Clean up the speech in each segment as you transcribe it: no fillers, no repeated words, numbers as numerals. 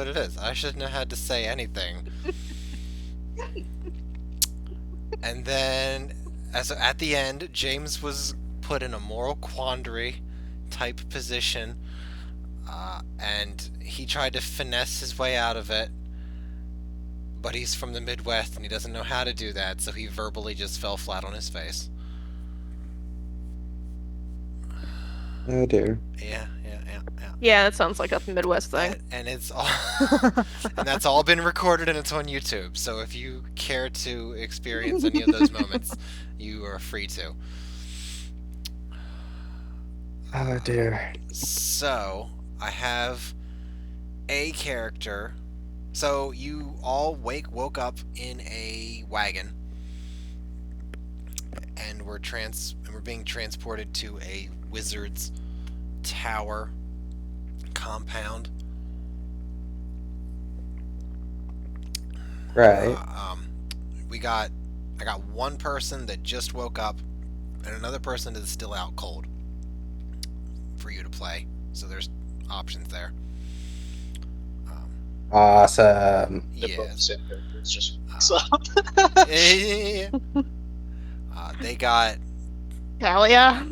what it is. I shouldn't have had to say anything. And then, at the end, James was put in a moral quandary type position, and he tried to finesse his way out of it, but he's from the Midwest and he doesn't know how to do that, so he verbally just fell flat on his face. Oh dear. Yeah. Yeah, that sounds like a Midwest thing. And it's all, and that's all been recorded and it's on YouTube. So if you care to experience any of those moments, you are free to. Oh dear. So I have a character. So you all woke up in a wagon, and we're being transported to a wizard's tower compound. Right. I got one person that just woke up, and another person that's still out cold for you to play. So there's options there. Awesome. They're both the Yes. same characters, just Yeah. They got. Talia.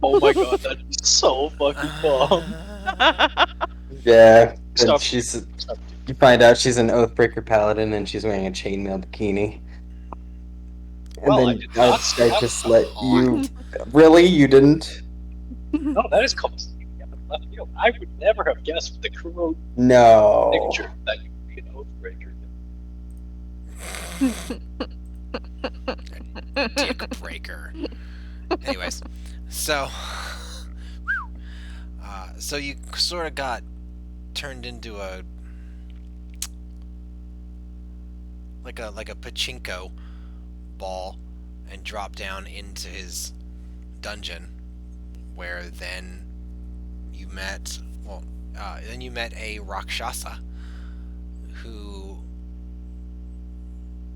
oh my god, that'd be so fucking fun. Yeah. And Stop. she's. You find out she's an Oathbreaker paladin and she's wearing a chainmail bikini. And Well, I then did not I have just let that. you. Really? You didn't? No, that is completely out of left field. I would never have guessed with the cruel No. picture that you would be an Oathbreaker. Dick breaker. Anyways, so so you sort of got turned into a like a pachinko ball and dropped down into his dungeon, where then you met a Rakshasa who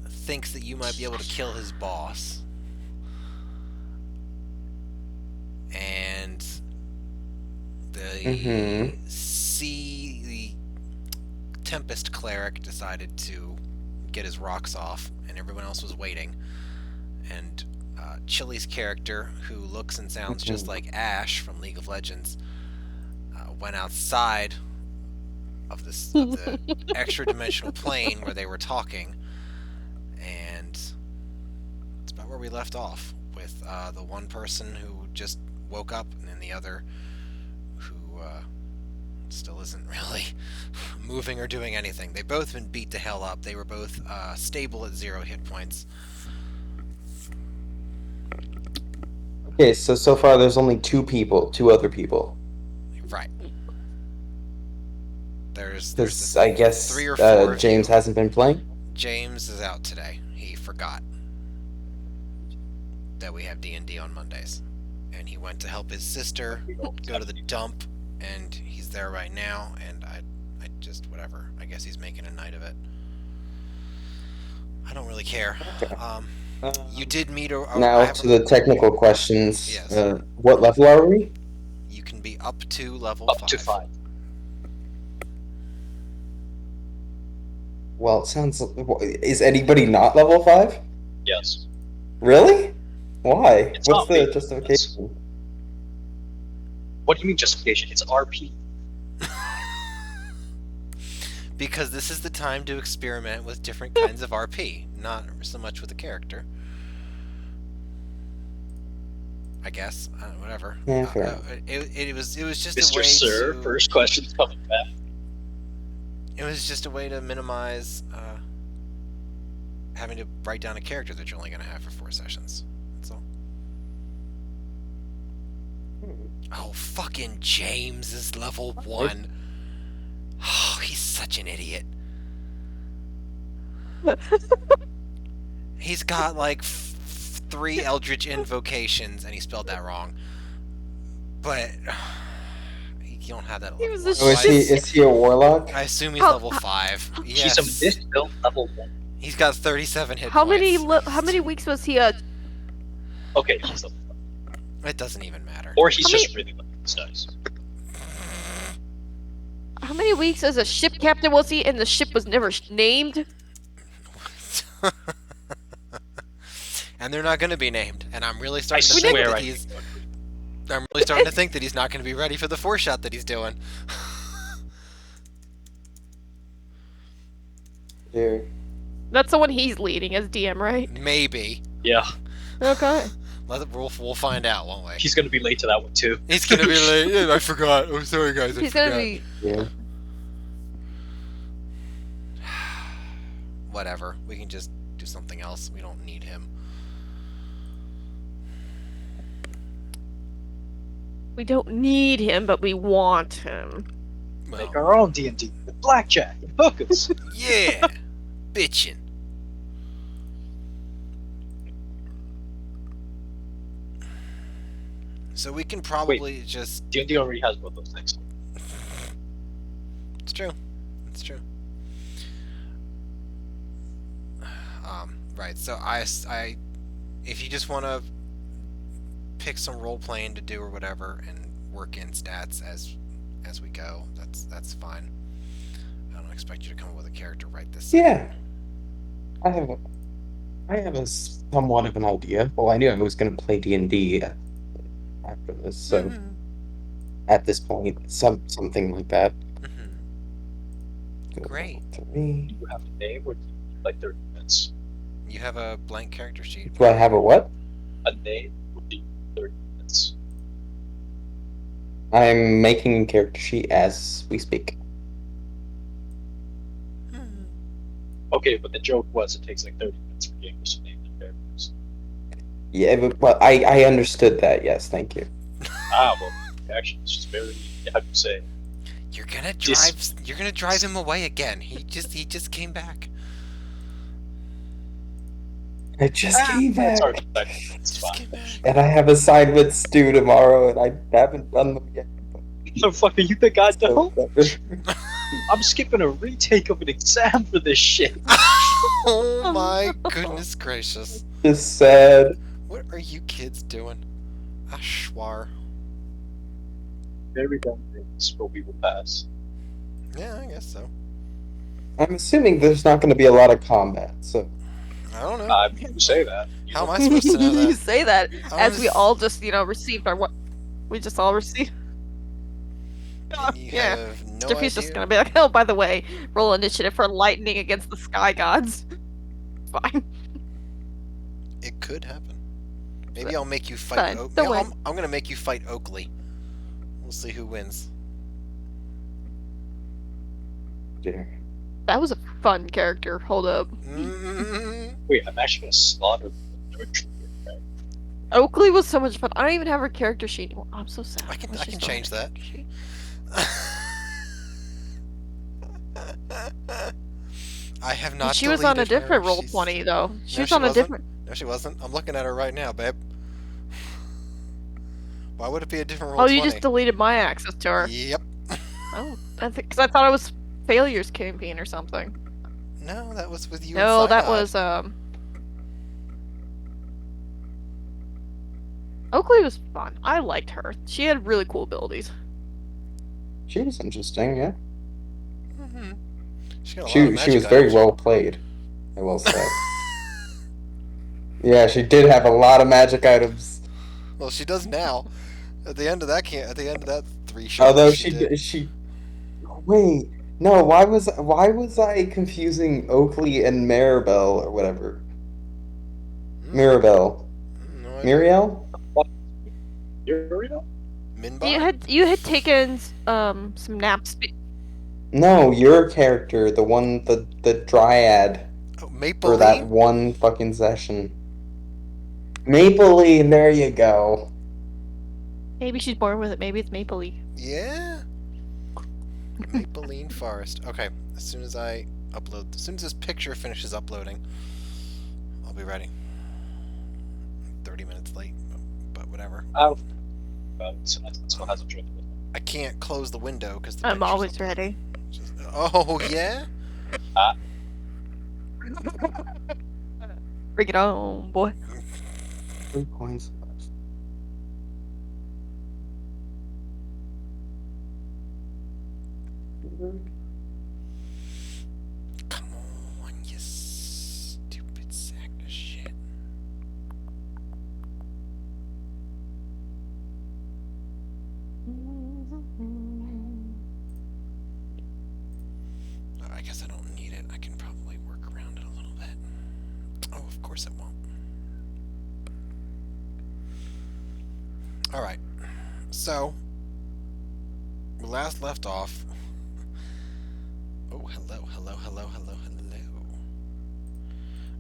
thinks that you might be able to kill his boss, and the Tempest cleric decided to get his rocks off, and everyone else was waiting. And Chili's character, who looks and sounds just like Ash from League of Legends, went outside of the extra dimensional plane where they were talking, and it's about where we left off with the one person who just woke up, and then the other who still isn't really moving or doing anything. They've both been beat to hell up. They were both stable at 0 hit points. Okay, so far there's only two other people. Right. There's I guess 3 or 4 James hasn't been playing? James is out today. He forgot that we have D&D on Mondays. And he went to help his sister go to the dump, and he's there right now, and I just, whatever. I guess he's making a night of it. I don't really care. Okay. You did meet Now to the technical questions. Yes. What level are we? You can be up to level Up 5. to 5. Well, it sounds. Is anybody not level 5? Yes. Really? Why? It's What's not the me. justification? What do you mean justification? It's RP. Because this is the time to experiment with different kinds of RP, not so much with the character. I guess, whatever. Yeah, fair. It was just a Mr. way Sir, to. first question's coming back. It was just a way to minimize having to write down a character that you're only going to have for 4 sessions. That's all. Oh, fucking James is level 1. Oh, he's such an idiot. He's got like 3 Eldritch invocations, and he spelled that wrong. But you don't have that at He level was a 1. Oh, is he a warlock? I assume he's How- level 5. He's Yes. a myth-built level 1. He's got 37 hit How points. many weeks was he? Okay, he's a... It doesn't even matter. Or he's How just really lucky with dice. many weeks as a ship captain was he, and the ship was never named? And they're not going to be named. And I'm really I starting to think swear that I he's. think I'm really starting to think that he's not going to be ready for the 4-shot that he's doing. Dear. That's the one he's leading as DM, right? Maybe. Yeah, Okay. We'll find out, won't we? he's gonna be late to that one too. He's gonna be late. Yeah, I forgot. Oh, sorry guys, I He's forgot. gonna be. Yeah. Whatever. We can just do something else. We don't need him. We don't need him, but we want him. Make Well, our own D&D with blackjack and hookers. yeah, bitchin'. So we can probably just. D&D already has both those things. It's true. It's true. Right. So if you just want to pick some role playing to do or whatever, and work in stats as we go, that's fine. I don't expect you to come up with a character right this second. Yeah. I have a somewhat of an idea. Well, I knew I was going to play D&D after this, so Mhm. at this point, something like that. Mhm. Great. For me. Do you have a name or do you need like 30 minutes? You have a blank character sheet. Do I have a what? A name would be 30 minutes. I'm making a character sheet as we speak. Hmm. Okay, but the joke was it takes like 30 minutes for gamers to name their characters. Yeah, but I understood that. Yes, thank you. Ah, well, actually, it's just very, how do you say? You're gonna drive him away again. He just came back. I just came back, It's hard to decide. It's Just fine. came back. and I have assignments due tomorrow, and I haven't done them yet. So fucking you think I know? So, I'm skipping a retake of an exam for this shit. Oh my goodness gracious. just sad. What are you kids doing? Ashwar. Very dumb things, but we will pass. Yeah, I guess so. I'm assuming there's not going to be a lot of combat, so I don't know. I mean, you say that. You How am know, I supposed to know You that? say that How as we is- all just, received our what? We just all received. And you Yeah. have no Steffi's idea? just gonna be like, oh, by the way, roll initiative for lightning against the sky gods. Fine. It could happen. Maybe I'll make you fight. Fine, Oak- don't Yeah, worry. I'm gonna make you fight Oakley. We'll see who wins. dear. That was a fun character. Hold up. Mm, Wait, I'm actually gonna slaughter the nerd trooper, right? Oakley was so much fun. I don't even have her character sheet anymore. I'm so sad. I can Wish change still had that. her character sheet. I have not. She was on a deleted her. different roll She's- 20 though. She No, was she on a wasn't. different. No, she wasn't. I'm looking at her right now, babe. Why would it be a different roll? Oh, 20? you just deleted my access to her. Yep. Oh, I think because I thought it was failures campaign or something. No, that was with you. No, and that Cyanide. was Oakley was fun. I liked her. She had really cool abilities. She was interesting, yeah. Mhm. She got a lot of She magic was very items. well played, I will say. Yeah, she did have a lot of magic items. Well, she does now. At the end of that three shots. Although did. she wait, no, why was I confusing Oakley and Maribel or whatever? Hmm, Mirabelle. no idea. Muriel? Uriel? Minbar? You had taken some naps. No, your character, the one the dryad Oh, for that Mapeline? one fucking session. Mapeline, there you go. Maybe she's born with it. Maybe it's Maple Leaf. Yeah. Mapeline Forest. Okay. As soon as this picture finishes uploading, I'll be ready. 30 minutes late, but whatever. So that's what hasn't joined the I can't close the window because the I'm picture's always up. ready. Oh yeah. Bring it on, boy. 3 points left. Come on, you stupid sack of shit. I guess I don't need it. I can probably work around it a little bit. Oh, of course it won't. Alright. So, we last left off. Oh, hello.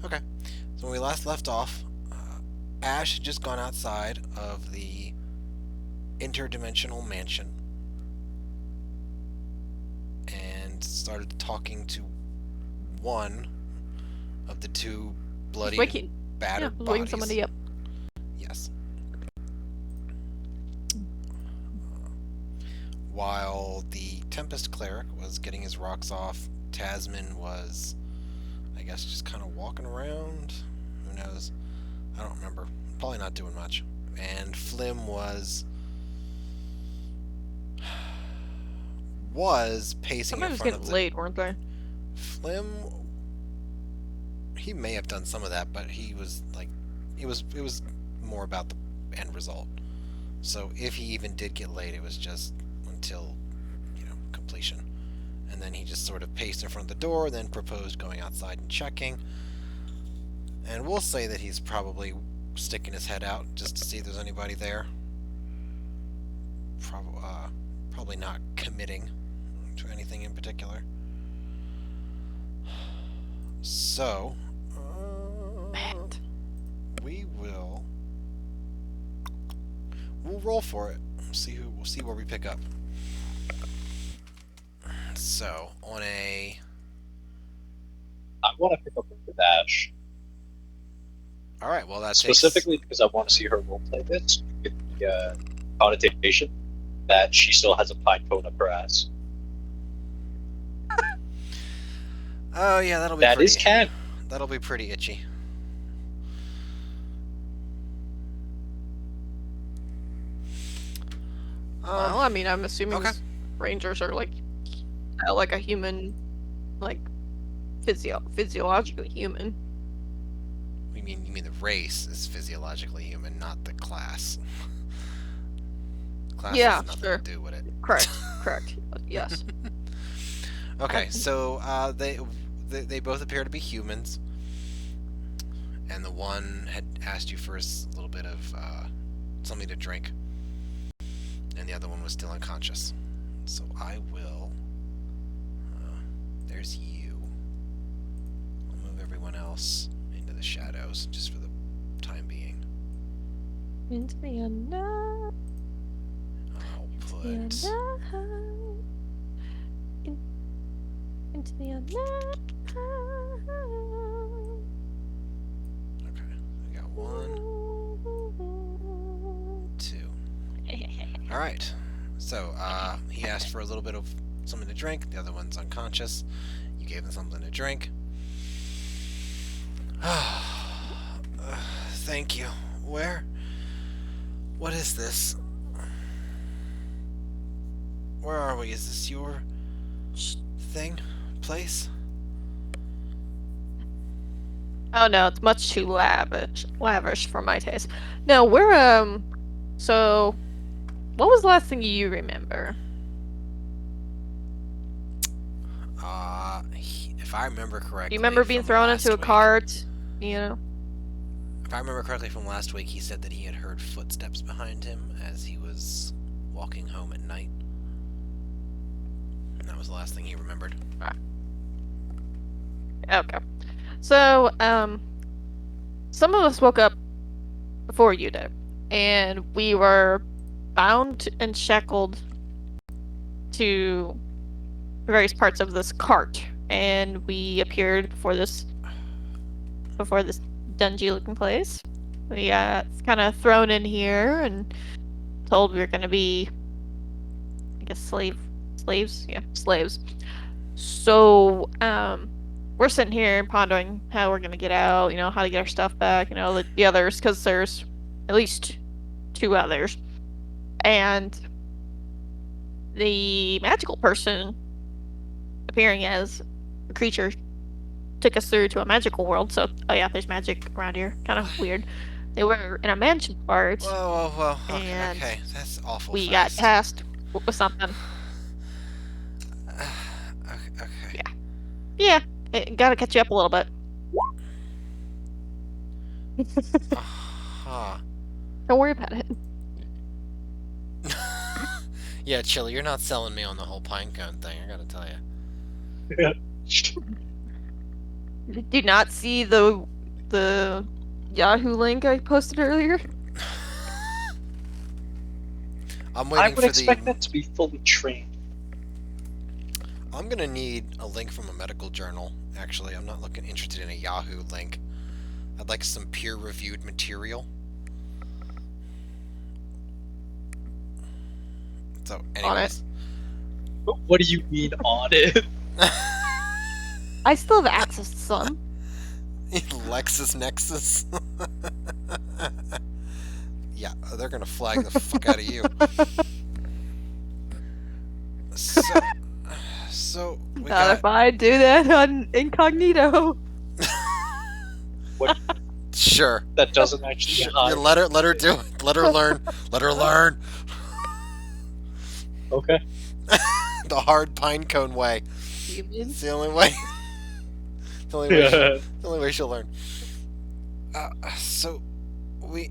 Okay. So when we last left off, Ash had just gone outside of the interdimensional mansion and started talking to one of the two bloody, battered bodies. Waking somebody up. Yes. While the Tempest Cleric was getting his rocks off, Tasman was, I guess, just kind of walking around. Who knows? I don't remember. Probably not doing much. And Flim was pacing Somebody in was front getting of the... laid, weren't they? Flim, he may have done some of that, but he was like, it was more about the end result. So if he even did get laid, it was just until, completion. And then he just sort of paced in front of the door, then proposed going outside and checking. And we'll say that he's probably sticking his head out just to see if there's anybody there. Probably not committing to anything in particular. So, we'll roll for it. We'll see where we pick up. So, on a... I want to pick up with Ash. Alright, well that Specifically because I want to see her roleplay this with the connotation that she still has a pine cone up her ass. Oh yeah, that'll be That pretty... is canon. That'll be pretty itchy. Well, I mean, I'm assuming okay. Rangers are like a human, like physiologically human. You mean the race is physiologically human, not the class. Class has nothing to do with it. Correct. Yes. Okay, so they both appear to be humans, and the one had asked you for a little bit of something to drink, and the other one was still unconscious. So I will. There's you. I'll move everyone else into the shadows just for the time being. Into the unknown. I'll put. Into the unknown. Okay, we got 1, 2. All right. So he asked for a little bit of something to drink. The other one's unconscious. You gave him something to drink. Thank you. Where? What is this? Where are we? Is this your thing? Place? Oh no, it's much too lavish for my taste. No, we're so what was the last thing you remember? If I remember correctly, You remember being thrown into a cart, If I remember correctly from last week, he said that he had heard footsteps behind him as he was walking home at night. And that was the last thing he remembered. Okay. So, some of us woke up before you did, and we were bound and shackled to various parts of this cart, and we appeared before this dungy-looking place. We got kind of thrown in here and told we were going to be, I guess, slaves. Yeah, slaves. So, we're sitting here pondering how we're gonna get out, how to get our stuff back, the others, because there's at least 2 others. And the magical person appearing as a creature took us through to a magical world. So, oh yeah, there's magic around here. Kind of weird. They were in a mansion part, Whoa. and Okay, that's awful we got fast. tasked with something. Okay. Yeah, gotta catch you up a little bit. Huh. Don't worry about it. Yeah, Chili, you're not selling me on the whole pinecone thing, I gotta tell you. Did you not see the Yahoo link I posted earlier? I'm I waiting would for expect the... that to be fully trained. I'm gonna need a link from a medical journal, actually. I'm not interested in a Yahoo link. I'd like some peer-reviewed material. So, anyways. What do you mean on it? I still have access to some. LexisNexis. Yeah, they're gonna flag the fuck out of you. So we Not got... if I do that on incognito. What? Sure. That doesn't actually Yeah, hide. let her do it. Let her learn. Let her learn. Okay. The hard pinecone way. It's the only way. the only way she'll learn. So we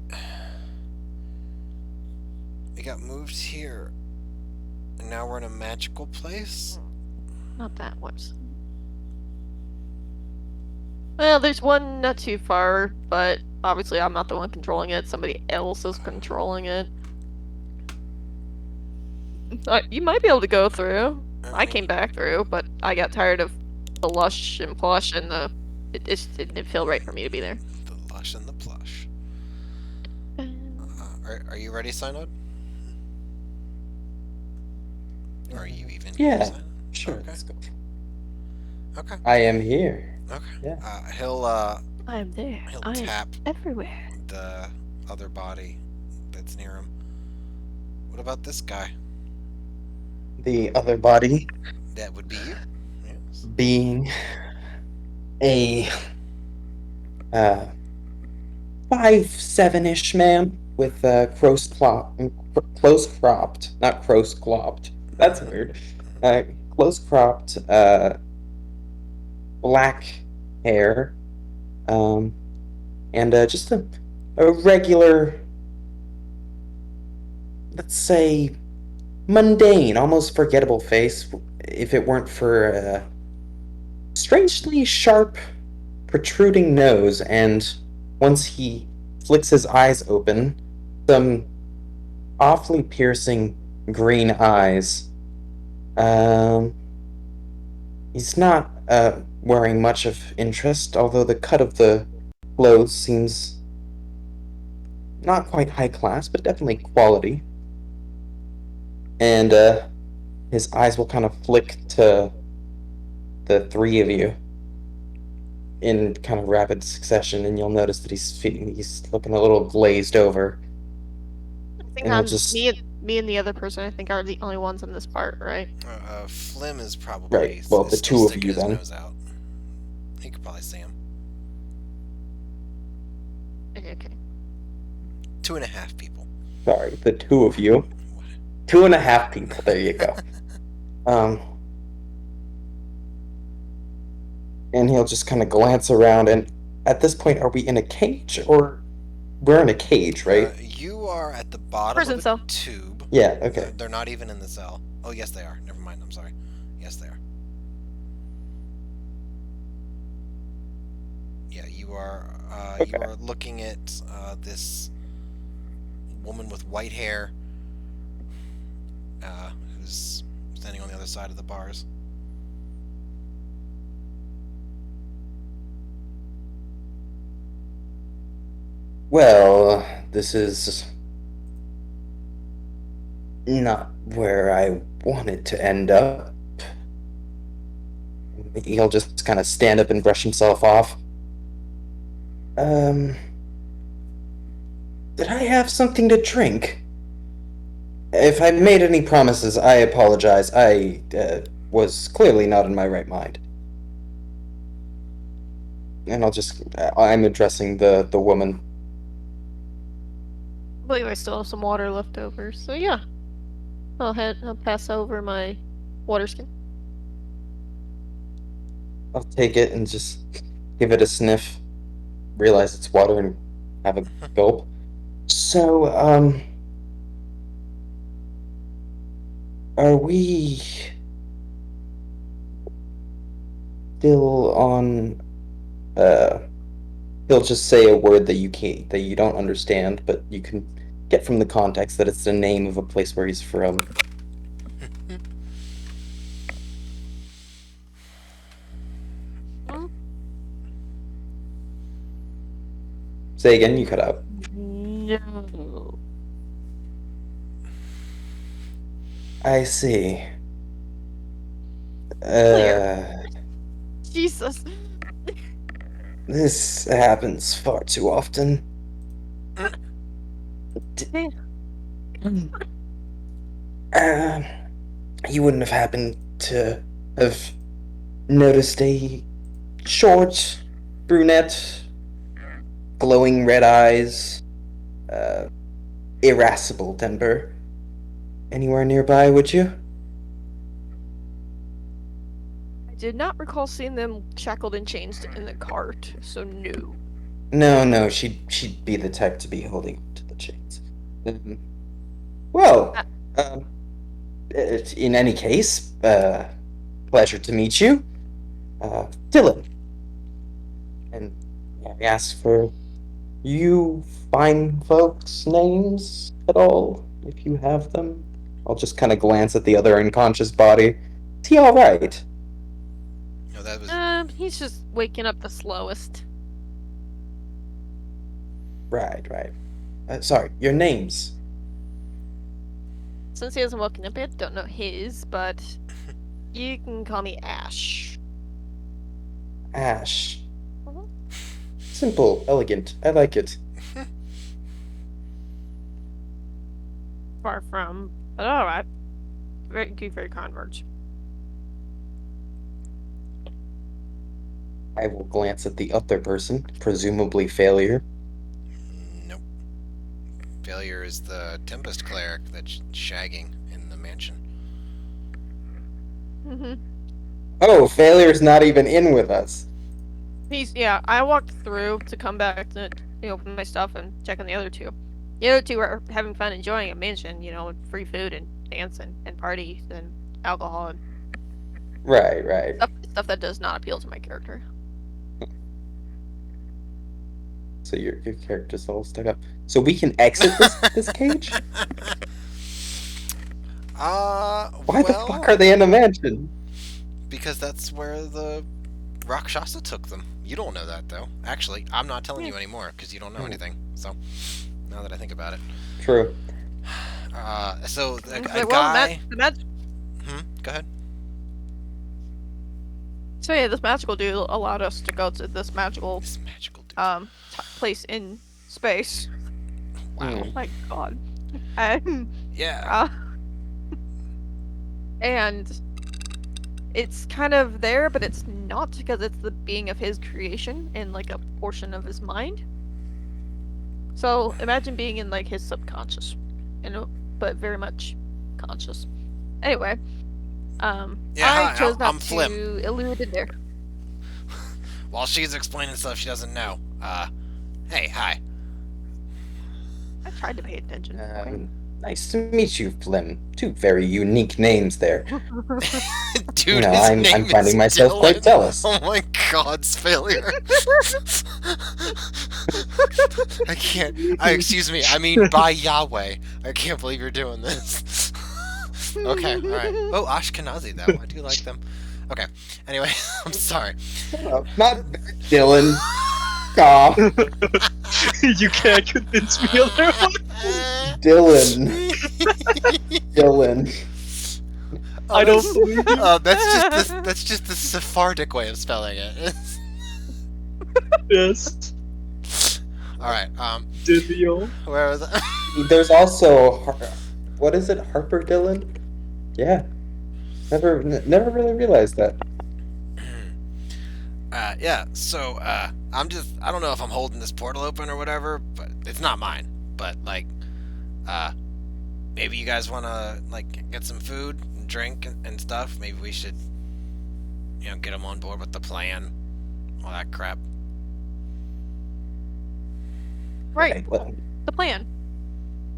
got moved here, and now we're in a magical place. Not that worse. Well, there's one not too far, but obviously I'm not the one controlling it. Somebody else is controlling it. You might be able to go through. I came back through, but I got tired of the lush and plush, and it just didn't feel right for me to be there. The lush and the plush. Are you ready, Synod? Are you even here, Yeah, Synod? sure. Okay. Let's go. Okay. I am here. Okay. Yeah. He'll I'm there. he'll I'm tap everywhere. the other body that's near him. What about this guy? The other body That would be you. Yes. being a 5'7" man with close cropped, not close clopped. That's weird. Close cropped, black hair, and just a regular, let's say, mundane, almost forgettable face if it weren't for a strangely sharp, protruding nose, and once he flicks his eyes open, some awfully piercing green eyes. He's not wearing much of interest, although the cut of the clothes seems not quite high class, but definitely quality. And his eyes will kind of flick to the three of you in kind of rapid succession, and you'll notice that he's looking a little glazed over. I think And he'll just me and the other person, I think, are the only ones in this part, right? Flim is probably right. Well, the still two of sticking you his then. nose out. He could probably see him. Okay. 2.5 people. Sorry, the two of you. 2.5 people. There you go. And he'll just kind of glance around, and at this point, are we in a cage, or we're in a cage, right? You are at the bottom Prison of a cell. tube. Yeah, okay. They're not even in the cell. Oh, yes, they are. Never mind. I'm sorry. Yes, they are. Yeah, you are. Okay. You are looking at this woman with white hair, who's standing on the other side of the bars. Well, this is not where I wanted to end up. He'll just kind of stand up and brush himself off. Did I have something to drink? If I made any promises, I apologize. I was clearly not in my right mind. And I'm addressing the woman. I believe I still have some water left over, so yeah. I'll pass over my water skin. I'll take it and just give it a sniff, realize it's water, and have a gulp. So, are we still on, he'll just say a word that you don't understand, but you can get from the context that it's the name of a place where he's from. Say again, you cut out. No. I see. Clear. Jesus. This happens far too often. You wouldn't have happened to have noticed a short, brunette, glowing red eyes, irascible temper anywhere nearby, would you? I did not recall seeing them shackled and chained in the cart, so no. No, she'd be the type to be holding onto the chains. Well, in any case, pleasure to meet you, Dylan. And I ask for you fine folks' names at all, if you have them. I'll just kind of glance at the other unconscious body. Is he all right? No, that was. He's just waking up the slowest. Right. Sorry, your names. Since he hasn't woken up yet, don't know his, but you can call me Ash. Ash. Mhm. Simple, elegant. I like it. Far from, but alright. Very kind words. I will glance at the other person, presumably failure. Nope. Failure is the Tempest cleric that's shagging in the mansion. Oh, failure's not even in with us. I walked through to come back to, put my stuff and check on the other two. The other two are having fun enjoying a mansion, with free food and dance and parties and alcohol and Right. stuff that does not appeal to my character. So your character's all stuck up. So we can exit this cage? Why the fuck are they in a mansion? Because that's where the Rakshasa took them. You don't know that, though. Actually, I'm not telling you anymore, because you don't know anything. So, now that I think about it. True. So, a Well, guy... Go ahead. So yeah, this magical dude allowed us to go to this magical dude. place in space. Wow. Oh my god. Yeah. And it's kind of there, but it's not, because it's the being of his creation and like a portion of his mind. So imagine being in like his subconscious, but very much conscious. Anyway, I chose not I'm to Flim. elude in there. While she's explaining stuff she doesn't know. Hey, hi. I tried to pay attention. Okay. Nice to meet you, Flim. Two very unique names there. Dude, I'm finding myself quite jealous. Oh my god, failure. I can't. Excuse me. I mean, by Yahweh. I can't believe you're doing this. Okay, alright. Oh, Ashkenazi, though. I do like them. Okay. Anyway, I'm sorry. Not Dylan. Aw. You can't convince me otherwise. Dylan. I don't believe you. That's just the Sephardic way of spelling it. Yes. Alright, Dilio. where was I? There's also what is it? Harper Dylan? Yeah. Never really realized that. Yeah, so, I don't know if I'm holding this portal open or whatever, but it's not mine. But, like, uh, maybe you guys want to, like, get some food and drink and stuff. Maybe we should, get them on board with the plan, all that crap. Right. Okay, well, The plan.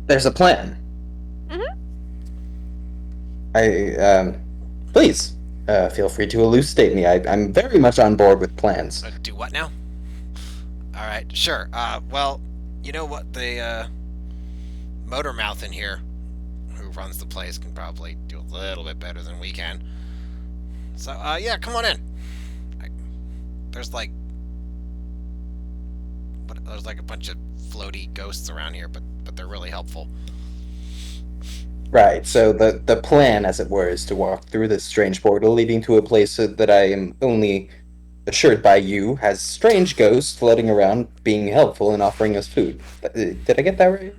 there's a plan. Mhm. Please, feel free to elucidate me. I'm very much on board with plans. Do what now? Alright, sure. Well, you know what? The, motor mouth in here, who runs the place, can probably do a little bit better than we can. So, yeah, come on in. There's like... There's like a bunch of floaty ghosts around here, but they're really helpful. Right. So the plan, as it were, is to walk through this strange portal, leading to a place that I am only assured by you has strange ghosts floating around, being helpful and offering us food. Did I get that right?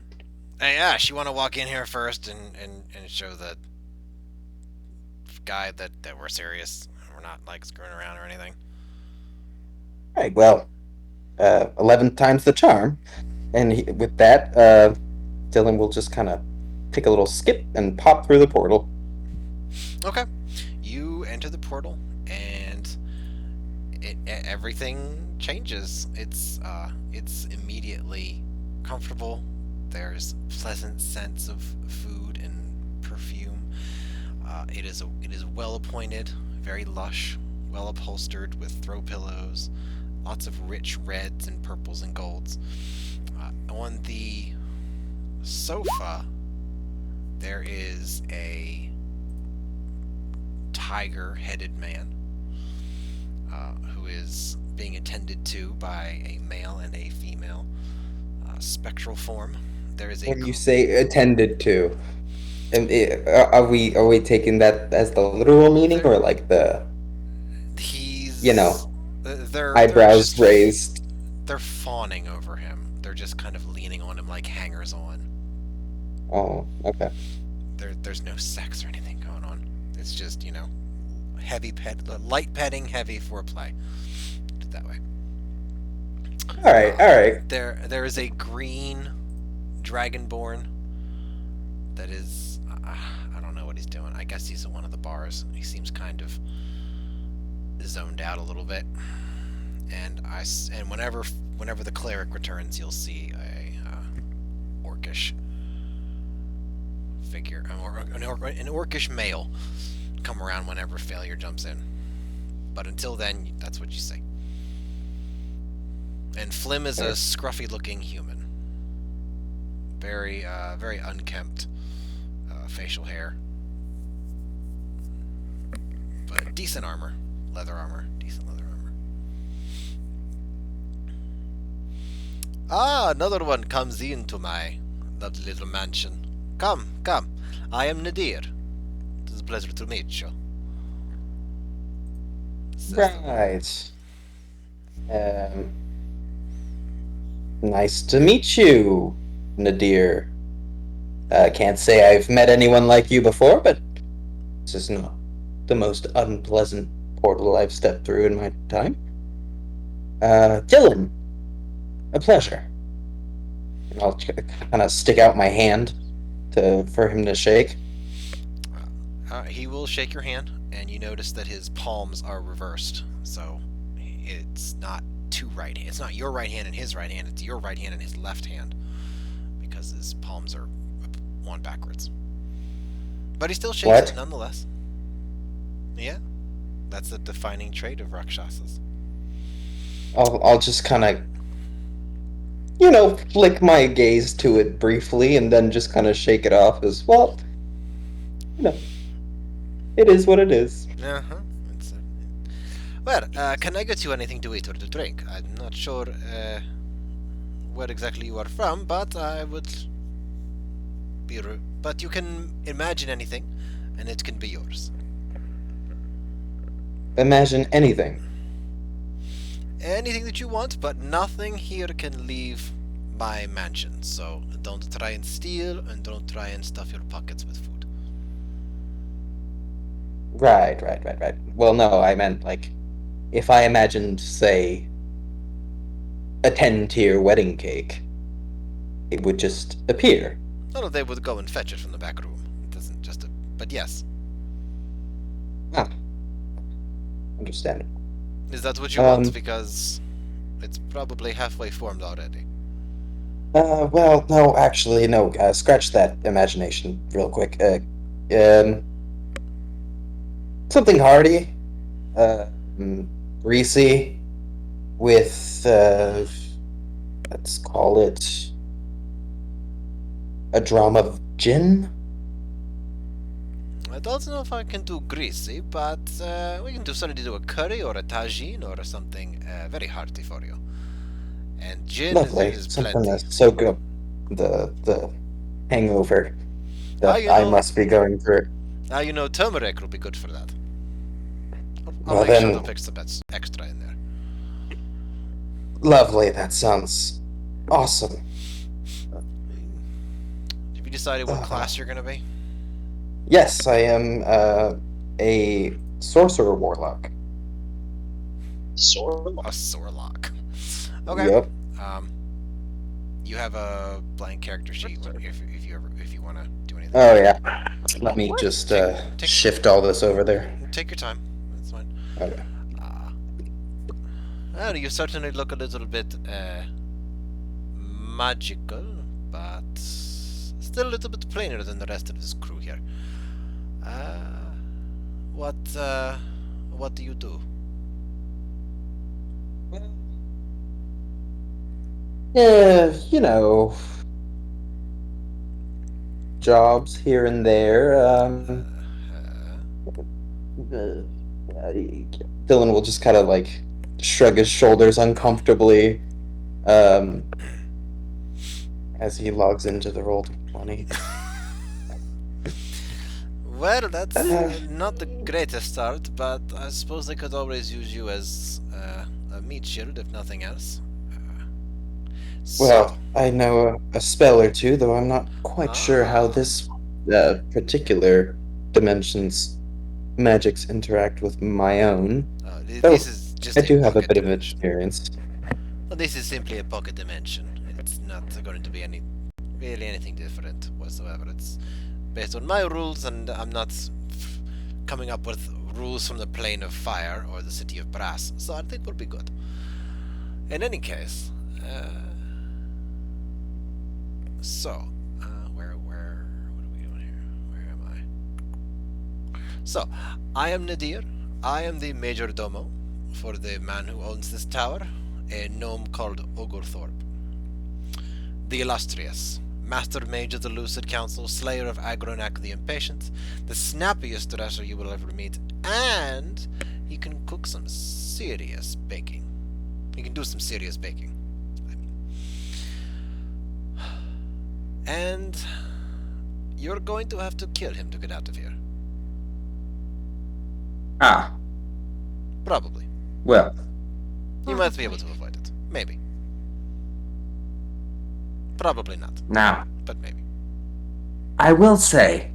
Hey, Ash, you want to walk in here first and show the guy that we're serious? We're not, like, screwing around or anything. Right. Well, 11 times the charm, and with that, Dylan will just kind of take a little skip and pop through the portal. Okay. You enter the portal, and everything changes. It's immediately comfortable. There's pleasant scents of food and perfume. It is well appointed, very lush, well upholstered with throw pillows, lots of rich reds and purples and golds. On the sofa, there is a tiger-headed man who is being attended to by a male and a female spectral form. There is a When you say attended to, and are we taking that as the literal meaning or like the he's they're eyebrows just raised? they're fawning over him. They're just kind of leaning on him like hangers on. Oh, okay. There's no sex or anything going on. It's just, light petting, heavy foreplay. Do it that way. All right. There is a green dragonborn that is, I don't know what he's doing. I guess he's at one of the bars. He seems kind of zoned out a little bit. And whenever the cleric returns, you'll see a orcish figure, an orcish male come around whenever failure jumps in. But until then, that's what you see. And Flim is a scruffy-looking human. Very, very unkempt facial hair. But decent armor. Leather armor. Decent leather armor. Ah, another one comes into my lovely little mansion. Come. I am Nadir. It is a pleasure to meet you. Right. Nice to meet you, Nadir. Can't say I've met anyone like you before, but this is not the most unpleasant portal I've stepped through in my time. Dylan, a pleasure. And I'll kind of stick out my hand for him to shake. He will shake your hand, and you notice that his palms are reversed. So it's not two right hands. It's not your right hand and his right hand. It's your right hand and his left hand, because his palms are one backwards. But he still shakes it nonetheless. Yeah, that's a defining trait of Rakshasas. I'll just kind of, flick my gaze to it briefly and then just kind of shake it off as, well, it is what it is. Uh-huh. Well, can I get you anything to eat or to drink? I'm not sure where exactly you are from, but I would be... But you can imagine anything, and it can be yours. Imagine anything. Anything that you want, but nothing here can leave my mansion. So don't try and steal, and don't try and stuff your pockets with food. Right. Well, no, I meant like if I imagined, say, a 10-tier wedding cake, it would just appear. No, they would go and fetch it from the back room. It doesn't just. But yes, Ah, understandable. is that what you want? Um, Because it's probably halfway formed already. well, no, actually, no. Scratch that imagination real quick. Something hearty, greasy, with let's call it a dram of gin. I don't know if I can do greasy, but we can certainly do a curry or a tagine or something very hearty for you. And gin Lovely, is something plenty. to soak up the hangover Ah, that you I know, must be going through. turmeric will be good for that. I'll Well make sure to then, pick some extra in there. lovely. That sounds awesome. Have you decided what class you're gonna be? Yes, I am a sorcerer warlock. Sword? A Sorlock. Okay. Yep. Um, you have a blank character sheet if you want to do anything. Oh yeah. Let me What? just Take- shift all this over there. Take your time. That's fine. Okay. Well, you certainly look a little bit magical, but still a little bit plainer than the rest of this crew here. What do you do? Yeah, you know, jobs here and there. Dylan will just kind of like shrug his shoulders uncomfortably as he logs into the Roll20. Well, that's Uh, not the greatest start, but I suppose they could always use you as a meat shield, if nothing else. well, I know a spell or two, though I'm not quite sure how Ah. this particular dimension's magics interact with my own. Though This is just I a do have a pocket bit of dimension. experience. Well, this is simply a pocket dimension. It's not going to be really anything different whatsoever. It's based on my rules, and I'm not coming up with rules from the plane of fire or the city of brass. So I think we'll be good. In any case, what are we doing here? Where am I? So, I am Nadir. I am the major domo for the man who owns this tower, a gnome called Ogelthorp. The illustrious, master mage of the Lucid Council, slayer of Agronak the Impatient, the snappiest dresser you will ever meet, and he can cook some serious baking. He can do some serious baking. And you're going to have to kill him to get out of here. Ah, Probably. well, You might be able to avoid it. Maybe. Probably not, now, but maybe. I will say,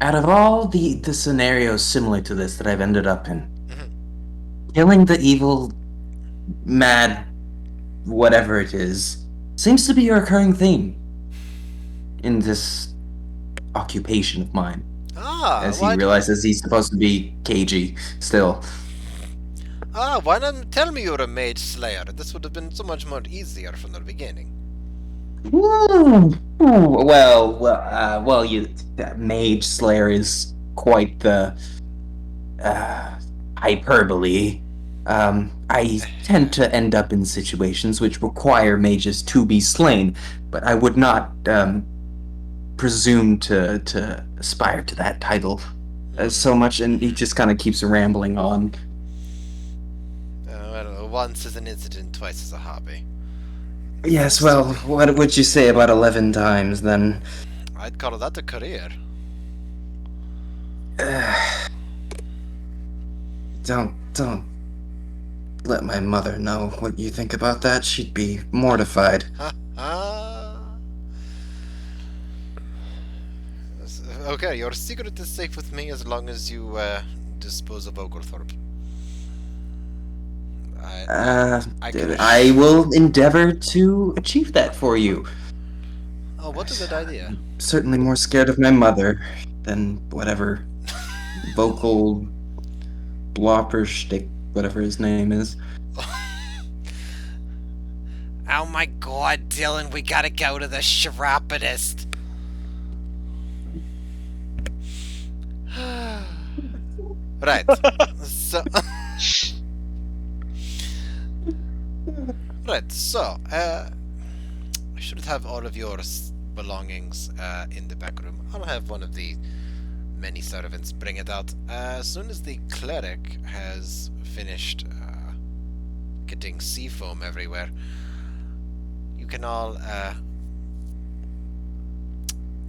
out of all the scenarios similar to this that I've ended up in, killing the evil, mad, whatever it is, seems to be a recurring theme in this occupation of mine. As he realizes he's supposed to be cagey still. Why not tell me you're a mage slayer? This would have been so much more easier from the beginning. Well, Mage Slayer is quite the hyperbole. I tend to end up in situations which require mages to be slain, but I would not presume to aspire to that title so much, and he just kind of keeps rambling on. I don't know, once is an incident, twice is a hobby. Yes, well, what would you say about 11 times, then? I'd call that a career. Don't let my mother know what you think about that. She'd be mortified. Okay, your secret is safe with me as long as you dispose of Ogelthorp. I can I will endeavor to achieve that for you. Oh, what a good idea. I'm certainly more scared of my mother than whatever vocal blopperstick, whatever his name is. Oh my god, Dylan, we gotta go to the chiropodist. Right. So. Right, so, I should have all of your belongings in the back room. I'll have one of the many servants bring it out. As soon as the cleric has finished getting sea foam everywhere, you can all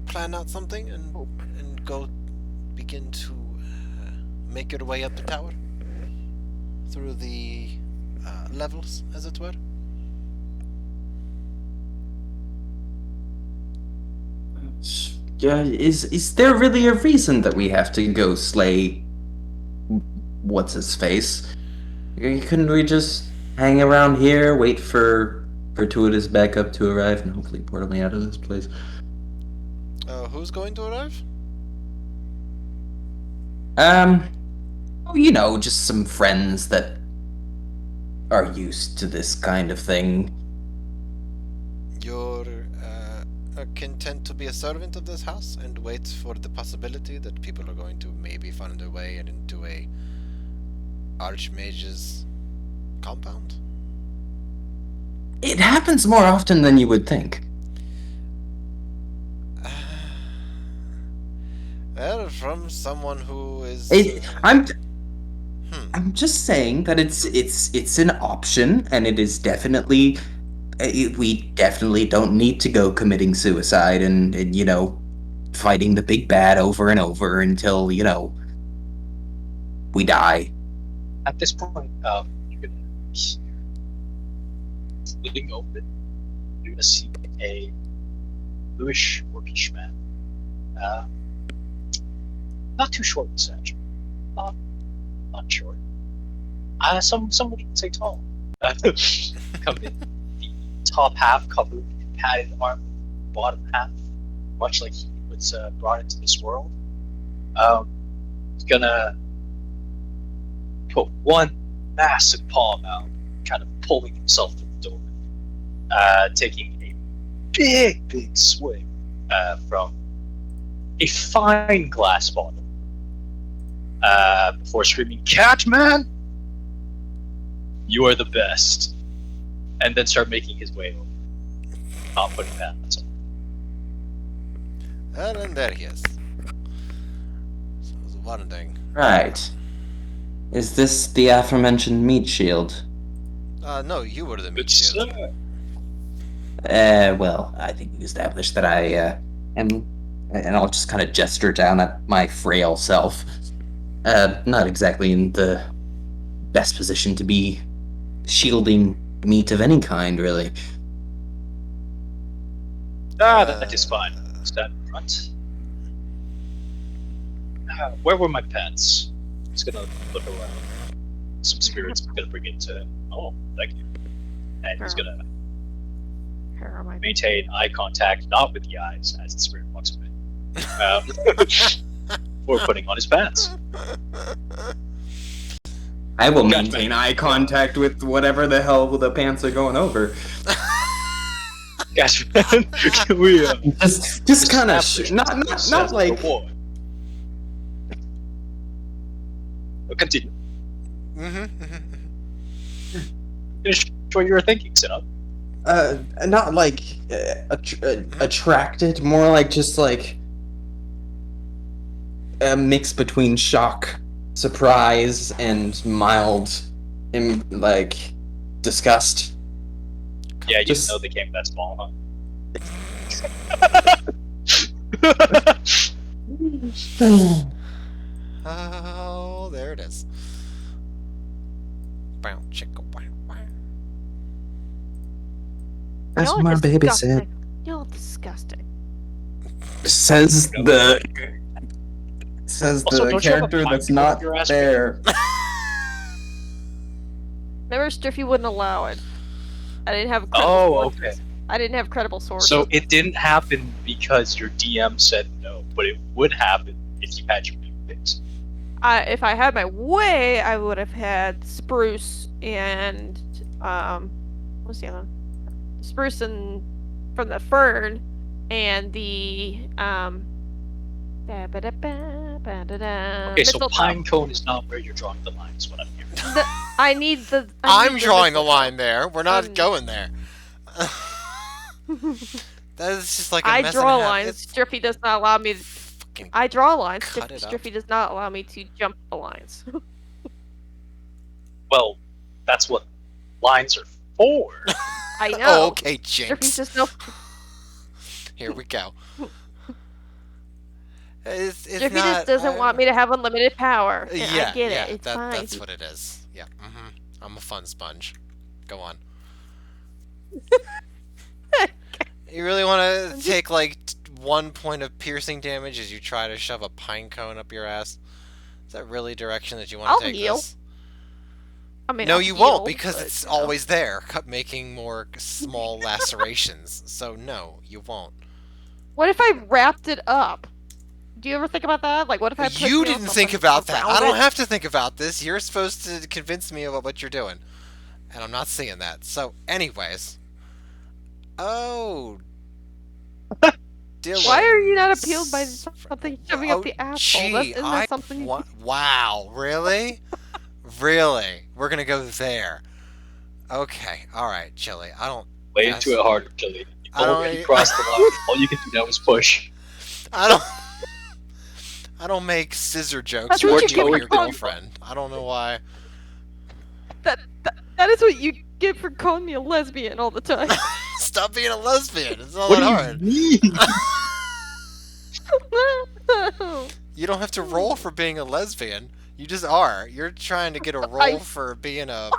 plan out something and go begin to make your way up the tower through the levels, as it were. Is there really a reason that we have to go slay what's his face? Couldn't we just hang around here, wait for Fortuitous backup to arrive, and hopefully portal me out of this place? Who's going to arrive? You know, just some friends that are used to this kind of thing. You're content to be a servant of this house and wait for the possibility that people are going to maybe find their way into a archmage's compound? It happens more often than you would think. Well, from someone who is. I'm just saying that it's an option, and it is definitely. We definitely don't need to go committing suicide and you know, fighting the big bad over and over until, you know, we die. At this point, you're gonna hear living open. You're gonna see a bluish, orcish man. Not too short in stature. Not short. Some would even say tall. Come in. Top half covered in padded armor, bottom half, much like he was brought into this world. He's gonna put one massive palm out, kind of pulling himself to the door, taking a big swig from a fine glass bottle, before screaming, "Catman, you are the best!" and then start making his way over, not putting pants on. And there he is. So I was wondering. Right. Is this the aforementioned meat shield? No, you were the meat Good shield. sir. Well, I think we established that I am, and I'll just kind of gesture down at my frail self. Not exactly in the best position to be shielding meat of any kind, really. That is fine. Stand in front. Where were my pets? He's gonna look around. Some spirits gonna bring it to him. Oh, thank you. And he's gonna Here are my maintain eye contact, not with the eyes, as the spirit walks away. Or putting on his pants. I will Gotcha. maintain eye contact with whatever the hell the pants are going over. Gotcha. Can we Just kind of establish not the like. war? Continue. Finish what you were thinking, Setup. Not like attracted, more like just like a mix between shock, surprise, and mild, like disgust. Yeah, you Just- didn't know they came that small, huh? Oh, there it is. Bow, chicka, wow, wow. As Y'all are my baby said. disgusting. Y'all disgusting. Says the Says Also, the don't you have a character that's pine cone not up your ass? there. Remember, Striffy wouldn't allow it. I didn't have credible Oh, sources. okay. I didn't have credible sources. So it didn't happen because your DM said no, but it would happen if you had your picks. If I had my way, I would have had Spruce and what's the other one? Spruce and from the Fern and the Okay, so mistletoe. pine cone is not where you're drawing the line, is what I'm hearing. I need the. I'm drawing a line there. We're not Um, going there. That is just like a I mess draw and a half. lines. It's Striffy does not allow me. fucking I draw lines. cut it up. Striffy does not allow me to jump the lines. Well, that's what lines are for. I know. Oh, okay, Striffy's Jinx. just no. Here we go. It's Striffy not, just doesn't want me to have unlimited power. And Yeah, I get yeah, it. It's that, fine. that's what it is. Yeah, I'm a fun sponge. Go on. You really want to take like 1 point of piercing damage as you try to shove a pine cone up your ass? Is that really direction that you want I'll to take heal. this? I mean, No, I'll you heal, won't, because but, it's you know. always there, making more small lacerations. So no, you won't. What if I wrapped it up? Do you ever think about that? Like, what if I put You know, didn't think something about that. around I don't it? have to think about this. You're supposed to convince me about what you're doing. And I'm not seeing that. So, anyways. Oh. Dylan. Why are you not appealed by something shoving Oh, up the asshole? gee, Isn't that something you Wow, really? Really? We're gonna go there. Okay, alright, Chili. I don't... Lay Yes. into it harder, Tilly. You I don't- already crossed the line. All you can do now is push. I don't... I don't make scissor jokes That's about what you you and get your for calling- girlfriend. I don't know why. That is what you get for calling me a lesbian all the time. Stop being a lesbian. It's not that hard. mean? You don't have to roll for being a lesbian. You just are. You're trying to get a roll for being a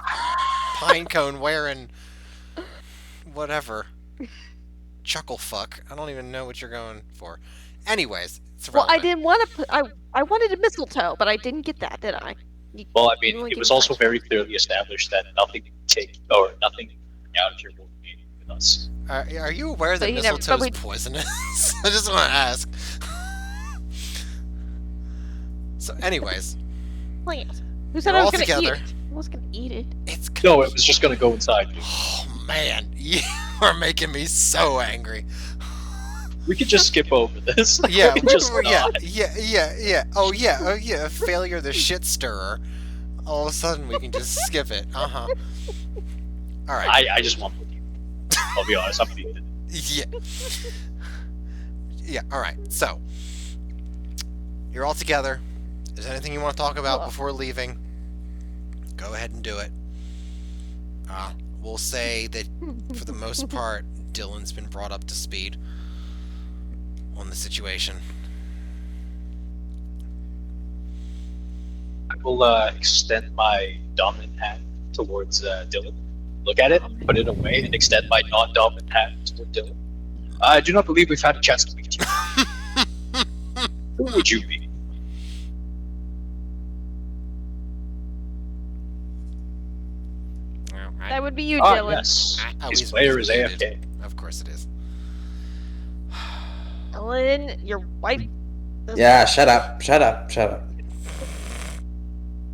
pine cone wearing whatever. Chuckle fuck. I don't even know what you're going for. Anyways, it's Well, I irrelevant. didn't want to put. I wanted a mistletoe, but I didn't get that, did I? Well, I You mean, only it gave was me also punch. very clearly established that nothing out of your will be with us. Are you aware So that you never- mistletoe but is poisonous? I just want to ask. So, anyways, Plant. Who said You're I was all gonna together. eat it? I was gonna eat it. it's No, it was just gonna go inside you. Oh man, you are making me so angry. We could just skip over this. Yeah, We could just yeah, not. yeah. Oh yeah. Failure the shit stirrer. All of a sudden we can just skip it. All right. I just want with you. I'll be honest, I'm beaten. Yeah. Yeah. All right. So you're all together. Is there anything you want to talk about Well. before leaving? Go ahead and do it. We'll say that for the most part, Dylan's been brought up to speed on the situation. I will extend my dominant hand towards Dylan. Look at it, put it away, and extend my non-dominant hand toward Dylan. I do not believe we've had a chance to meet you. Who would you be? That would be you, Ah, Dylan. yes. Oh, His he's player is muted. AFK. Of course it is. Dylan, your wife. doesn't- Yeah, shut up. Shut up. Shut up.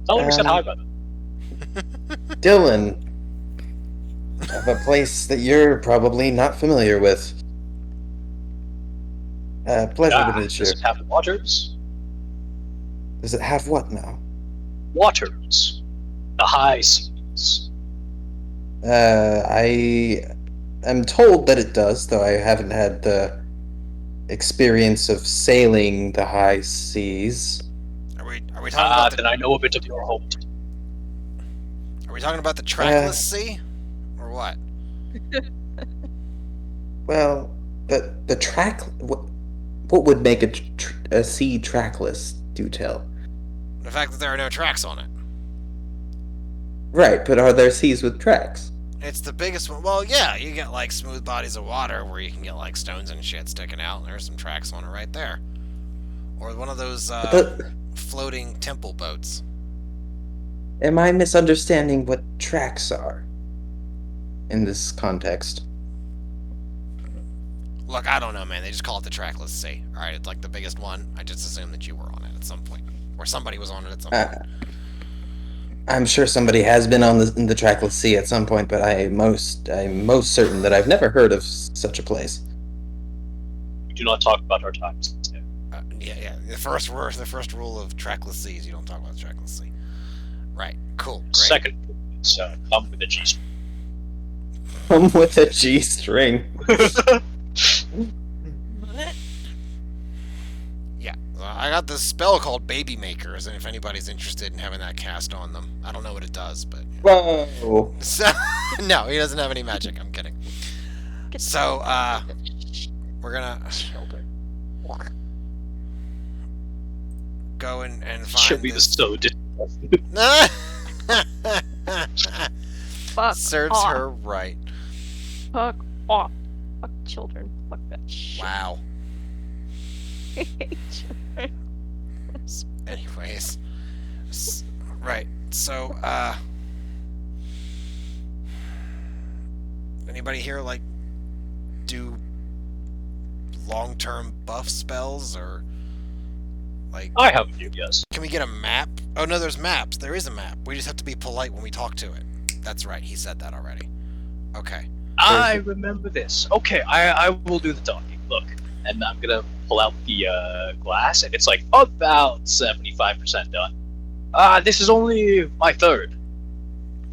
Tell him we said Um, hi about it. Dylan, of a place that you're probably not familiar with. Pleasure to meet you. Does it have waters? Does it have what now? Waters. The high seas. I am told that it does, though I haven't had the experience of sailing the high seas. Are we talking about Then I know a bit of your home. are we talking about the trackless sea? Or what? Well, the track. What would make a sea trackless? Do tell. The fact that there are no tracks on it. Right, but are there seas with tracks? It's the biggest one. Well, yeah, you get like smooth bodies of water where you can get like stones and shit sticking out, and there's some tracks on it right there. Or one of those The, floating temple boats. am I misunderstanding what tracks are in this context? Look, I don't know, man. They just call it the Trackless Sea. Alright, it's like the biggest one. I just assumed that you were on it at some point. Or somebody was on it at some Uh, point. I'm sure somebody has been on the trackless sea at some point, but I'm most certain that I've never heard of such a place. We do not talk about our times there. Yeah. The first rule of Trackless Seas, you don't talk about the Trackless Sea. Right. Cool. Great. Second rule is come with a G string. Come with a G-string. Yeah. I got this spell called Baby Makers, and if anybody's interested in having that cast on them, I don't know what it does, but. Whoa. So, no, he doesn't have any magic. I'm kidding. So, we're gonna go and find Chili this. is so disgusting. Fuck Serves off. her right. Fuck off. Fuck children. Fuck that shit. Wow. I hate children. Anyways, right. So, anybody here like do long-term buff spells or like? I have a few, yes. Can we get a map? Oh no, there's maps. There is a map. We just have to be polite when we talk to it. That's right. He said that already. Okay. I remember this. Okay, I will do the talking. Look, and I'm gonna pull out the glass, and it's like about 75% done. This is only my third.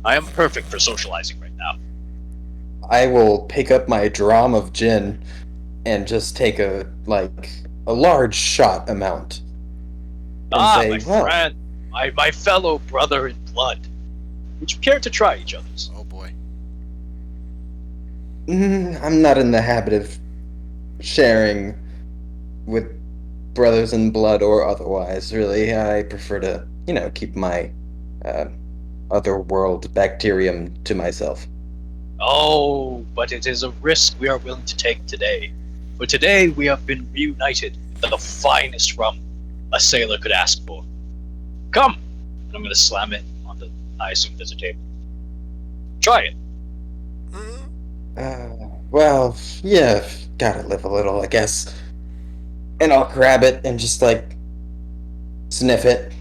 I am perfect for socializing right now. I will pick up my dram of gin and just take a large shot amount. And say, My friend, my fellow brother in blood. Would you care to try each other's? Oh boy. I'm not in the habit of sharing with brothers in blood or otherwise, really. I prefer to, keep my otherworld bacterium to myself. Oh, but it is a risk we are willing to take today. For today, we have been reunited with the finest rum a sailor could ask for. Come! And I'm going to slam it on the. I assume there's a table. Try it. Well, yeah, gotta live a little, I guess. And I'll grab it and just, sniff it.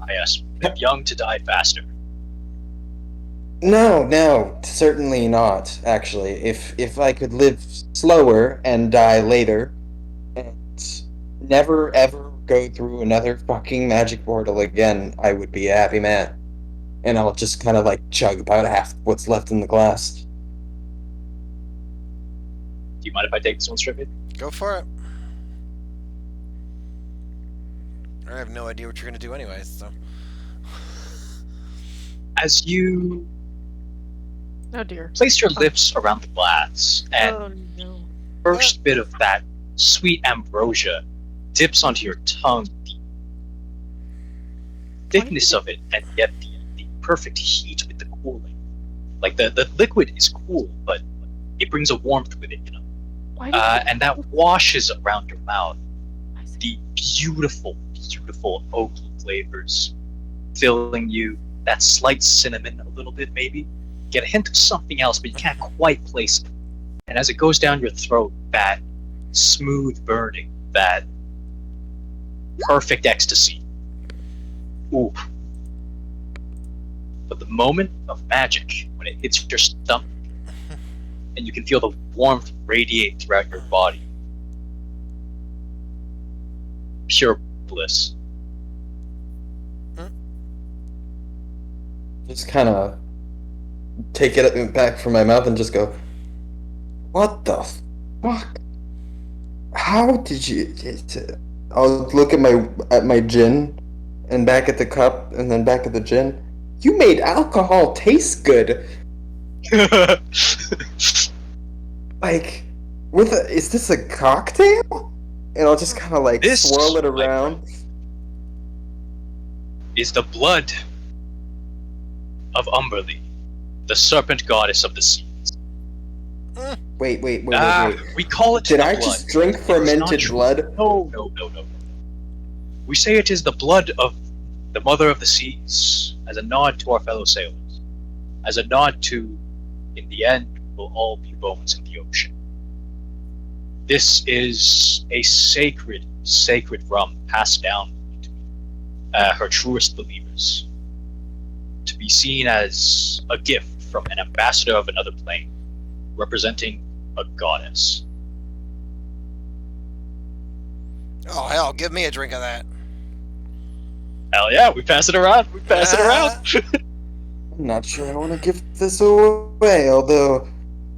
Yes, live young to die faster. No, certainly not, actually. If I could live slower and die later, and never ever go through another fucking magic portal again, I would be a happy man. And I'll just kind of, chug about half what's left in the glass. Do you mind if I take this one, Strippy? Go for it. I have no idea what you're gonna do anyways, so. As you Oh dear. place your lips around the glass, and Oh no. first bit of that sweet ambrosia dips onto your tongue. The thickness of it, and yet the perfect heat with the cooling. Like the liquid is cool, but it brings a warmth with it, Why and that washes around your mouth. The beautiful, beautiful oak flavors filling you. That slight cinnamon, a little bit maybe. Get a hint of something else, but you can't quite place it. And as it goes down your throat, that smooth burning, that perfect ecstasy. Ooh. But the moment of magic, when it hits your stomach, and you can feel the warmth radiate throughout your body. Pure bliss. Just kind of take it back from my mouth and just go, what the fuck? How did you... I'll look at my gin, and back at the cup, and then back at the gin. You made alcohol taste good. Is this a cocktail? And I'll just kind of This, swirl it my around. is the blood of Umberly, the serpent goddess of the seas. Wait. We call it Did the I blood. just drink It is not fermented true. blood? No. We say it is the blood of the Mother of the Seas, as a nod to our fellow sailors, as a nod to, in the end, we'll all be bones in the ocean. This is a sacred rum passed down to her truest believers, to be seen as a gift from an ambassador of another plane, representing a goddess. Oh hell, give me a drink of that. Hell yeah, we pass it around. I'm not sure I want to give this away, although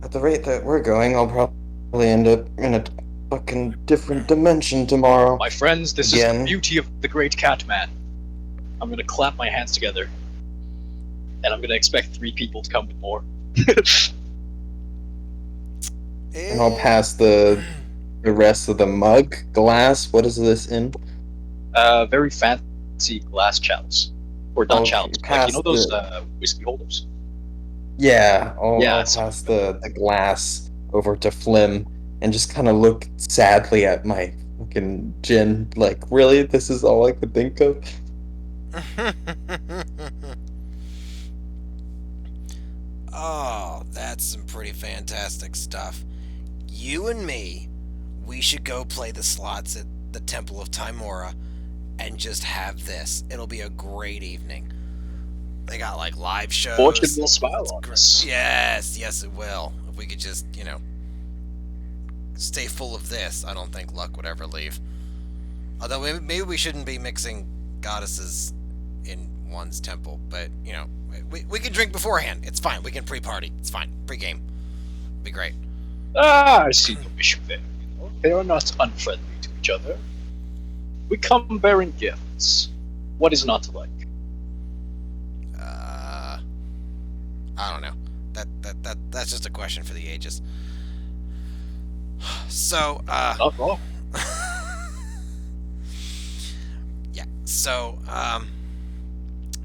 at the rate that we're going, I'll probably end up in a fucking different dimension tomorrow. My friends, this is Again. the beauty of the great Catman. I'm gonna clap my hands together, and I'm gonna expect 3 people to come with more. And I'll pass the rest of the mug, glass. What is this in? Very fancy glass chalice. Or not Okay, chalice, but like, you know those whiskey holders? Yeah, I'll something pass the glass over to Flim and just kind of look sadly at my fucking gin. Like, really? This is all I could think of? Oh, that's some pretty fantastic stuff. You and me, we should go play the slots at the Temple of Timora and just have this. It'll be a great evening. They got like live shows. Fortune will smile on us. Yes, it will. If we could just, stay full of this, I don't think luck would ever leave. Although maybe we shouldn't be mixing goddesses in one's temple, but, we can drink beforehand. It's fine. We can pre-party. It's fine. Pre-game. Be great. I see no issue there. They are not unfriendly to each other. We come bearing gifts. What is not to like? I don't know. That's just a question for the ages. So, Not wrong. yeah. So,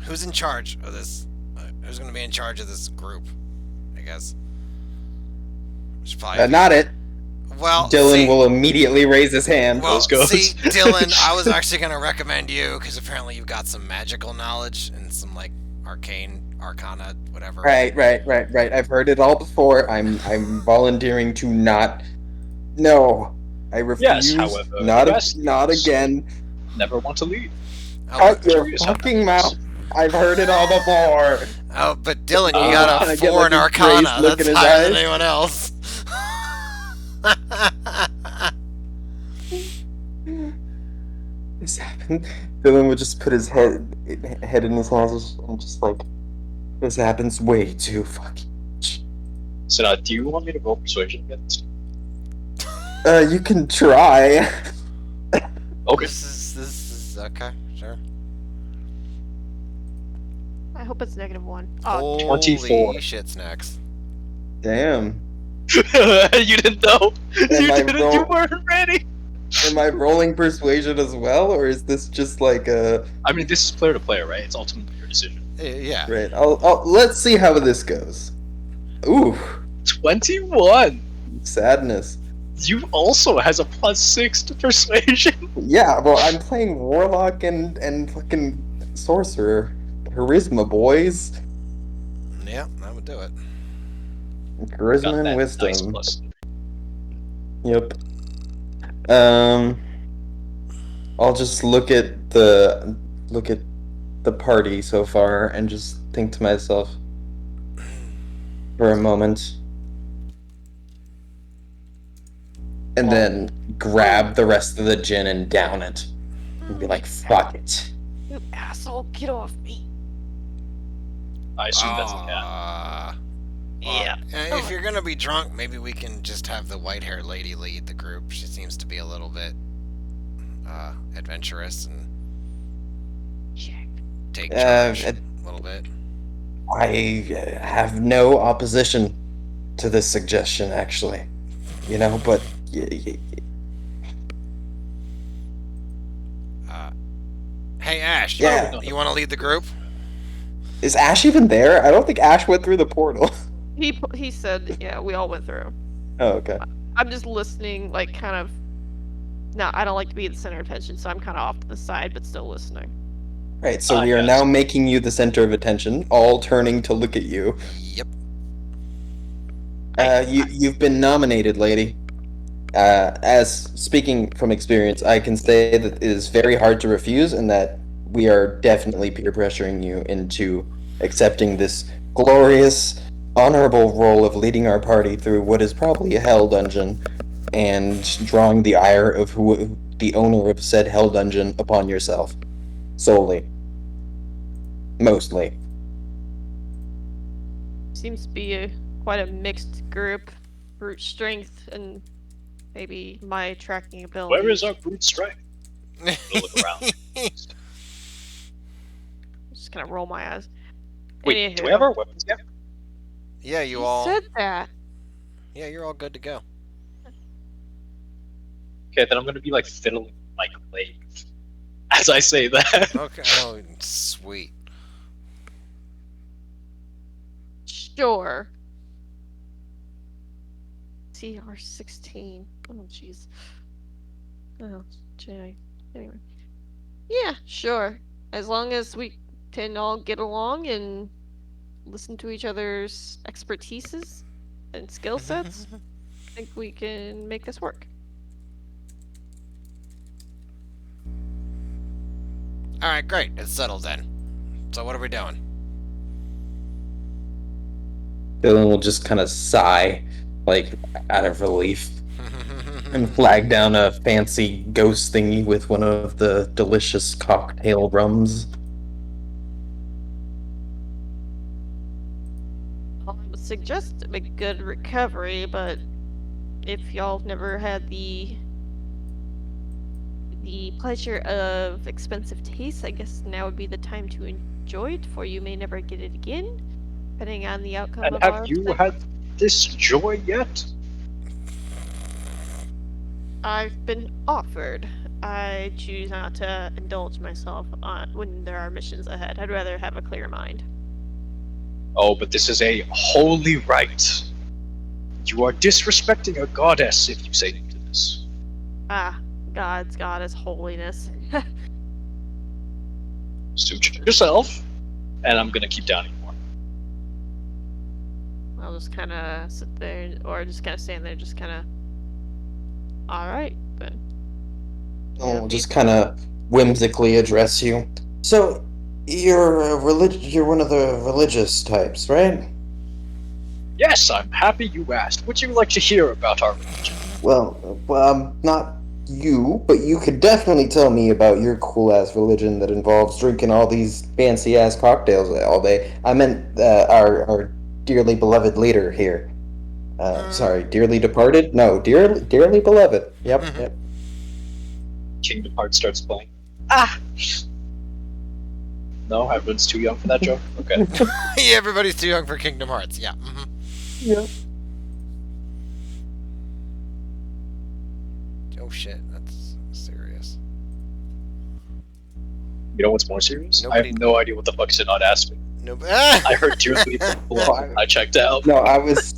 who's in charge of this? Who's going to be in charge of this group? I guess. Should probably. Not it. Well, Dylan will immediately raise his hand. Well, Those goes. see, Dylan, I was actually going to recommend you because apparently you've got some magical knowledge and some like arcana, whatever. Right. I've heard it all before. I'm volunteering to not. No, I refuse. Yes, however, not again. Never want to leave. Oh, Shut your curious fucking how that mouth. I've heard it all before. oh, but Dylan, you I got a get, 4 like, in a arcana. crazed look That's in his higher than eyes. anyone else. This happened. Dylan would just put his head in his hands and just like, this happens way too fucking much. So now, do you want me to roll persuasion against? You can try. Okay. This is okay. Sure. I hope it's -1. Oh, Holy 24. shit snacks. Damn. You didn't know. You weren't ready. Am I rolling persuasion as well, or is this just like a? I mean, this is player to player, right? It's ultimately your decision. Yeah. Right. Let's see how this goes. Ooh, 21. sadness. You also has a +6 to persuasion. Yeah, well, I'm playing warlock and fucking sorcerer. Charisma, boys. Yeah, that would do it. Charisma Got and that wisdom. nice plus. Yep. I'll just look at the party so far and just think to myself for a moment. And then grab the rest of the gin and down it. And be like, fuck it. you asshole, get off me. I assume that's a cat. Yeah. If you're gonna be drunk, maybe we can just have the white-haired lady lead the group. She seems to be a little bit adventurous and take charge a little bit. I have no opposition to this suggestion, actually. But Hey Ash, Yeah. you want to lead the group? is Ash even there? I don't think Ash went through the portal. He said, yeah, we all went through. Oh, okay. I'm just listening, like, kind of. No, I don't like to be the center of attention, so I'm kind of off to the side, but still listening. Right, so we are Yes. now making you the center of attention, all turning to look at you. Yep. You've been nominated, lady. As speaking from experience, I can say that it is very hard to refuse, and that we are definitely peer pressuring you into accepting this glorious, honorable role of leading our party through what is probably a hell dungeon, and drawing the ire of who the owner of said hell dungeon upon yourself, solely, mostly. Seems to be quite a mixed group. Brute strength and maybe my tracking ability. Where is our brute strength? I'm gonna look around. Just kind of roll my eyes. Wait, do we Anywho. have our weapons yet? Yeah, You you all. said that. Yeah, you're all good to go. Okay, then I'm gonna be like fiddling my glaive as I say that. Okay. Oh, sweet. Sure. CR16. Oh, jeez. Oh, Jay. Anyway. Yeah, sure. As long as we can all get along and listen to each other's expertises and skill sets, I think we can make this work. All right, great. It's settled then. So what are we doing? Dylan will just kind of sigh, like out of relief, and flag down a fancy ghost thingy with one of the delicious cocktail rums. I would suggest a good recovery, but if y'all never had the pleasure of expensive taste, I guess now would be the time to enjoy it, for you may never get it again, depending on the outcome And of our have you segment. had this joy yet? I've been offered. I choose not to indulge myself when there are missions ahead. I'd rather have a clear mind. Oh, but this is a holy rite. You are disrespecting a goddess if you say no to this. Ah, God's goddess holiness. Suit yourself, and I'm gonna keep down anymore. I'll just kind of sit there, or just kind of stand there, just kind of. All right, then. I'll just kind of whimsically address you. So, you're you're one of the religious types, right? Yes, I'm happy you asked. Would you like to hear about our religion? Well, not you, but you could definitely tell me about your cool ass religion that involves drinking all these fancy ass cocktails all day. I meant our dearly beloved leader here. Sorry, dearly departed? No, dearly beloved. Yep. Kingdom Hearts starts playing. Ah! No, everyone's too young for that joke? Okay. Yeah, everybody's too young for Kingdom Hearts. Yeah. Yep. Oh shit, that's serious. You know what's more serious? I Nobody- have no idea what the fuck did not ask me. No. I heard dearly beloved. I checked out. No, I was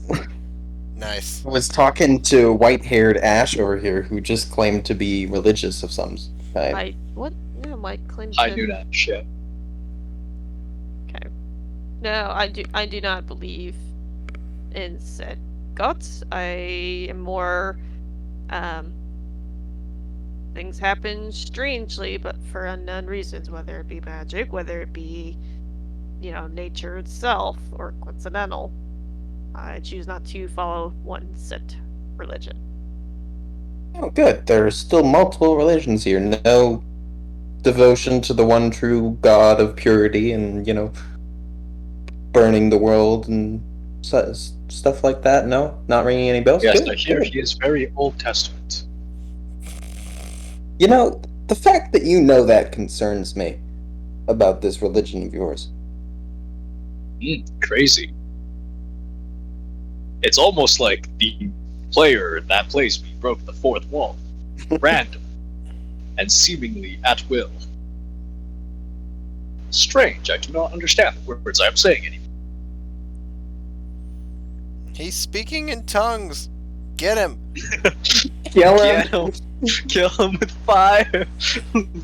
Nice. talking to white-haired Ash over here, who just claimed to be religious of some kind. What? No, my claim I to- knew that shit. Okay. No, I do not believe in said gods. I am more. Things happen strangely, but for unknown reasons, whether it be magic, whether it be, nature itself, or coincidental. I choose not to follow one set religion. Oh, good. There's still multiple religions here. No devotion to the one true God of purity, and burning the world and stuff like that. No, not ringing any bells. Yes, Good, I hear good. he is very Old Testament. The fact that you know that concerns me about this religion of yours. Crazy. It's almost like the player in that place we broke the fourth wall. Random. And seemingly at will. Strange, I do not understand the words I am saying anymore. He's speaking in tongues. Get him! Kill Get him. him! Kill him with fire!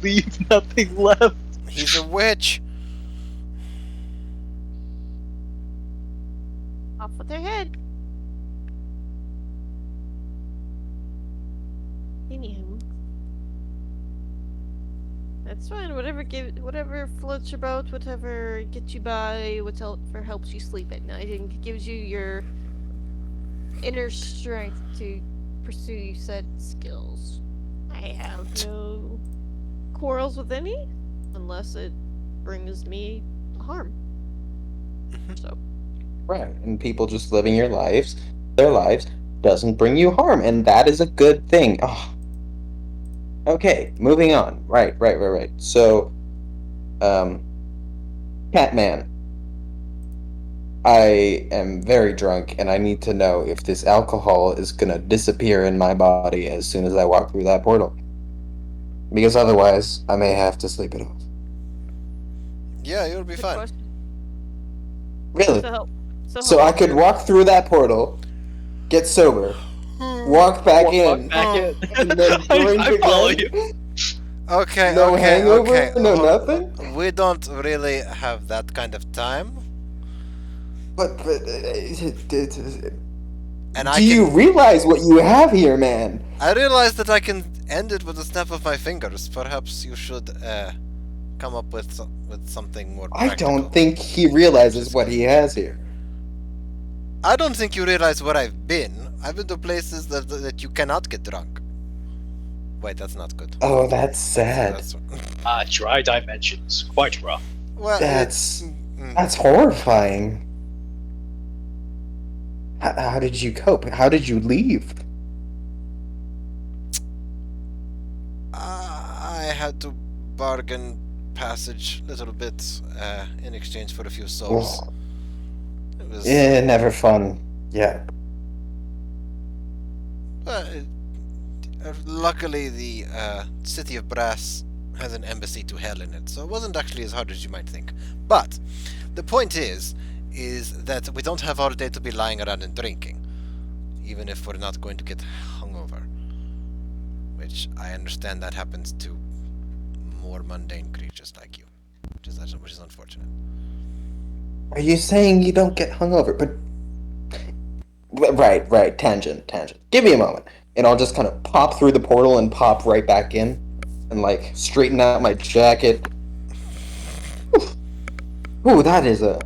Leave nothing left! He's a witch! Off with their head. Anywho. That's fine. Whatever floats your boat, whatever gets you by, whatever helps you sleep at night, and gives you your inner strength to pursue said skills. I have no quarrels with any, unless it brings me harm. So Right, and people just living their lives, doesn't bring you harm, and that is a good thing. Oh. Okay, moving on. Right. So, Catman, I am very drunk, and I need to know if this alcohol is gonna disappear in my body as soon as I walk through that portal. Because otherwise, I may have to sleep it off. Yeah, you'll be good fine. question. Really? So I could walk through that portal, get sober, walk back in, Back in. and then drink I follow again? you. Okay, No okay, hangover, okay. no nothing? We don't really have that kind of time. But And do you realize what you have here, man? I realize that I can end it with a snap of my fingers. Perhaps you should come up with something more I practical. don't think he realizes what he has here. I don't think you realize where I've been. I've been to places that you cannot get drunk. Wait, that's not good. Oh, that's sad. That's, Dry dimensions. Quite rough. well, That's horrifying. How did you cope? How did you leave? I had to bargain passage a little bit in exchange for a few souls. Ugh. It was Never fun. Yeah. luckily the city of Brass has an embassy to hell in it, so it wasn't actually as hard as you might think. But the point is that we don't have all day to be lying around and drinking, even if we're not going to get hungover. Which I understand that happens to more mundane creatures like you, which is unfortunate. Are you saying you don't get hungover? But right. Tangent. Give me a moment, and I'll just kind of pop through the portal and pop right back in, and like straighten out my jacket. Ooh, that is a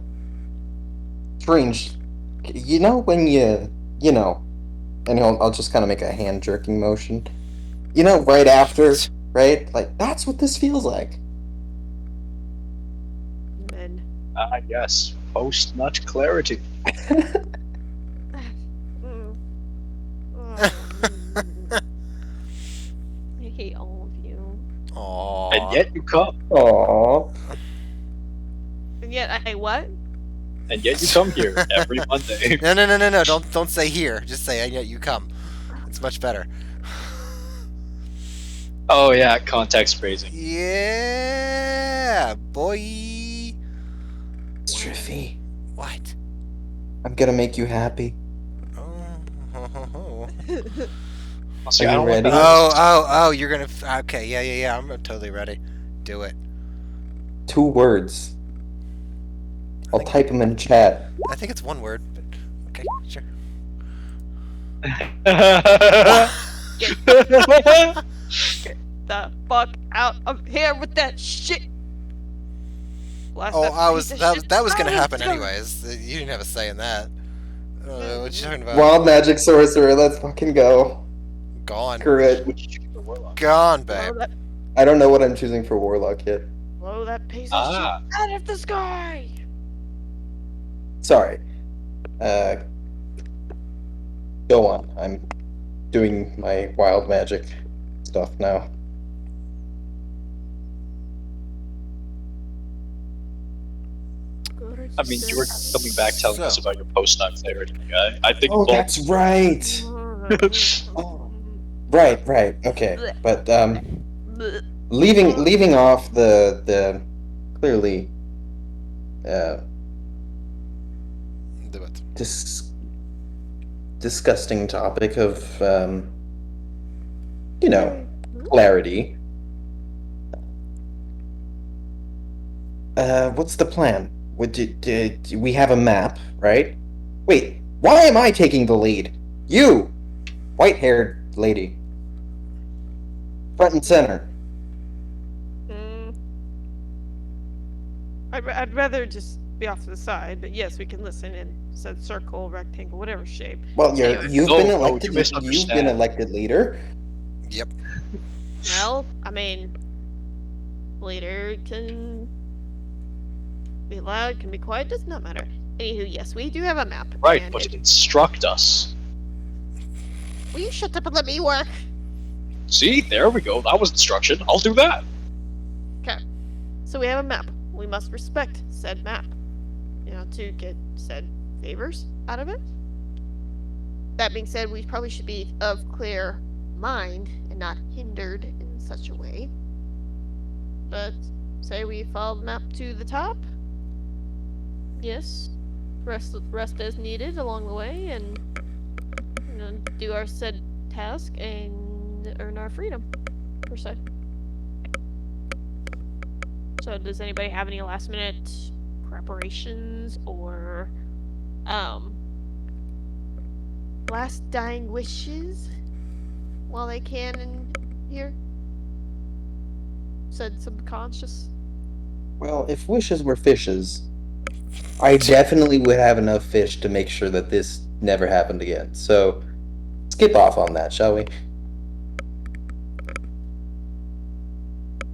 strange. You know when you know, and I'll just kind of make a hand jerking motion. You know, right after, right? Like that's what this feels like. men. Yes. Post nut clarity. I hate all of you. Aww. And yet you come. Aww. And yet I what? And yet you come here every Monday. No. Don't say here. Just say and yet you come. It's much better. Oh yeah, context phrasing. Yeah, boy. Striffy, What? I'm gonna make you happy. Oh. Also, Are I you don't like ready? that. Oh, you're gonna. Okay, yeah. I'm totally ready. Do it. 2 words. I'll think- type them in chat. I think it's one word, but okay, sure. The fuck out of here with that shit. Blast Oh, that piece of shit that was gonna out of happen the- anyways. You didn't have a say in that. What you talking about? Wild magic sorcerer, let's fucking go. Gone. Screw it. Gone, Blow babe. that, I don't know what I'm choosing for warlock yet. blow that piece of shit out of the sky. Sorry. Go on. I'm doing my wild magic stuff now. I mean, you were coming back telling us about your post nut clarity. I think. Oh, both- that's right. Oh, right. Okay, but leaving off the clearly Do it. disgusting topic of, you know, Mhm. clarity. What's the plan? We have a map, right? Wait, why am I taking the lead? You, white-haired lady, front and center. Mm. I'd rather just be off to the side, but yes, we can listen in said circle, rectangle, whatever shape. Well, Anyway. you've No, been no, elected. you You've been misunderstand. elected leader. Yep. Well, I mean, leader can be loud, can be quiet, does not matter. Anywho, yes, we do have a map. Right, and but instruct us. will you shut up and let me work? See, there we go. That was instruction. I'll do that. So we have a map. We must respect said map, to get said favors out of it. That being said, we probably should be of clear mind and not hindered in such a way. But say we follow the map to the top. Yes, rest as needed along the way, and do our said task and earn our freedom, per se. So, does anybody have any last minute preparations or last dying wishes while they can in here? Said subconscious. Well, if wishes were fishes, I definitely would have enough fish to make sure that this never happened again. So, skip off on that, shall we?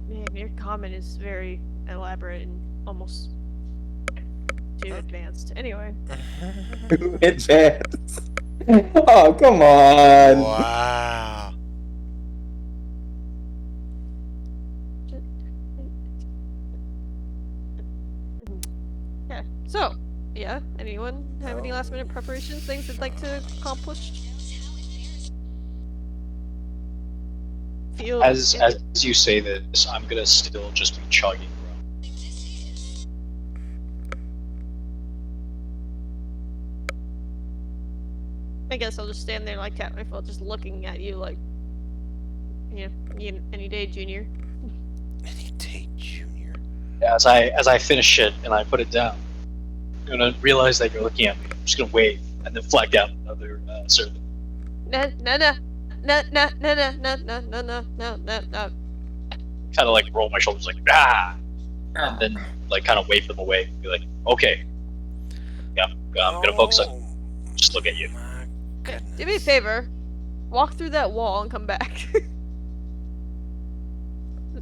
Man, your comment is very elaborate and almost too advanced. Anyway. Too advanced. Oh, come on. Wow. Yeah. So, yeah. Anyone have any last minute preparations, things they'd like to accomplish? Feel As you say this, I'm gonna still just be chugging, bro. I guess I'll just stand there like Cat Rifle, just looking at you like, any day, Junior. Any day, Junior. As I finish it and I put it down, I'm gonna realize that you're looking at me. I'm just gonna wave and then flag down another servant. No. Kind of like roll my shoulders like ah, and then like kind of wave them away. Be like, okay, yeah, I'm gonna focus on. Just look at you. My goodness. Do me a favor. Walk through that wall and come back.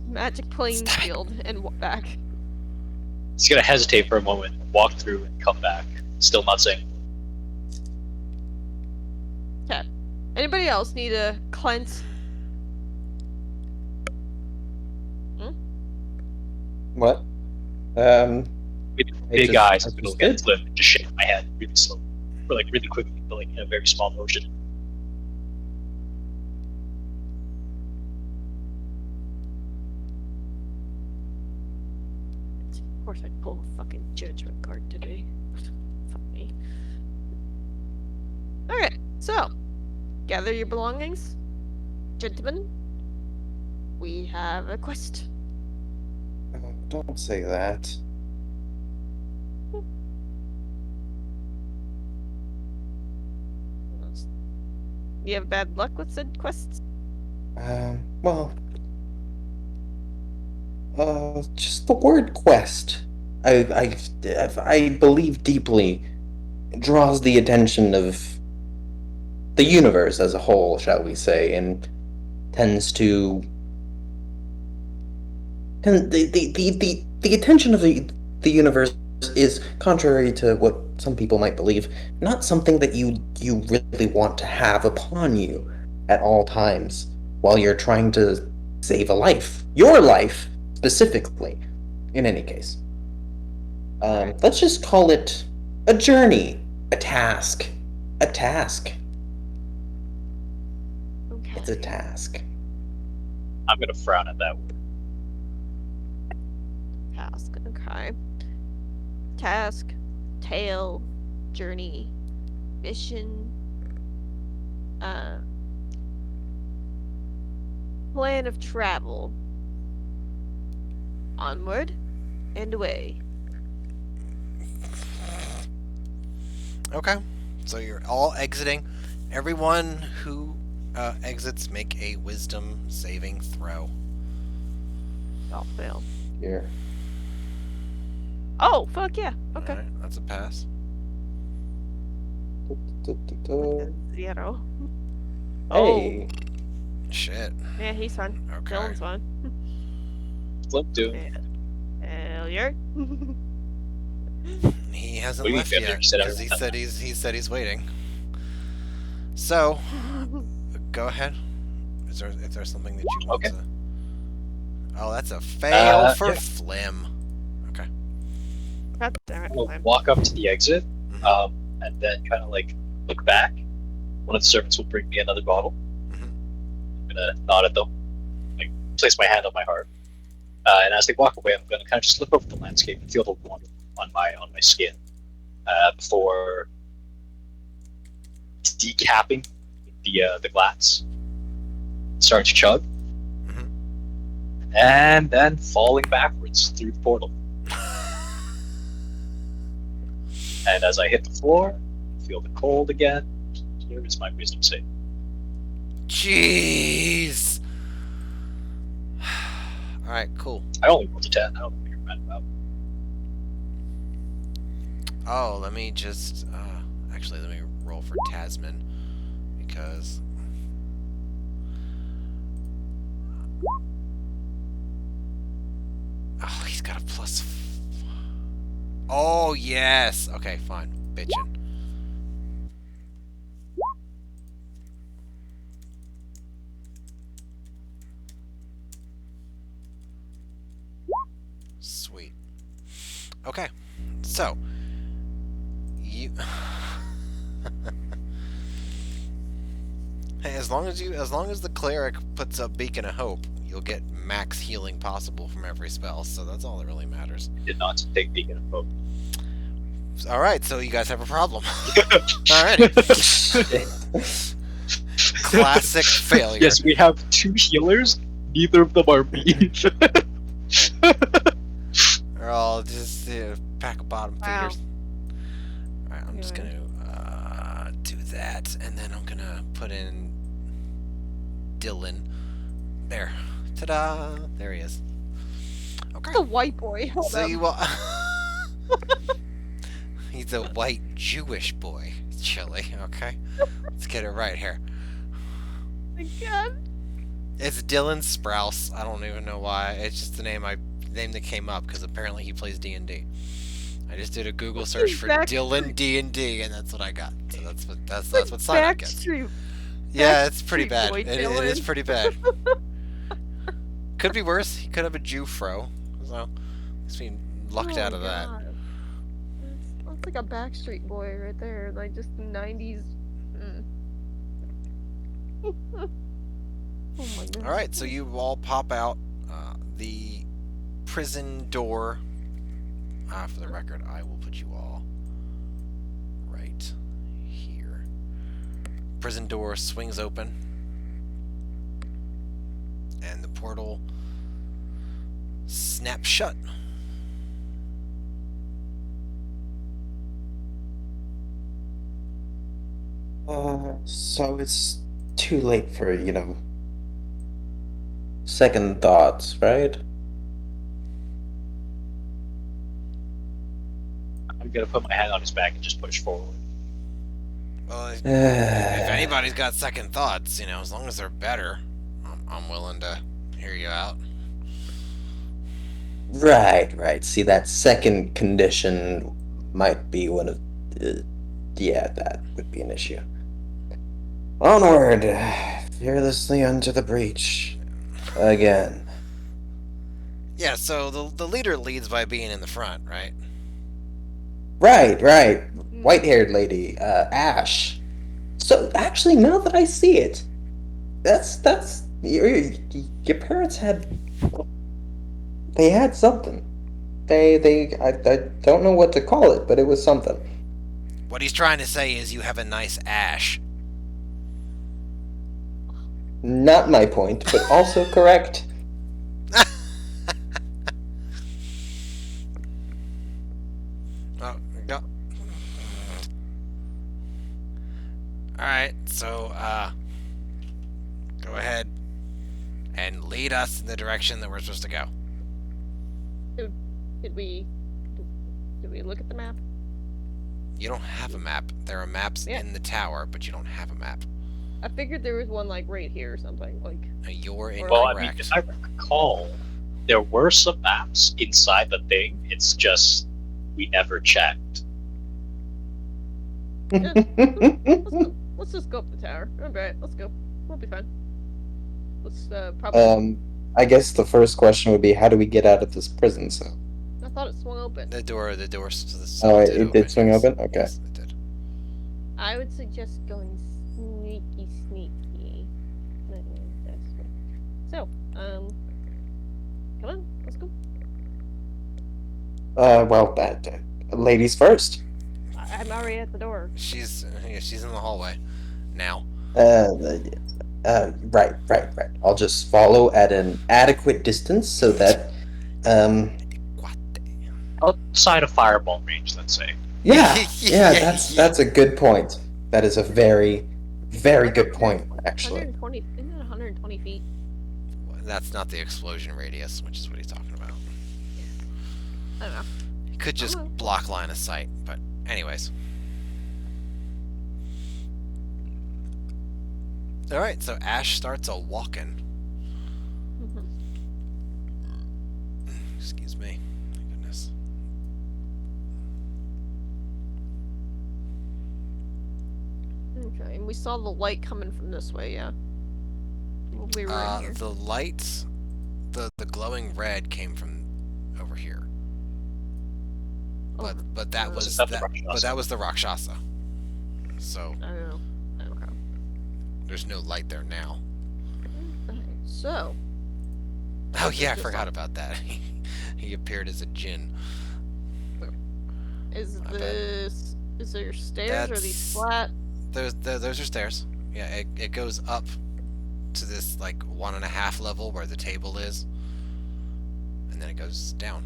Magic plane Stop. field and back. He's gonna hesitate for a moment, walk through, and come back. Still not saying. Okay. Anybody else need a cleanse? What? With big eyes, I'm I gonna just look at did. his lip and just shake my head really slow, or like really quickly, but like in a very small motion. Of course I'd pull a fucking judgment card today. Fuck me. Okay, so gather your belongings. Gentlemen. We have a quest. Don't say that. You have bad luck with said quests? Well, just the word quest. I believe deeply draws the attention of the universe as a whole, shall we say, and tends to and the attention of the universe is contrary to what some people might believe, not something that you really want to have upon you at all times while you're trying to save a life, your life specifically. In any case, let's just call it a journey, a task. Okay. It's a task. I'm gonna frown at that word. Task. Okay. Task, tale, journey, mission, Um, plan of travel. Onward and away. Okay. So you're all exiting. Everyone who exits, make a wisdom saving throw. I'll fail. Here. Oh, fuck yeah. Okay. Alright, that's a pass. Like a 0. Oh, Hey. Shit. yeah, he's fine. Okay. Dylan's fine. Flip, dude. Failure. He hasn't What do you mean left failure? yet You said because he said he's waiting. So, go ahead. Is there something that you want Okay. to? Oh, that's a fail for yeah. Flim. Okay. God damn it, We'll Clem. walk up to the exit, Mhm. and then kind of like look back. One of the servants will bring me another bottle. Mhm. I'm gonna nod at them, like place my hand on my heart, and as they walk away, I'm gonna kind of just look over the landscape and feel the warmth on my skin before decapping the glass, starting to chug, Mhm. and then falling backwards through the portal. And as I hit the floor, feel the cold again. Here is my wisdom save. Jeez. All right, cool. I only rolled a 10. I don't know what you're mad about. Oh, let me just actually let me roll for Tasman because oh, he's got a plus. Oh yes. Okay, fine. Bitchin'. Sweet. Okay, so you. Hey, as long as the cleric puts up Beacon of Hope, you'll get max healing possible from every spell. So that's all that really matters. Did not take Beacon of Hope. All right, so you guys have a problem. Alrighty. Classic failure. Yes, we have 2 healers. Neither of them are me. They're all just pack of bottom Wow. feeders. Alright, I'm just Anyway. gonna do that, and then I'm gonna put in Dylan. There. Ta-da! There he is. Okay. The white boy. Hold So up. you all... He's a white Jewish boy. Chili, okay? Let's get it right here. My God. It's Dylan Sprouse. I don't even know why. It's just the name that came up because apparently he plays D&D. I just did a Google search for Dylan D&D, and that's what I got. So that's what sign up gets. Backstreet. Yeah, it's pretty Backstreet bad. Boy It is Dylan. pretty bad. Could be worse. He could have a Jew fro. So, at least we lucked Oh out of my that. God. That's like a Backstreet Boy right there. Like just 90s. Oh my God. All right, so you all pop out the prison door. For the record, I will put you all right here. Prison door swings open, and the portal snaps shut. So it's too late for, second thoughts, right? I'm gonna put my hand on his back and just push forward. Well, if anybody's got second thoughts, as long as they're better, I'm willing to hear you out. Right. See, that second condition might be one of... yeah, that would be an issue. Onward! Fearlessly unto the breach. Again. Yeah, so the leader leads by being in the front, right? Right. White-haired lady, Ash. So, actually, now that I see it, that's... Your parents had... They had something. I don't know what to call it, but it was something. What he's trying to say is you have a nice ash. Not my point, but also correct. Oh, go. Alright, so, go ahead and lead us in the direction that we're supposed to go. Did we look at the map? You don't have a map. There are maps Yeah. in the tower, but you don't have a map. I figured there was one like right here or something. Like You're incorrect. Well, I mean, if I recall, there were some maps inside the thing. It's just we never checked. let's just go up the tower. Alright, let's go. We'll be fine. Let's probably. I guess the first question would be, how do we get out of this prison cell? I thought it swung open. The door to the Oh, cell it did swing yes. open? Okay. Yes, it did. I would suggest going sneaky. So, come on, let's go. Well, ladies first. I'm already at the door. She's in the hallway now. Right. I'll just follow at an adequate distance so that, Outside of fireball range, let's say. yeah, that's a good point. That is a very, very good point, actually. 120, isn't it 120 feet? That's not the explosion radius, which is what he's talking about. I don't know. He could just block line of sight, but anyways. Alright, so Ash starts a walking. Excuse me. My goodness. Okay, and we saw the light coming from this way, yeah? When we were in here. The lights, the glowing red came from over here. But that was that was the Rakshasa. So Oh, okay. there's no light there now. Okay, so. Oh yeah, I forgot about that. He appeared as a djinn. Is My this. Is there stairs or are these flat? Those are stairs. Yeah, it goes up to this like 1.5 level where the table is, and then it goes down.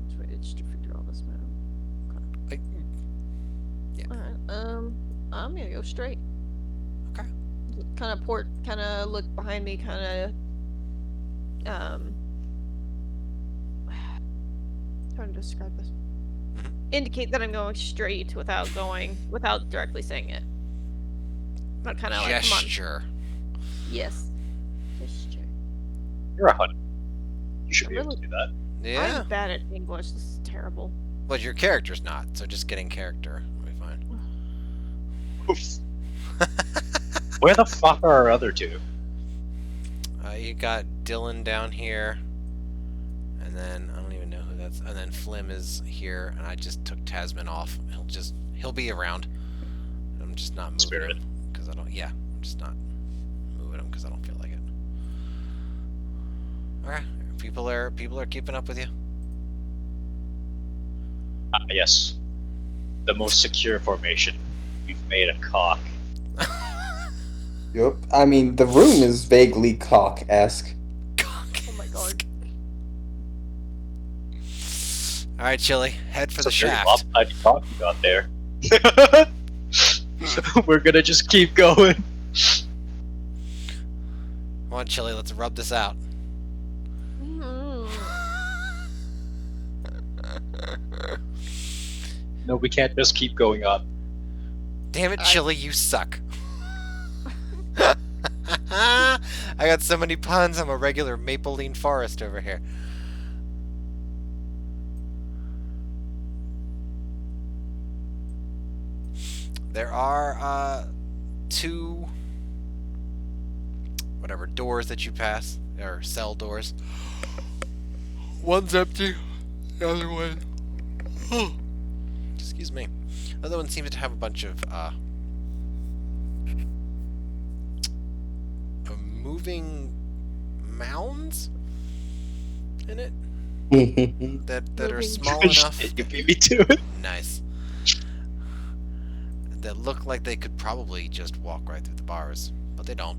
Which way did Stripper do all this, man? Like, yeah. Alright, I'm gonna go straight. Okay. Kind of look behind me, trying to describe this. Indicate that I'm going straight without directly saying it. Not kind of like, come on. Gesture. Yes. Gesture. You're a hunter. You should I'm be able to do that. Yeah. I'm bad at English. This is terrible. But your character's not, so just getting character will be fine. Oof. Where the fuck are our other two? You got Dylan down here, and then I don't even know who that's. And then Flim is here, and I just took Tasman off. He'll be around. I'm just not moving Spirit. him because I don't. Yeah, I'm just not moving him because I don't feel like it. Okay, people are keeping up with you. Yes. The most secure formation. We've made a cock. Yep. I mean, the room is vaguely cock-esque. Oh my god. All right, Chili, head for the It's a very shaft. lopsided cock you got there. We're gonna just keep going. Come on, Chili, let's rub this out. No, we can't just keep going up. Damn it, Chili, you suck. I got so many puns, I'm a regular Maple Forest over here. There are, 2... whatever, doors that you pass. Or cell doors. One's empty. The other one... Excuse me. The other one seems to have a bunch of, moving mounds in it that are small enough. You beat me to it. Nice. that look like they could probably just walk right through the bars, but they don't.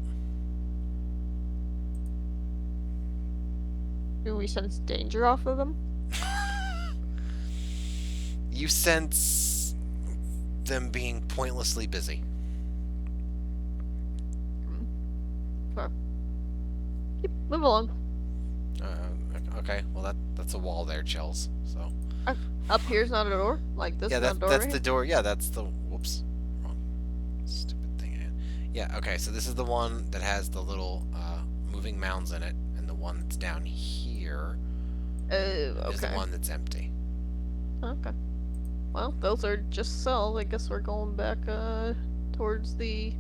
Do we sense danger off of them? You sense them being pointlessly busy. Okay. Move along. Okay, well that's a wall there, Chels. So Up here's not a door? Like this yeah, is not a door that's right the door. Yeah, that's the whoops, wrong stupid thing. Yeah, okay. So this is the one that has the little moving mounds in it, and the one that's down here here? Oh, is the okay. one that's empty. Okay. Well, those are just cells. I guess we're going back towards the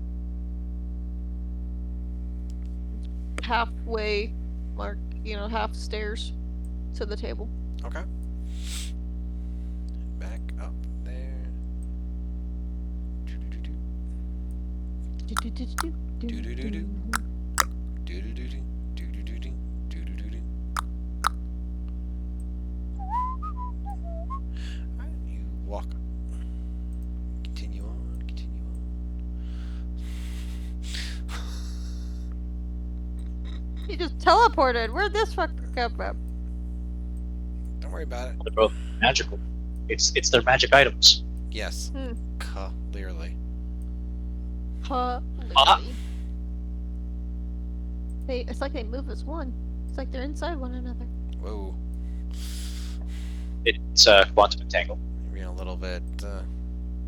halfway mark, half stairs to the table. Okay. Back up there. Do-do-do-do. Do-do-do-do. Do-do-do-do. Do-do-do-do. Do-do-do-do. Alright, you walk. Continue on, continue on. He just teleported. Where'd this fucker come from? Don't worry about it. They're both magical. It's their magic items. Yes. Clearly. It's like they move as one. It's like they're inside one another. Whoa. It's quantum entangle. You're being a little bit,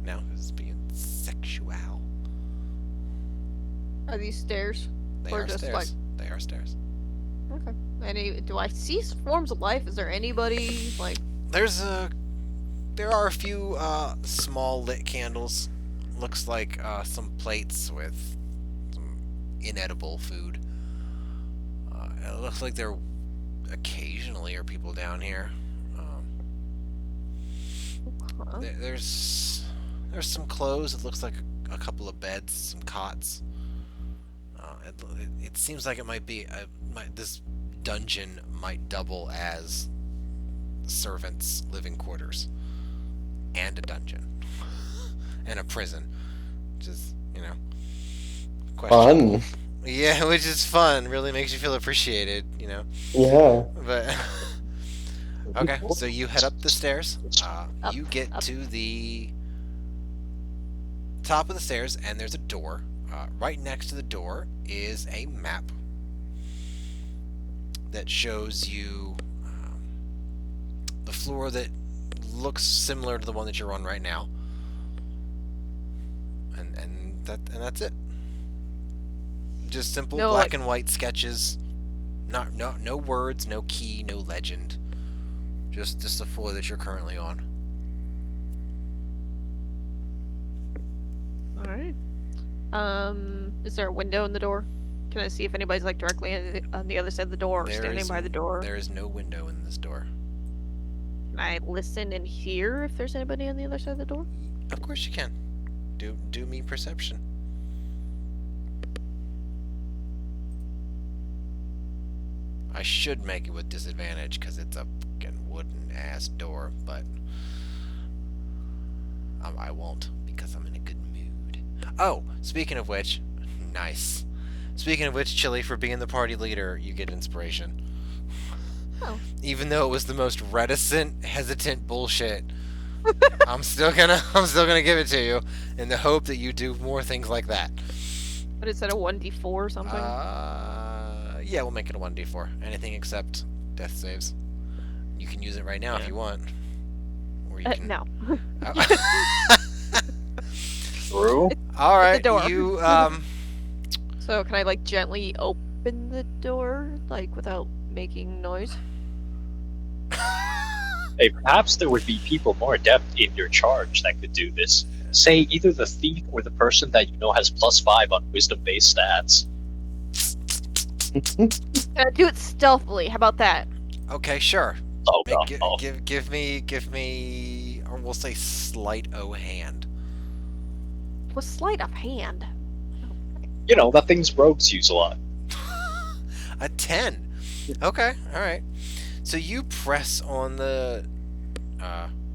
now it's being sexual. Are these stairs? They Or are just, stairs. like- They are stairs. Okay. Do I see forms of life? Is there anybody like? There are a few small lit candles. Looks like some plates with some inedible food. It looks like there occasionally are people down here. Huh? There's some clothes. It looks like a couple of beds, some cots. It seems like it might be this dungeon might double as servants' living quarters and a dungeon and a prison, which is questionable. Fun. Yeah, which is fun. Really makes you feel appreciated, Yeah. But okay, so you head up the stairs. You get up. to the top of the stairs, and there's a door. Right next to the door is a map that shows you the floor that looks similar to the one that you're on right now, and that's it. Just simple No, black like- and white sketches. No words, no key, no legend. Just the floor that you're currently on. All right. Is there a window in the door? Can I see if anybody's like directly on the other side of the door or There standing is- by the door? There is no window in this door. Can I listen and hear if there's anybody on the other side of the door? Of course you can. Do me perception. I should make it with disadvantage because it's a fucking wooden ass door, but I won't because I'm in a good mood. Oh, speaking of which, nice. Speaking of which, Chili, for being the party leader, you get inspiration. Oh. Even though it was the most reticent, hesitant bullshit, I'm still gonna give it to you in the hope that you do more things like that. But is that a 1d4 or something? Yeah, we'll make it a 1d4. Anything except death saves. You can use it right now if you want. Or you can... No. Oh. True. All right, door. you So can I like gently open the door, like without making noise? Hey, perhaps there would be people more adept in your charge that could do this. Say either the thief or the person that you know has +5 on wisdom-based stats. Can I do it stealthily? How about that? Okay, sure. Oh god. Give me, or we'll say sleight o' hand. With sleight of hand. You know, that things rogues use a lot. A 10. Okay, all right. So you press on the.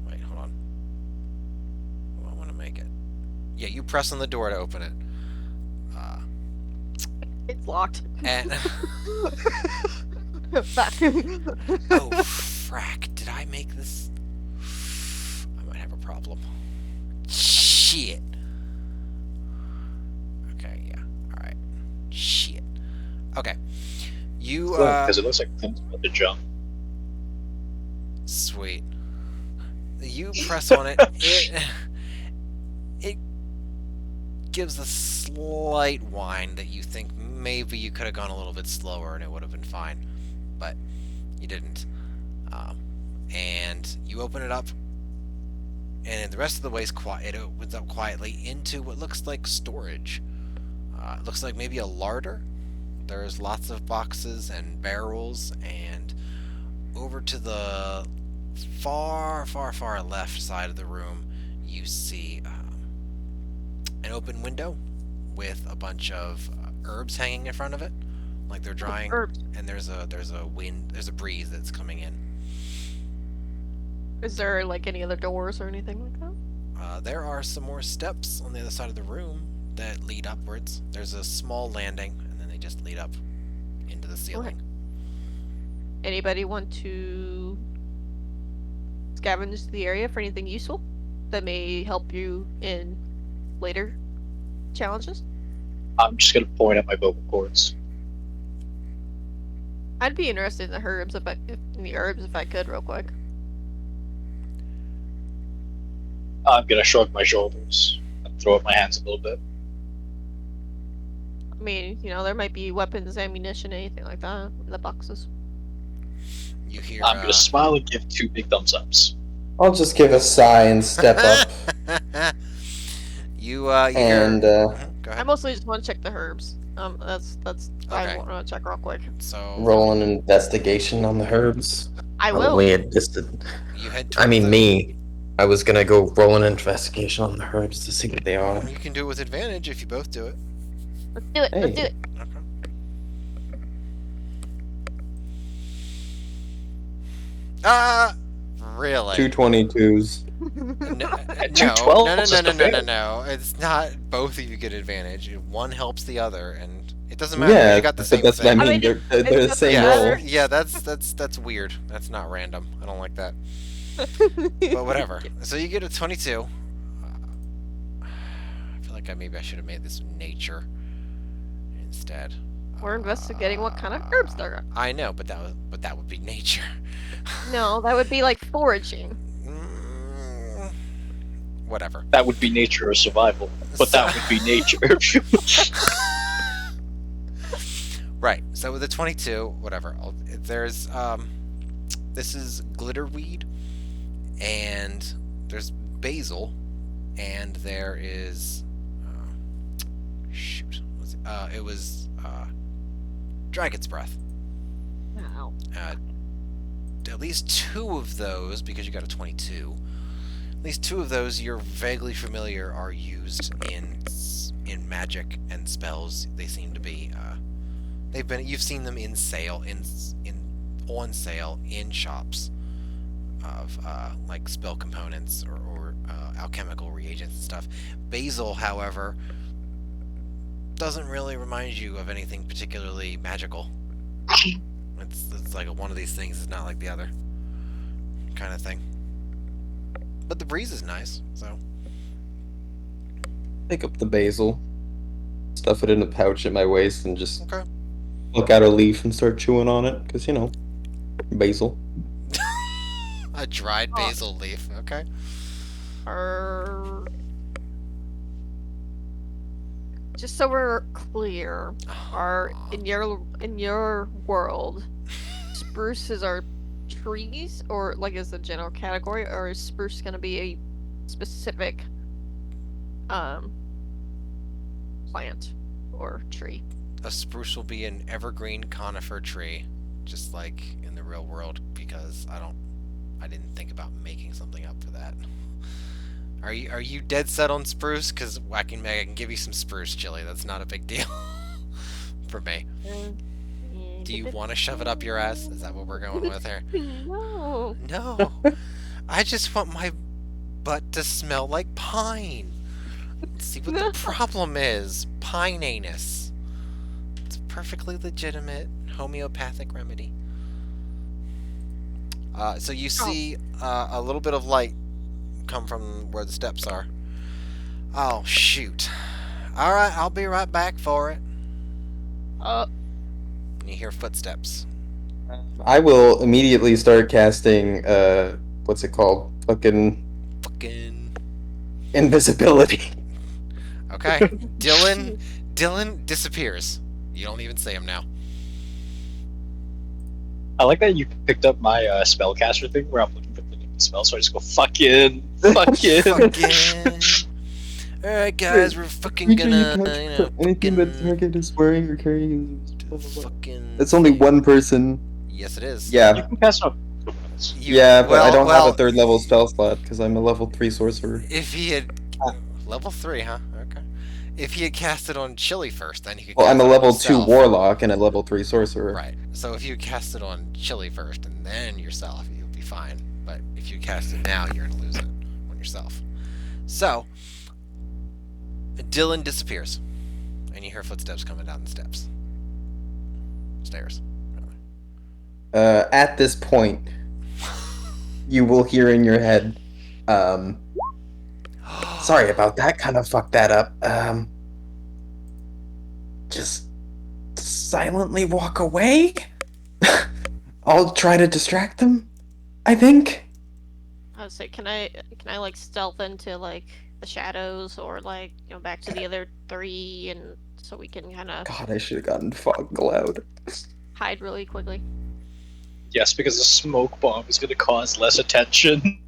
Wait, hold on. I want to make it. Yeah, you press on the door to open it. It's locked. And Back. oh, frack! Did I make this? I might have a problem. Shit. Okay, yeah. All right. Shit. Okay. You Because it looks like Clint's about to jump. sweet. You press on it. It gives a slight whine that you think maybe you could have gone a little bit slower and it would have been fine, but you didn't. And you open it up, and the rest of the way is quiet. It opens up quietly into what looks like storage. It looks like maybe a larder. There's lots of boxes and barrels, and over to the far left side of the room, you see an open window with a bunch of herbs hanging in front of it, like they're drying. Herbs. And there's a breeze that's coming in. Is there like any other doors or anything like that? There are some more steps on the other side of the room that lead upwards. There's a small landing, and then they just lead up into the ceiling. Anybody want to scavenge the area for anything useful that may help you in later challenges? I'm just gonna point at my vocal cords. I'd be interested in the herbs if I could real quick. I'm gonna shrug my shoulders and throw up my hands a little bit. I mean, there might be weapons, ammunition, anything like that in the boxes. You hear. I'm gonna smile and give 2 big thumbs ups. I'll just give a sigh and step up. You And hear. Go I ahead. mostly just want to check the herbs. That's I Okay. want to check real quick. So roll an investigation on the herbs. I will. Probably a distant. you head. I mean, towards me. I was gonna go roll an investigation on the herbs to see what they are. You can do it with advantage if you both do it. Let's do it. Let's do Hey. it. Okay. Really? 222s. No, At no, 212, no, it's just a fail. no. It's not both of you get advantage. One helps the other, and it doesn't matter. Yeah, You got the but same that's thing. what I I mean. mean, They're the doesn't same matter. roll. Yeah, that's weird. That's not random. I don't like that. But whatever. So you get a 22. I feel like maybe I should have made this nature instead. We're investigating what kind of herbs there are. I know, but that would be nature. No, that would be like foraging. Mm, whatever. That would be nature or survival, but that would be nature. Right. So with a 22, whatever. There's this is glitterweed, and there's basil, and there is shoot. It was dragon's breath. Wow. At least 2 of those, because you got a 22. At least 2 of those you're vaguely familiar are used in magic and spells. They seem to be. You've seen them on sale in shops of like spell components or alchemical reagents and stuff. Basil, however, doesn't really remind you of anything particularly magical. It's like one of these things is not like the other kind of thing. But the breeze is nice, so. Pick up the basil, stuff it in a pouch at my waist, and just Okay. pluck out a leaf and start chewing on it. Because, basil. A dried basil leaf, okay. Just so we're clear, in your world, spruces are trees, or like is the general category, or is spruce gonna be a specific plant or tree? A spruce will be an evergreen conifer tree, just like in the real world, because I didn't think about making something up for that. Are you dead set on spruce? Because I can give you some spruce chili. That's not a big deal for me. Do you want to shove it up your ass? Is that what we're going with here? No. No. I just want my butt to smell like pine. Let's see what the problem is. Pine anus. It's a perfectly legitimate homeopathic remedy. So you see a little bit of light come from where the steps are. Oh, shoot. Alright, I'll be right back for it. Uh, And you hear footsteps. I will immediately start casting, what's it called? Fucking Fucking. invisibility. Okay. Dylan disappears. You don't even see him now. I like that you picked up my spellcaster thing where I'm looking for the spell, so I just go fucking. Fucking. Alright, guys, we're fucking gonna, anything that fucking. target is wearing or carrying. Blah, blah, blah. Fucking. It's only one person. Yes, it is. You Yeah, can cast on. yeah, but I don't have well, a third level spell slot because I'm a level 3 sorcerer. If he had. Level 3, huh? Okay. If he had cast it on Chili first, then he could Well, cast I'm a it on level 2 himself. warlock and a level 3 sorcerer. Right. So if you cast it on Chili first and then yourself, you'll be fine. But if you cast it now, you're gonna lose it on yourself. So Dylan disappears, and you hear footsteps coming down the steps. Stairs. At this point, you will hear in your head, sorry about that, kind of fucked that up. Just silently walk away? I'll try to distract them, I think. I would say, can I like stealth into like the shadows or like back to the other three, and so we can kind of God, I should have gotten fog cloud. hide really quickly. Yes, because the smoke bomb is going to cause less attention.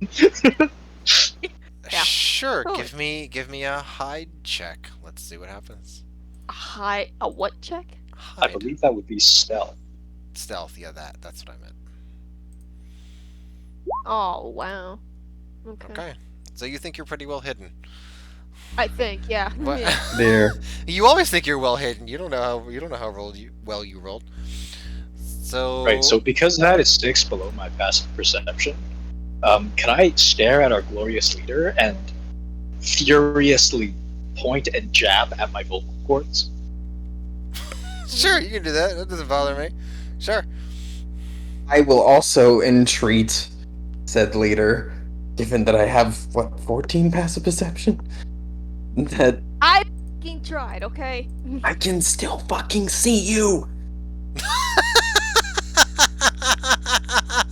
Yeah. Sure. Totally. Give me a hide check. Let's see what happens. A what check? I Hide. believe that would be stealth. Stealth. Yeah, that's what I meant. Oh wow. Okay. Okay. So you think you're pretty well hidden. I think, yeah. What? Yeah. There. You always think you're well hidden. You don't know how well you rolled. So Right, so because that is 6 below my passive perception, can I stare at our glorious leader and furiously point and jab at my vocal cords? Sure, you can do that. That doesn't bother me. Sure. I will also entreat said leader, given that I have, 14 passive perception? That I fucking tried, okay? I can still fucking see you!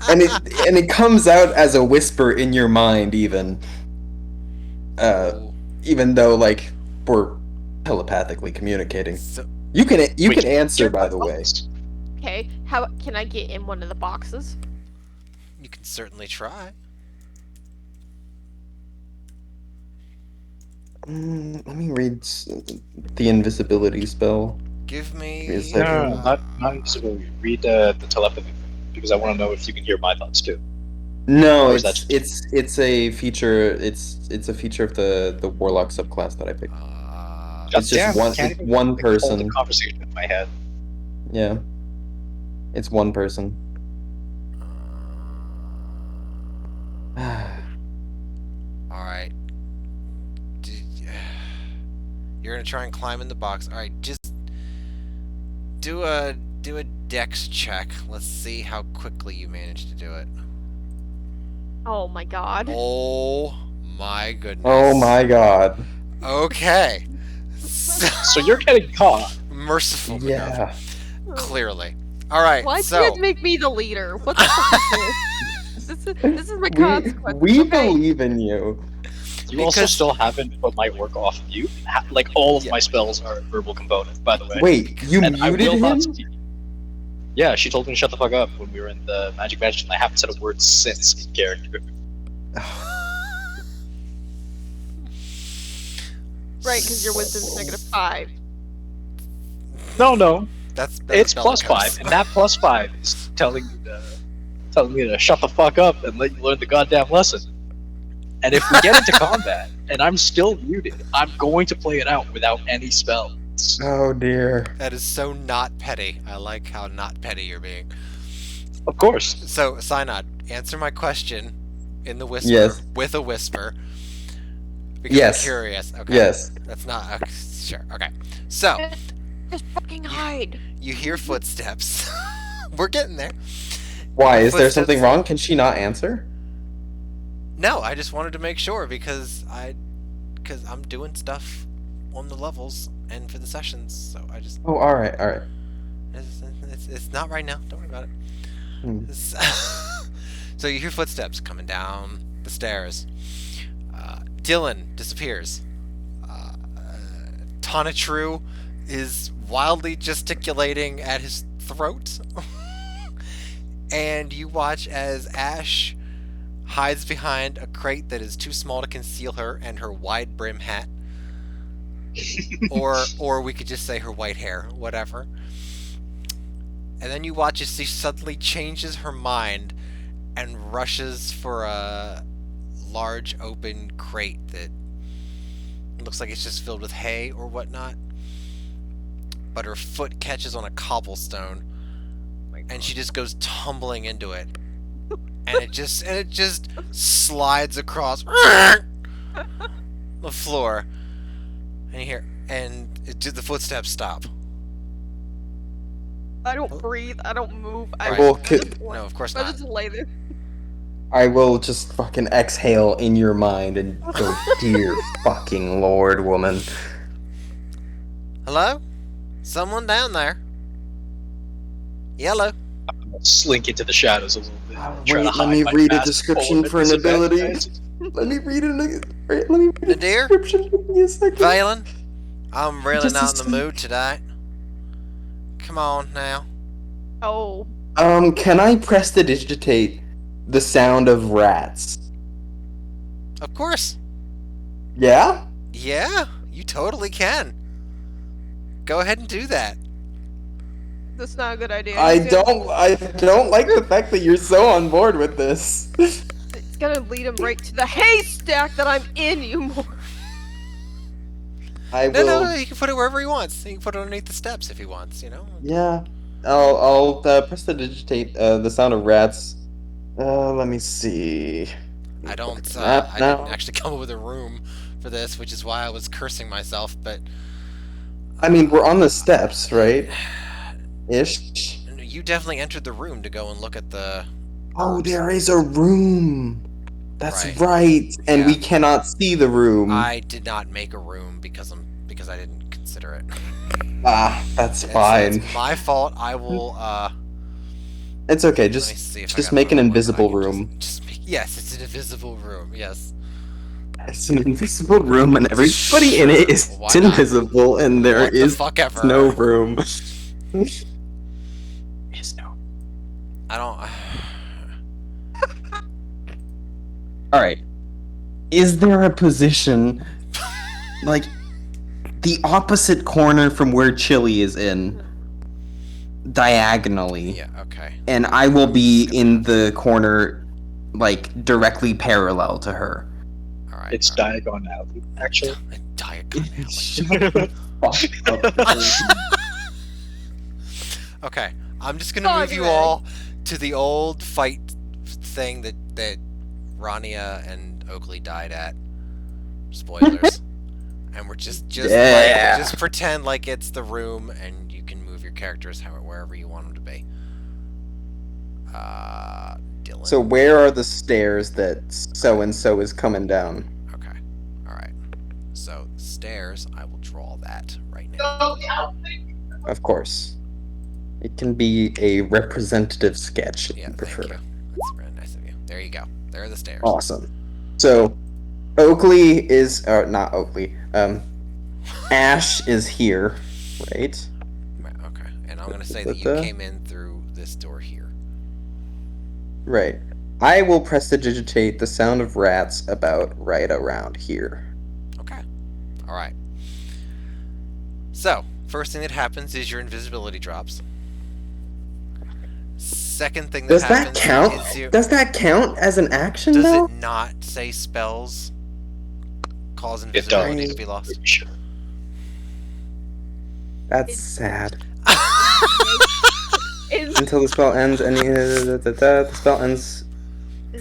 And it comes out as a whisper in your mind, even. Even though, like, we're telepathically communicating. So, You can Wait, answer, check by my the way. thoughts. Okay, how can I get in one of the boxes? you can certainly try. Let me read the invisibility spell. Give me. Is No, that- not invisibility. Read the telepathy thing, because I want to know if you can hear my thoughts too. No, Or is that it's a feature. It's a feature of the warlock subclass that I picked. It's just Goddamn, one- I can't it's even, one like, hold person. the conversation in my head. Yeah, it's one person. All right. You're gonna try and climb in the box. All right, just do a dex check. Let's see how quickly you manage to do it. Oh my god. Oh my goodness. Oh my god. Okay. So, So you're getting caught. merciful enough, Yeah. clearly. All right. Why'd so you guys make me the leader? What the fuck is this? This is my consequence. We okay? believe in you. You also Because- still haven't put my work off of you. Like, all of Yeah. my spells are a verbal component, by the way. Wait, you And I muted will him? not speak. Yeah, she told me to shut the fuck up when we were in the Magic Mansion. I haven't said a word since in character. Right, because your wisdom's -5. No. that's It's spell plus curse. 5, and that plus 5 is telling me to shut the fuck up and let you learn the goddamn lesson. And if we get into combat and I'm still muted, I'm going to play it out without any spells. Oh dear. That is so not petty. I like how not petty you're being. Of course. So, Synod, answer my question in the whisper Yes. with a whisper. Because Yes. I'm curious. Okay. Yes. That's not sure. Okay. So Just fucking hide. you hear footsteps. We're getting there. Why? Your Is there something footsteps- wrong? Can she not answer? No, I just wanted to make sure because I'm doing stuff on the levels and for the sessions, so I just Oh, all right, all right. it's not right now. Don't worry about it. Hmm. So you hear footsteps coming down the stairs. Dylan disappears. Tonatru is wildly gesticulating at his throat. And you watch as Ash hides behind a crate that is too small to conceal her and her wide brim hat. or we could just say her white hair, whatever. And then you watch as she suddenly changes her mind and rushes for a large open crate that looks like it's just filled with hay or whatnot. But her foot catches on a cobblestone, and she just goes tumbling into it, and it just slides across the floor, and you hear the footsteps stop. I don't breathe. I don't move. I Right. Well, No, of course I not. just lay there. I will just fucking exhale in your mind and go, dear fucking lord, woman. Hello? Someone down there? Yellow. I'm gonna slink into the shadows a little bit. And try Wait, to let hide me my read a mask description before for an ability. disadvantage. Let me read a Nadir? description. Give me a second. Valen? I'm really Just a not in the sec. mood tonight. Come on now. Oh, Can I prestidigitate the sound of rats? Of course. Yeah? Yeah, you totally can. Go ahead and do that. that's not a good idea. I He's gonna- don't like the fact that you're so on board with this. It's gonna lead him right to the haystack that I'm in, you more. I No, will. no, he can put it wherever he wants. He can put it underneath the steps if he wants, you know? Yeah. I'll prestidigitate the sound of rats. Let me see. I don't, Map I now. didn't actually come up with a room for this, which is why I was cursing myself, but... I mean, we're on the steps, right? Ish. You definitely entered the room to go and look at the... Oh, herbs. there is a room. That's Right. right. And Yeah. we cannot see the room. I did not make a room because I didn't consider it. That's It's- fine. It's my fault. I will, It's okay. let me Just see if I just got make an another one. invisible I can room. Yes, it's an invisible room, yes. It's an invisible room, and everybody in it is Why not? invisible, and there What the is fuck ever. no room. Is no. I don't... All right. Is there a position like the opposite corner from where Chili is in, diagonally, Yeah, okay. and I will be in the corner, like directly parallel to her? Alright. It's diagonally, actually. Diagonally. Shut the fuck up. Okay, I'm just gonna move you Dogman. all to the old fight thing that Rania and Oakley died at. Spoilers. And we're just Yeah. like, just pretend like it's the room, and you can move your characters wherever you want them to be. Dylan. So where are the stairs that so and so is coming down? Okay. All right. So stairs. I will draw that right now. Of course. It can be a representative sketch if Yeah. you Thank prefer. you. That's really nice of you. There you go. There are the stairs. Awesome. So, Oakley is, or not Oakley, Ash is here, right? Right, okay. And I'm gonna say that you came in through this door here. Right. I will prestidigitate the sound of rats about right around here. Okay. All right. So, first thing that happens is your invisibility drops. Second thing that Does that happens count? is you... Does that count as an action, Does though? it not say spells cause It invisibility does. to be lost? Pretty sure. That's sad. Is Until the spell ends, the spell ends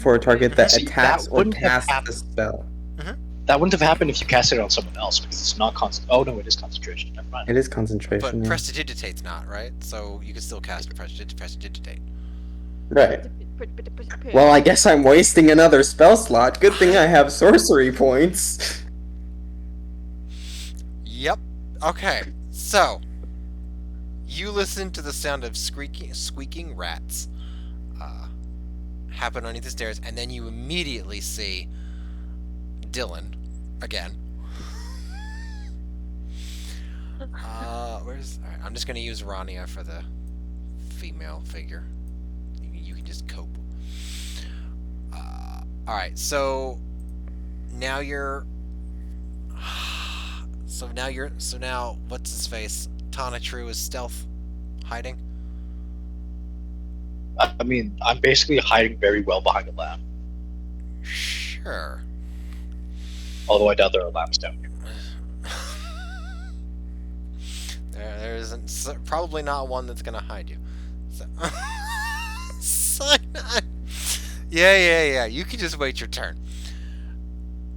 for a target that See, attacks that or wouldn't have casts the happened. spell. That wouldn't have happened if you cast it on someone else because it's not constant. Oh no, it is concentration. Never mind. It is But concentration. Yeah. prestidigitate's not, right? So you can still cast prestidigitate. Right. Well, I guess I'm wasting another spell slot. Good thing I have sorcery points. Yep. Okay. So you listen to the sound of squeaking rats happen underneath the stairs, and then you immediately see Dylan again. Where's? All right, I'm just gonna use Rania for the female figure. You can just cope. All right, so now you're. So now what's his face? Tana True is stealth, hiding. I mean, I'm basically hiding very well behind a lamp. Sure. Although I doubt there are lamps down here. There isn't probably not one that's gonna hide you. So, yeah. You can just wait your turn.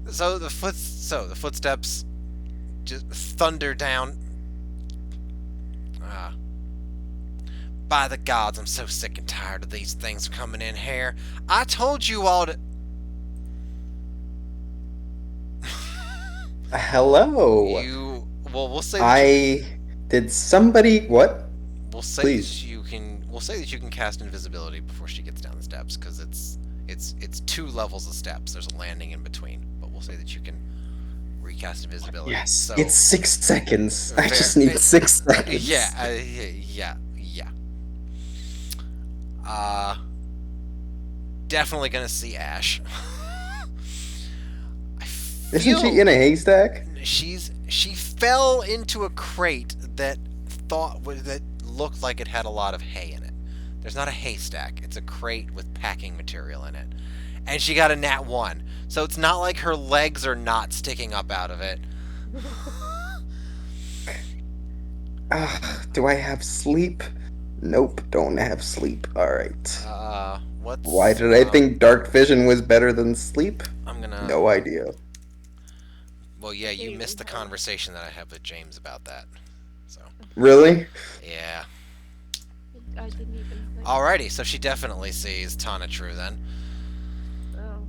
So the footsteps just thunder down. By the gods, I'm so sick and tired of these things coming in here. I told you all to. Hello. We'll say that did somebody what? we'll say Please. that you can cast invisibility before she gets down the steps because it's 2 levels of steps. There's a landing in between, but we'll say that you can recast invisibility. Yes. So It's 6 seconds. I Fair. just need 6 seconds. Yeah. Definitely gonna see Ash. Isn't she in a haystack? She fell into a crate that looked like it had a lot of hay in it. There's not a haystack. It's a crate with packing material in it. And she got a nat 1. So it's not like her legs are not sticking up out of it. Do I have sleep? Nope, don't have sleep. Alright. Why did I think dark vision was better than sleep? I'm gonna... No idea. Well, yeah, you missed the conversation that I had with James about that. So. Really? Yeah. I didn't even think. Alrighty, so she definitely sees Tana True then. Oh,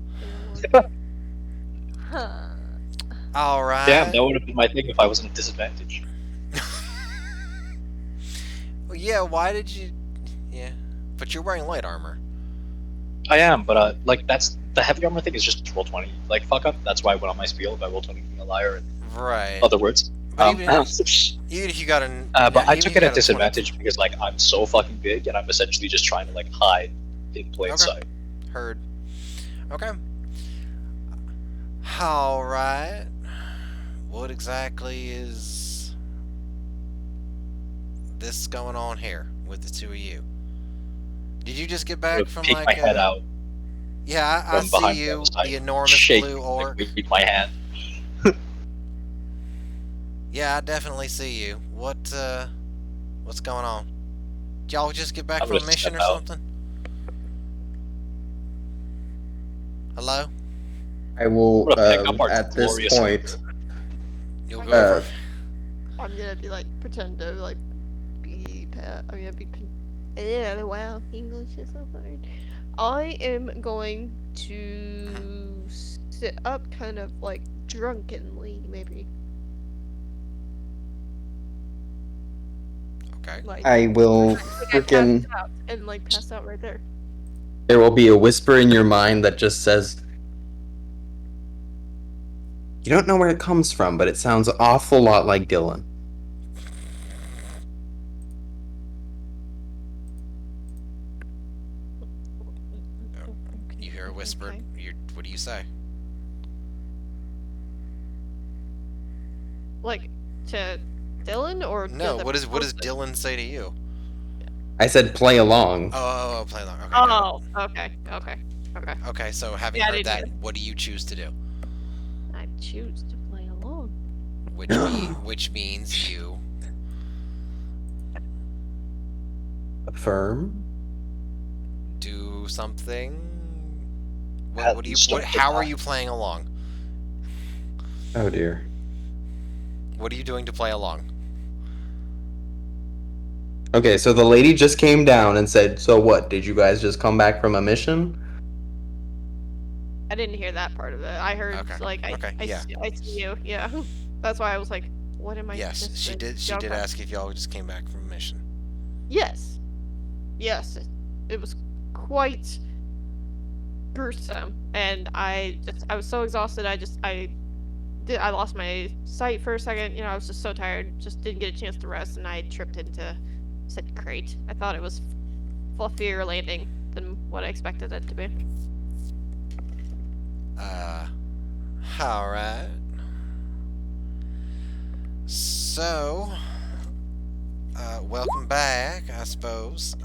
huh. Alright. Damn, that would have been my thing if I wasn't at disadvantage. Well, yeah, why did you... Yeah. But you're wearing light armor. I am, but like that's the heavy armor thing is just roll 20. Like fuck up. That's why I went on my spiel by roll 20 being a liar and Right. other words. But even if you got an... but I even took if it you at got a disadvantage because like I'm so fucking big and I'm essentially just trying to like hide in plain Okay. sight. Heard. Okay. Alright. What exactly is this going on here with the 2 of you? Did you just get back from Peek like my head out Yeah, I from behind see you, the the enormous shake, blue orc. like, with my hand. Yeah, I definitely see you. What's going on? Did y'all just get back I'm from a gonna mission or step out. something? Hello? I will, I'm gonna pick up our at this glorious point, You'll go Uh, over. I'm gonna be like pretend to like be yeah, wow, English is so hard. I am going to sit up kind of like drunkenly, maybe. Okay. Like I will like I freaking... passed out and like pass out right there. There will be a whisper in your mind that just says, you don't know where it comes from, but it sounds an awful lot like Dylan. You hear a whisper. Okay. What do you say? Like to Dylan or to No, the what does person? Dylan say to you? I said play along. Oh, play along. Okay. got Oh, okay. it. Okay, so having Yeah, I heard didn't that, what do you choose to do? I choose to play along. Which means you... Affirm? do something. At What do you? least What, start the how are path. you playing along? Oh dear. What are you doing to play along? Okay, so the lady just came down and said, "So what? Did you guys just come back from a mission?" I didn't hear that part of it. I heard Okay. like Okay, yeah. I see you. Yeah. That's why I was like, what am I Yes, she missing? did. She Yeah, did okay. ask if y'all just came back from a mission. Yes. Yes. It was quite gruesome, and I was so exhausted. I lost my sight for a second. You know, I was just so tired. Just didn't get a chance to rest, and I tripped into said crate. I thought it was fluffier landing than what I expected it to be. Alright. So, welcome back, I suppose.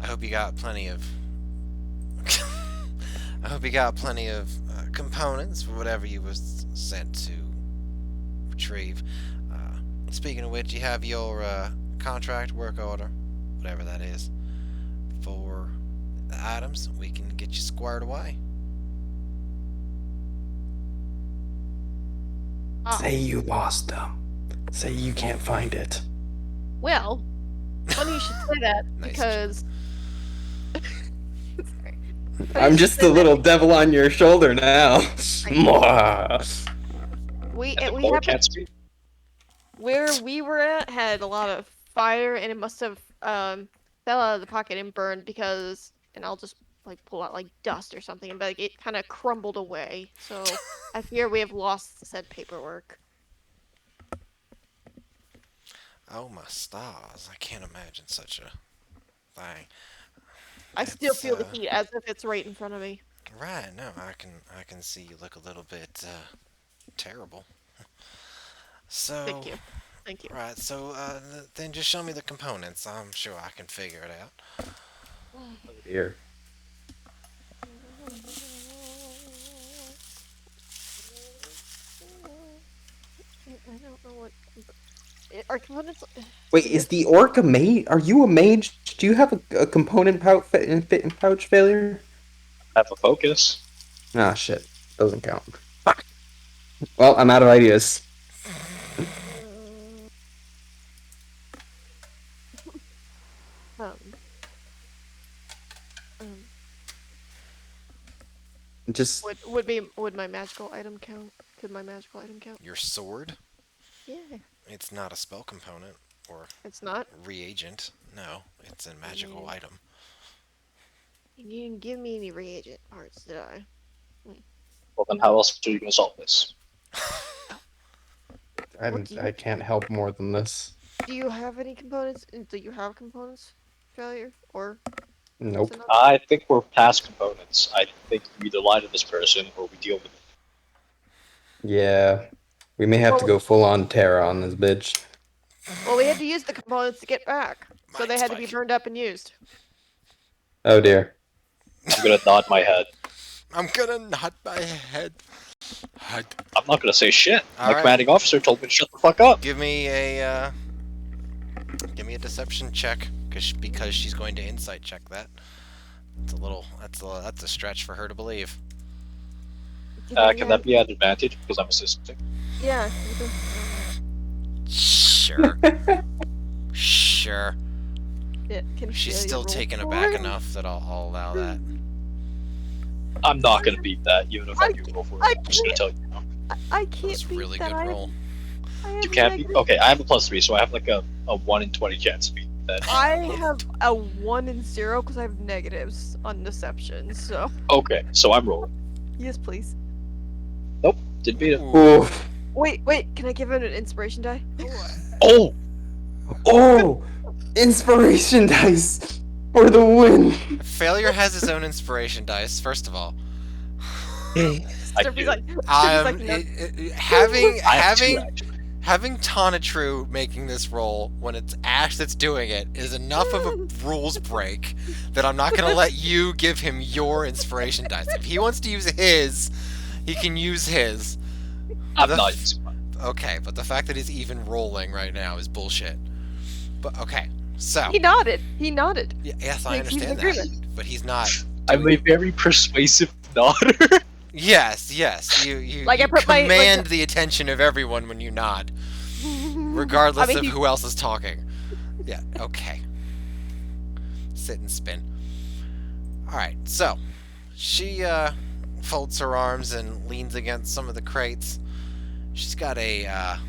I hope you got plenty of... I hope you got plenty of components for whatever you was sent to retrieve. Speaking of which, you have your contract work order, whatever that is, for the items. We can get you squared away. Ah, Say you lost them. Say you can't find it. well, funny you should say that Nice because I'm just the little devil on your shoulder now. we And the we core happened can't speak. where we were at had a lot of fire, and it must have fell out of the pocket and burned because, and I'll just like pull out like dust or something, but like, it kind of crumbled away. So I fear we have lost said paperwork. Oh my stars! I can't imagine such a thing. I still feel the It's, heat as if it's right in front of me. Right, no, I can see you look a little bit terrible. So, Thank you. Thank you. right, so then just show me the components. I'm sure I can figure it out. Here. I don't know what. Are components? Wait, is the orc a mage? Are you a mage? Do you have a component pouch failure? Have a focus. Ah, shit. Doesn't count. Fuck. Well, I'm out of ideas. Um, um, Just would my magical item count? Could my magical item count? Your sword? Yeah. It's not a spell component or It's not. reagent. No, it's a magical Yeah. item. You didn't give me any reagent parts, did I? Well, then how else are you going to solve this? I can't help more than this. Do you have any components? Do you have components? Failure or Nope. to not- I think we're past components. I think we either lie to this person or we deal with it. Yeah. We may have to go full on Terra on this bitch. Well, we had to use the components to get back, so they Mind had to be spike. burned up and used. Oh dear. I'm going to nod my head. I'm gonna nod my head. I'm not going to say shit. My Alright. commanding officer told me to shut the fuck up. Give me a deception check, because she's going to insight check that. That's a stretch for her to believe. Can that be at advantage because I'm assisting? Yeah. Sure. Sure. Can She's Celia still roll taken for aback it? enough that I'll allow that. I'm not going to beat that, even if I do roll for it. I I'm just going to tell you now. I That can't was a beat really that. good roll. I have You can't beat. negative- Okay, I have a +3, so I have like a 1 in 20 chance to beat that. I have a 1 and 0 because I have negatives on deception. So Okay, so I'm rolling. yes, please. Nope, didn't beat it. Oof. Wait, can I give it an inspiration die? Oh! Oh! Inspiration dice for the win. Failure has its own inspiration dice, first of all. I Sophie's do. like, Sophie's like, no. Having I have two, having actually. having Tanatrue making this roll when it's Ash that's doing it is enough of a rules break that I'm not gonna let you give him your inspiration dice. If he wants to use his, he can use his. I'm the- not using mine. Okay, but the fact that he's even rolling right now is bullshit. But okay, so He nodded. He nodded. yes, I Thanks, he's understand in that, but he's not. I'm a very persuasive nodder. Yes. Like, I You put my, like, command the attention of everyone when you nod, regardless I mean, of he- who else is talking. Yeah. Okay. Sit and spin. All right. So, she folds her arms and leans against some of the crates. She's got an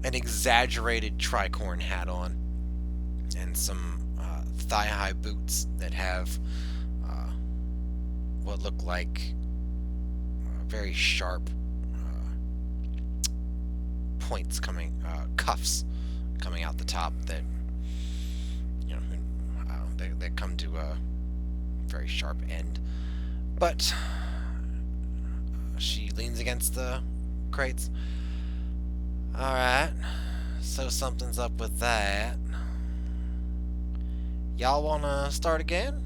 exaggerated tricorn hat on, and some thigh-high boots that have what look like very sharp points cuffs coming out the top that they come to a very sharp end. But she leans against the crates. All right, so something's up with that. Y'all wanna start again?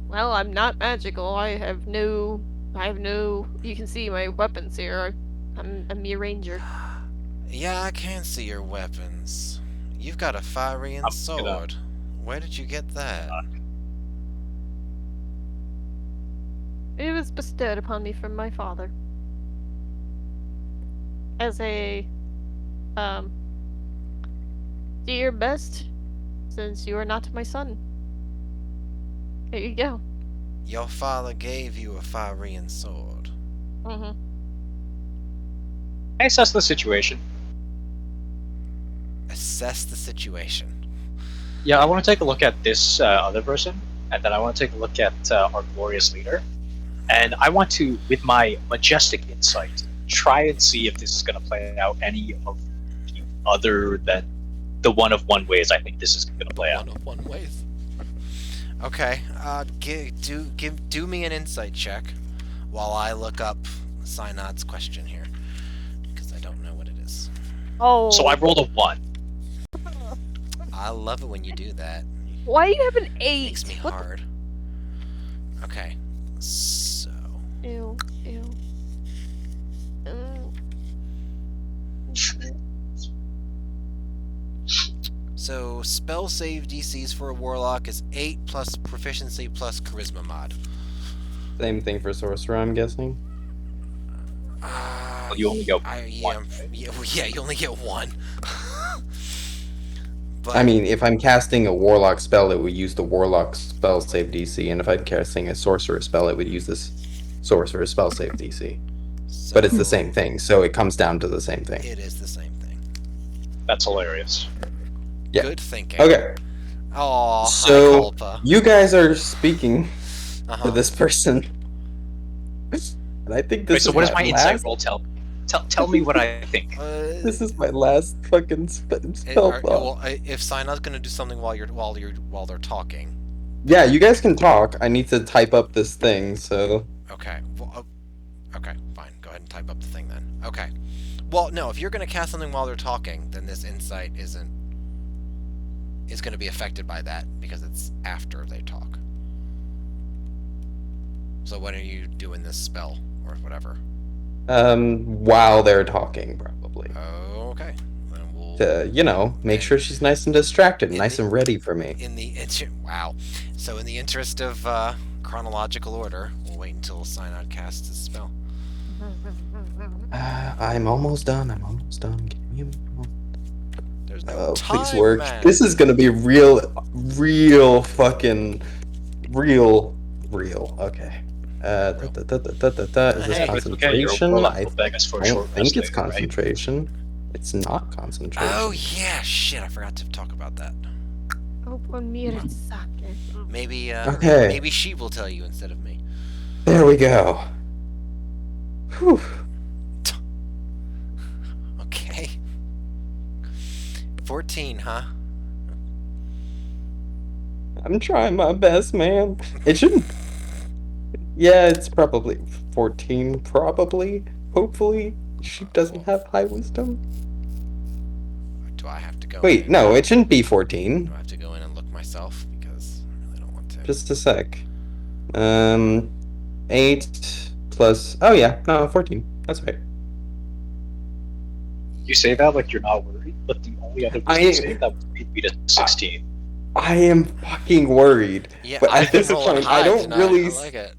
well, I'm not magical. I have no. You can see my weapons here. I'm a mere ranger. Yeah, I can see your weapons. You've got a Firean I'm sword. Where did you get that? It was bestowed upon me from my father. As a, do your best, since you are not my son. There you go. Your father gave you a Firean sword. Mm-hmm. I assess the situation. Assess the situation. Yeah, I want to take a look at this other person, and then I want to take a look at our glorious leader. And I want to, with my majestic insight, try and see if this is going to play out any of the other than the one of one ways I think this is going to play out. One of one ways. Okay. Do me an insight check while I look up Synod's question here, because I don't know what it is. Oh. So I rolled a 1. I love it when you do that. Why do you have an 8? Makes me What the- hard. Okay. So Ew. So spell save DCs for a warlock is 8 plus proficiency plus charisma mod. Same thing for sorcerer, I'm guessing. Well, you only get one, right? Yeah, you only get one. But I mean, if I'm casting a warlock spell, it would use the warlock spell save DC, and if I'm casting a sorcerer spell, it would use this sorcerer spell save DC. But it's the same thing, so it comes down to the same thing. It is the same thing. That's hilarious. Yeah. Good thinking. Okay, Aw, So- high culpa. you guys are speaking Uh-huh. for this person. And I think this Wait, so is what does my insight last, roll tell? Tell me what I think. This is my last fucking spell thought. Well, if Synod's gonna do something while they're talking. Yeah, you guys can talk. I need to type up this thing, so... Okay. Well, okay, fine. Go ahead and type up the thing then. Okay. Well, no, if you're gonna cast something while they're talking, then this insight is gonna be affected by that because it's after they talk. So when are you doing this spell or whatever? While they're talking, probably. Okay. Then we'll To, make sure she's nice and distracted, In nice the- and ready for me. wow. So in the interest of chronological order, we'll wait until Synod casts his spell. I'm almost done. Give me a moment. There's no Oh, time, please work. man. This is gonna be real fucking real. Okay. Is this Hey, concentration? I beg us for a don't short think rest it's later, right? concentration. It's not concentration. Oh yeah, shit! I forgot to talk about that. Open mir sake. Maybe Okay. maybe she will tell you instead of me. There we go. Whew. Okay. 14, huh? I'm trying my best, man. It shouldn't. Yeah, it's probably 14, probably. Hopefully. She doesn't have high wisdom. Do I have to go? Wait, in no, and, it shouldn't be Do 14. I have to go in and look myself because I really don't want to. Just a sec. 8 plus. Oh, yeah, no, 14. That's right. You say that like you're not worried, but the only other person I- saying that would be to 16. I am fucking worried. Yeah, But I've at been this rolling point, I high don't tonight. really. I like it.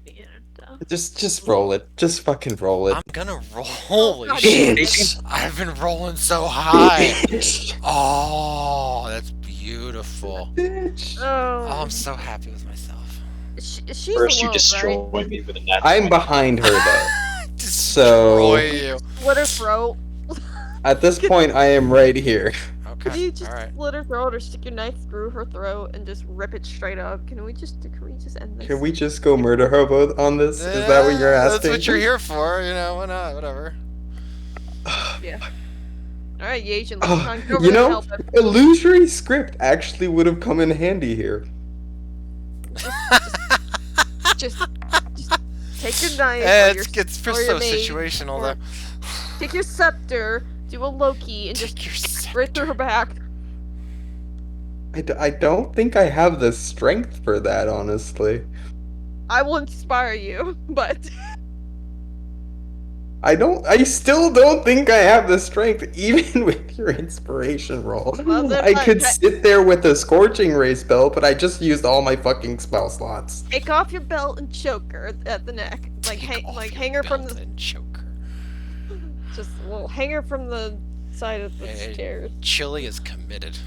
And, Just roll it. Just fucking roll it. I'm gonna roll. Holy God shit! damn Bitch. I've been rolling so high. Bitch. Oh, that's beautiful. Bitch. Oh, oh, I'm so happy with myself. she's First, you alone, destroy right? me with a net I'm 20. behind her though. Destroy So you. Slit her throat. at this point, I am right here. Can Okay. you All just right. slit her throat or stick your knife through her throat and just rip it straight up? Can we just end this? Can we just go murder her both on this? Is that what you're asking? That's what you're here for. You know, why not? Whatever. Yeah. All right, Asian, let's Oh, try and go over you there and know, help him. illusory script actually would have come in handy here. Just take your knife or your, it's or your so mace, situational or though. take your scepter, do a Loki, and Take just your right through her back. I don't think I have the strength for that, honestly. I will inspire you, but I still don't think I have the strength, even with your inspiration roll. Well, then I fine, could okay. sit there with a scorching ray spell, but I just used all my fucking spell slots. take off your belt and choke her at the neck, like Take off your hang her from belt the and choke her. just hang her from the side of the Hey, stairs. Chili is committed.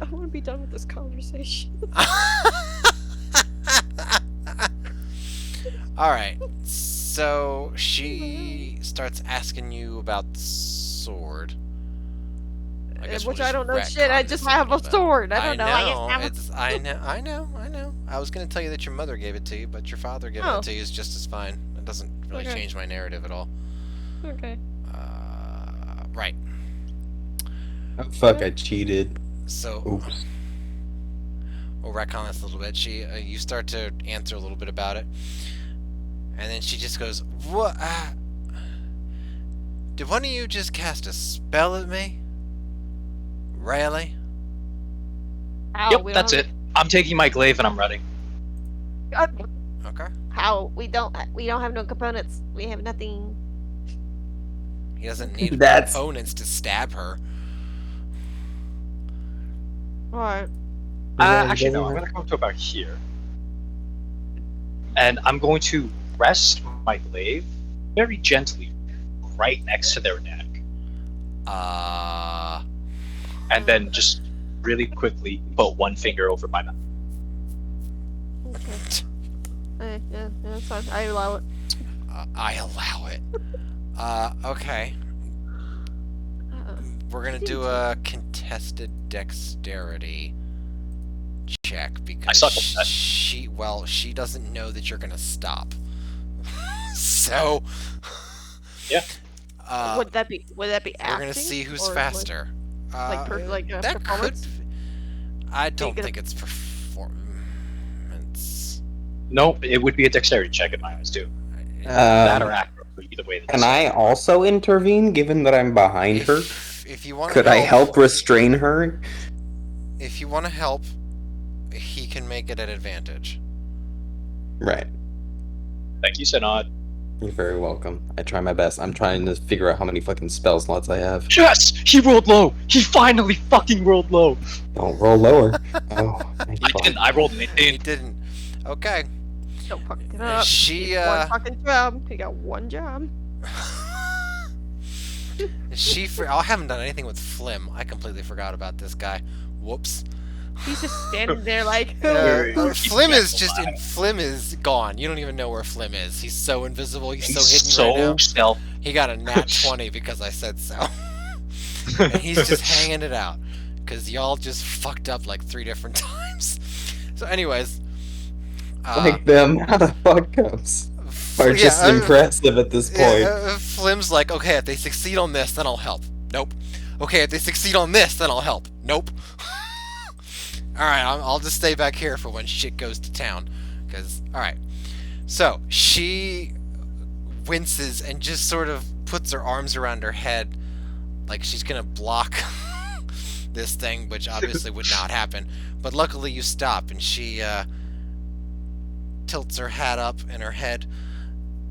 I want to be done with this conversation. Alright, so she starts asking you about the sword. I guess we'll Which I just don't know retcon shit. I this just a have a little bit. sword. I I don't know. I just have I know. I was gonna tell you that your mother gave it to you, but your father giving Oh. it to you is just as fine. It doesn't really Okay. change my narrative at all. Okay. Right. Oh, fuck, I cheated. So Oops. we'll retcon this a little bit. You start to answer a little bit about it, and then she just goes, "What? Did one of you just cast a spell at me? Really?" How? Yep, that's it. I'm taking my glaive and I'm running. Okay. How? We don't have no components. We have nothing. He doesn't need That's- opponents to stab her. Alright. Actually, no, I'm going to come to about here. And I'm going to rest my glaive very gently right next to their neck. And then just really quickly put one finger over my mouth. Okay. Yeah, that's fine. I allow it. I allow it. Okay. We're gonna do a contested dexterity check because suck at that. she doesn't know that you're gonna stop. So Yeah. Would that be acting? we're gonna see who's or, faster. that That performance? could. I don't gonna- think it's performance. Nope, it would be a dexterity check in my eyes, too. That or acro, either way. Can I also intervene, given that I'm behind her? If you want, Could I help restrain her? If you want to help, he can make it an advantage. Right. Thank you, Synod. You're very welcome. I try my best. I'm trying to figure out how many fucking spell slots I have. Yes! He rolled low! He finally fucking rolled low! Don't roll lower. Oh, my I God. didn't, I rolled an He 18. didn't. Okay. Don't fuck it up. She He got one fucking job. He got one job. I haven't done anything with Flim. I completely forgot about this guy. Whoops. He's just standing there like, Very- Flim is Keep that Flim is gone. You don't even know where Flim is. He's so invisible. He's so He's hidden so right now. stealth. He got a nat 20 because I said so. And he's just hanging it out because y'all just fucked up like 3 different times. So, anyways, Like them how the fuck ups are just impressive at this point. Flim's like, okay, if they succeed on this, then I'll help. Nope. Okay, if they succeed on this, then I'll help. Nope. Alright, I'll just stay back here for when shit goes to town. Because, alright. So, she winces and just sort of puts her arms around her head like she's gonna block this thing, which obviously would not happen. But luckily you stop, and she tilts her hat up in her head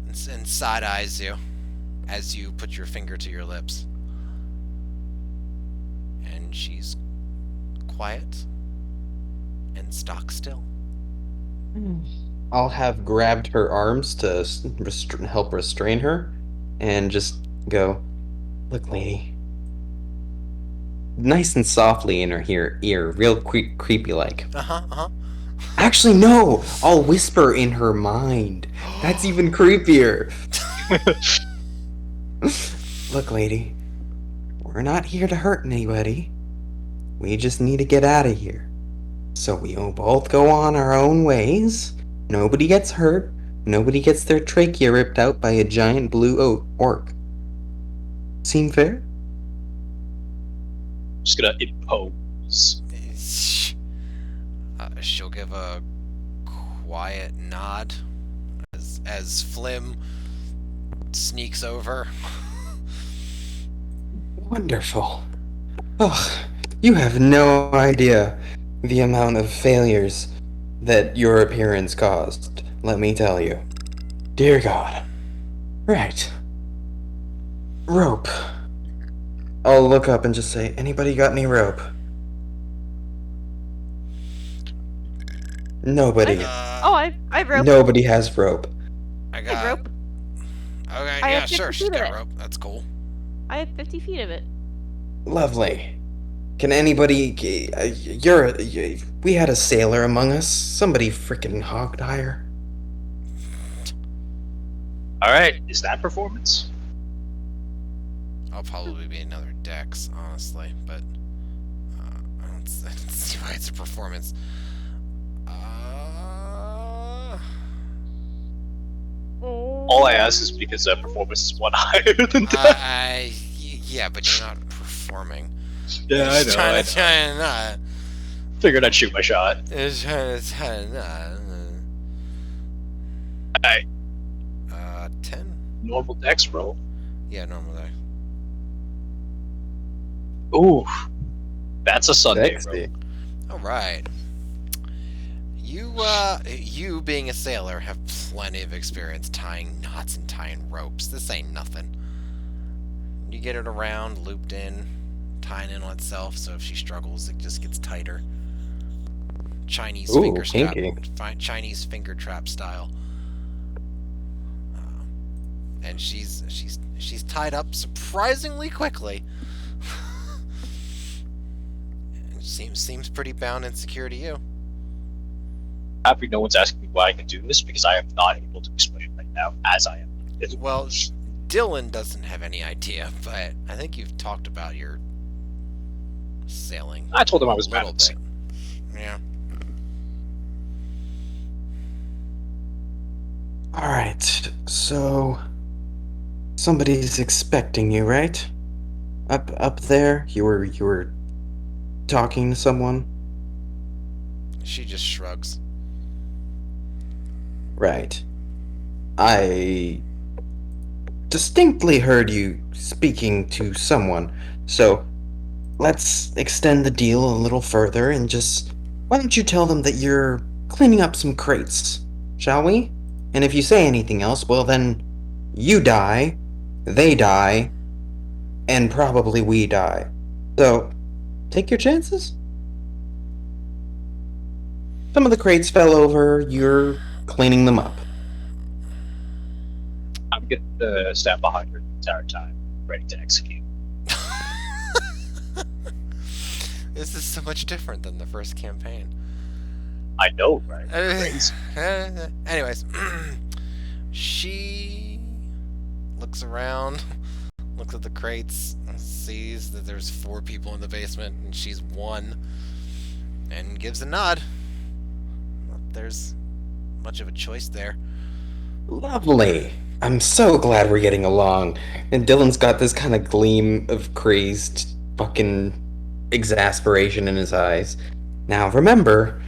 and side-eyes you as you put your finger to your lips. And and she's quiet and stock still. I'll have grabbed her arms to help restrain her and just go, look, lady. Nice and softly in her ear, real creepy like. Uh-huh. Actually, no! I'll whisper in her mind. That's even creepier. Look, lady. We're not here to hurt anybody. We just need to get out of here. So we'll both go on our own ways. Nobody gets hurt. Nobody gets their trachea ripped out by a giant blue orc. Seem fair? Just gonna impose. She'll give a quiet nod as Flim sneaks over. Wonderful. Oh, you have no idea the amount of failures that your appearance caused, let me tell you. Dear God. Right. Rope. I'll look up and just say, anybody got any rope? Nobody. I've rope. Nobody has rope. I I have got rope. Okay, I yeah, have sure, 50 she's feet of got it. rope. That's cool. I have 50 feet of it. Lovely. Can anybody... we had a sailor among us. Somebody frickin' hogged hire. Alright, is that performance? I'll probably be another Dex, honestly, but I don't see why it's a performance. All I ask is because that performance is one higher than that. Yeah, but you're not performing. Yeah, I Just know. I know. trying to not. Figured I'd shoot my shot. It's trying to not. Alright, 10? normal dex roll. Yeah, normal Dex. Ooh, that's a Sunday Sexy. roll. Alright. You being a sailor have plenty of experience tying knots and tying ropes. This ain't nothing. You get it around, looped in, tying in on itself, so if she struggles, it just gets tighter. Chinese Ooh, finger strap, kinky. Chinese finger trap style. And she's tied up surprisingly quickly. It seems pretty bound and secure to you. Happy no one's asking me why I can do this because I am not able to explain it right now as I am. Well, Dylan doesn't have any idea, but I think you've talked about your sailing. I told him I was a bad little at bit. sailing. Yeah. Alright, so... somebody's expecting you, right? Up there? You were talking to someone? She just shrugs. Right. I distinctly heard you speaking to someone, so let's extend the deal a little further and just... why don't you tell them that you're cleaning up some crates, shall we? And if you say anything else, well then, you die, they die, and probably we die. So, take your chances. Some of the crates fell over, you're cleaning them up. I'm gonna stand behind her the entire time, ready to execute. This is so much different than the first campaign. I know, right? Crazy. Anyways, she looks around, looks at the crates, sees that there's 4 people in the basement, and she's 1, and gives a nod. Not that there's much of a choice there. Lovely. I'm so glad we're getting along. And Dylan's got this kind of gleam of crazed fucking exasperation in his eyes. Now remember,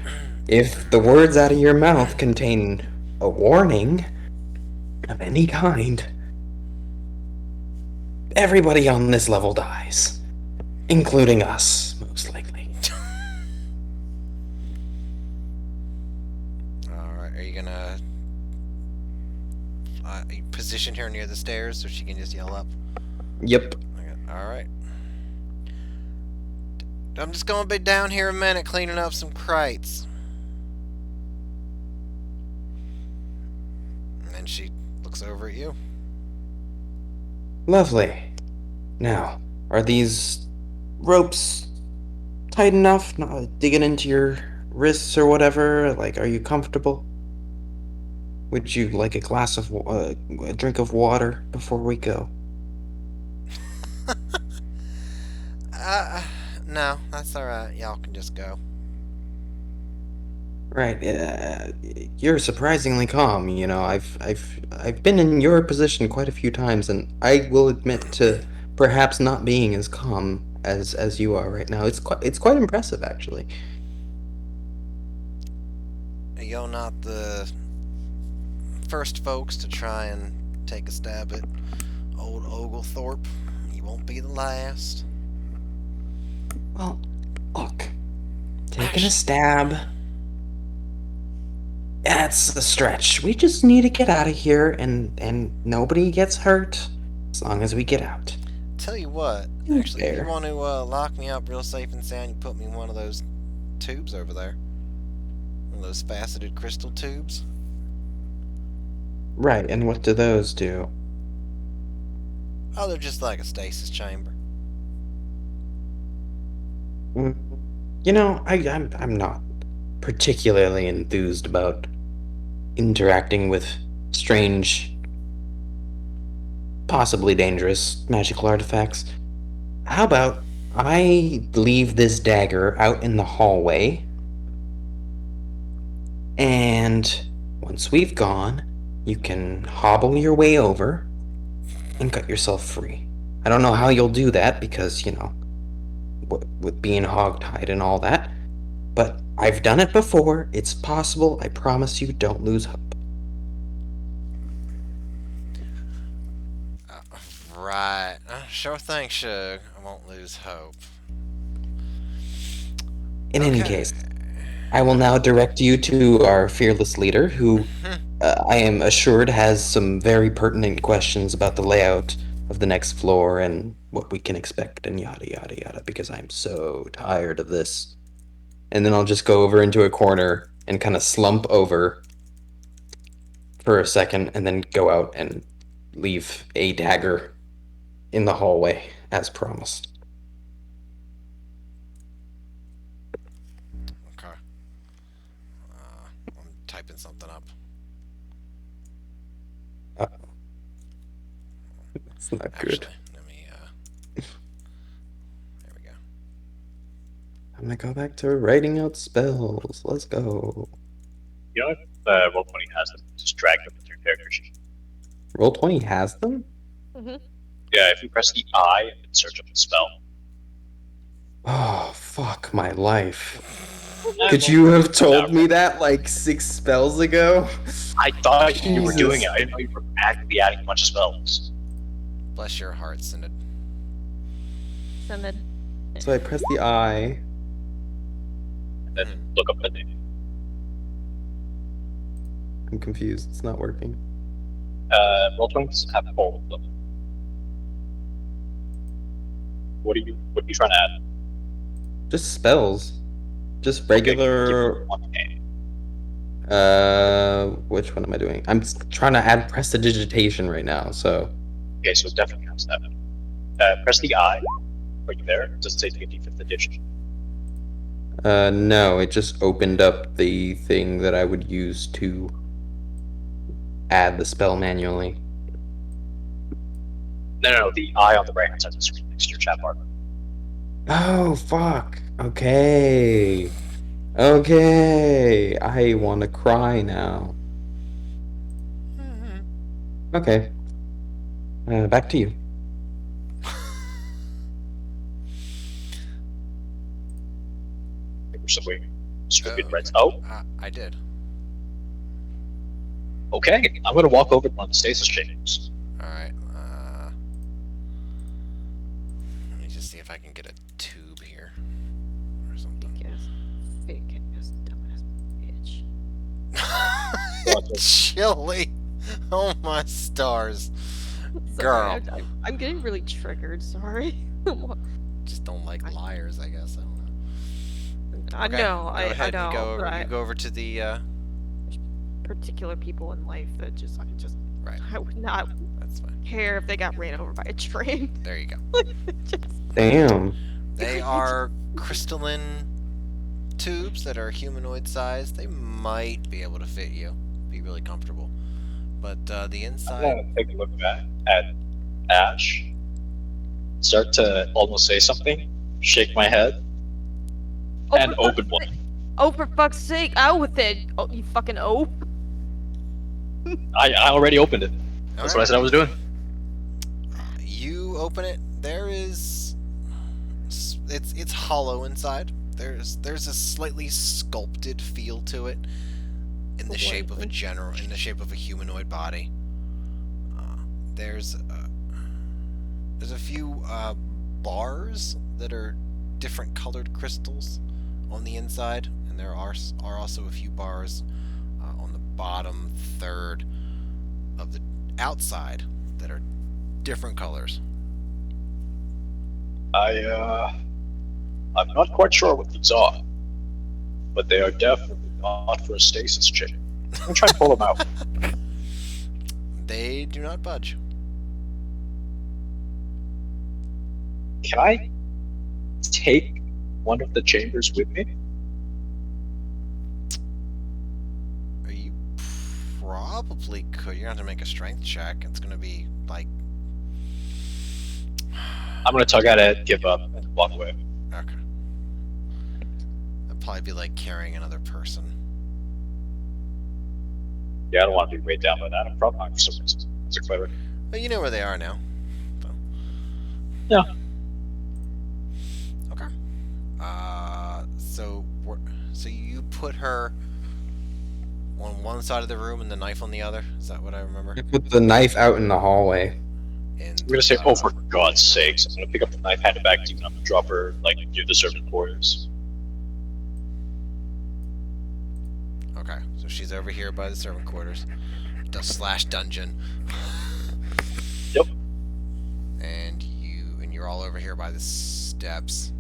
if the words out of your mouth contain a warning of any kind, everybody on this level dies. Including us, most likely. Alright, are you gonna position her near the stairs so she can just yell up? Yep. Alright. I'm just gonna be down here a minute cleaning up some crates. And then she looks over at you. Lovely. Now, are these ropes tight enough? Not digging into your wrists or whatever? Like, are you comfortable? Would you like a a drink of water before we go? Uh, no, that's alright. Y'all can just go. Right. You're surprisingly calm. You know, I've been in your position quite a few times, and I will admit to perhaps not being as calm as you are right now. It's quite impressive, actually. You're not the first folks to try and take a stab at old Oglethorpe. You won't be the last. Well, look, taking a stab. That's a stretch. We just need to get out of here, and nobody gets hurt as long as we get out. Tell you what, actually, if you want to lock me up real safe and sound, you put me in one of those tubes over there. One of those faceted crystal tubes. Right, and what do those do? Oh, they're just like a stasis chamber. Mm, You know, I'm not particularly enthused about interacting with strange, possibly dangerous magical artifacts. How about I leave this dagger out in the hallway, and once we've gone, you can hobble your way over and cut yourself free. I don't know how you'll do that because, you know, with being hogtied and all that, but I've done it before. It's possible. I promise you, don't lose hope. Right. Sure thing, Shug. I won't lose hope. In any case, I will now direct you to our fearless leader, who I am assured has some very pertinent questions about the layout of the next floor and what we can expect and yada yada yada, because I'm so tired of this. And then I'll just go over into a corner and kind of slump over for a second and then go out and leave a dagger in the hallway as promised. Okay. I'm typing something up. It's not Actually, good. let me, there we go. I'm gonna go back to writing out spells. Let's go. You know, if Roll20 has them, just drag them with your character sheet. Roll20 has them? Mm-hmm. Yeah, if you press the I and search up the spell. Oh, fuck my life. Eh, Could well, you have told no, me that like 6 spells ago? I thought you were doing it. Jesus. I didn't know you were actively adding a bunch of spells. Bless your heart, Synod. And then So I press the I. And then look up the name. I'm confused. It's not working. Roll20 doesn't have both of them. What are you trying to add? Just spells. Just Okay, give regular. me one name. Which one am I doing? I'm trying to add prestidigitation right now, so. Okay, so it definitely has that. Press the I. Are you there? Does it say D&D 5th edition? No, it just opened up the thing that I would use to add the spell manually. No, the I on the right hand side of the screen next to your chat bar. Oh, fuck. Okay. Okay. I want to cry now. Okay. Back to you. Should we read? Oh, I did. okay. I'm going to walk over to one of the stasis chambers. Alright, let me just see if I can get a tube here. Or something. fake ass dumbass bitch. Chili! Oh my stars. Girl. Sorry, I'm getting really triggered. Sorry. Just don't like liars, I guess. I don't know. I Okay, know, go I ahead and know, go over. but You go over to the. particular people in life that I just Right. I would not That's fine. care if they got ran over by a train. There you go. Just- Damn. They are crystalline tubes that are humanoid sized. They might be able to fit you, be really comfortable. But the I'm inside. gonna take a look back at Ash, start to almost say something, shake my head, Oh, and for fuck's open one. sake. Oh, for fuck's sake! Out with it! Oh, you fucking oaf! I already opened it. That's what I said I was doing. You open it. There is. It's hollow inside. There's a slightly sculpted feel to it, in the shape of a humanoid body. There's a few bars that are different colored crystals on the inside, and there are also a few bars on the bottom third of the outside that are different colors. I'm not quite sure what these are, but they are definitely not for a stasis chick. I'm gonna try and pull them out. They do not budge. Can I take one of the chambers with me? You probably could. You're gonna have to make a strength check. It's gonna be like. I'm gonna tug at it, give up, and walk away. Okay. That'd probably be like carrying another person. Yeah, I don't want to be weighed down by that. I'm from for some reason. That's a clever. But you know where they are now. So. Yeah. Okay. So you put her on one side of the room and the knife on the other. Is that what I remember? I put the knife out in the hallway. And I'm gonna say, oh, for God's sakes! I'm gonna pick up the knife, hand it back to you, and I'm gonna drop her like near the servant quarters. Okay, so she's over here by the servant quarters. / dungeon. Yep. And you're all over here by the steps.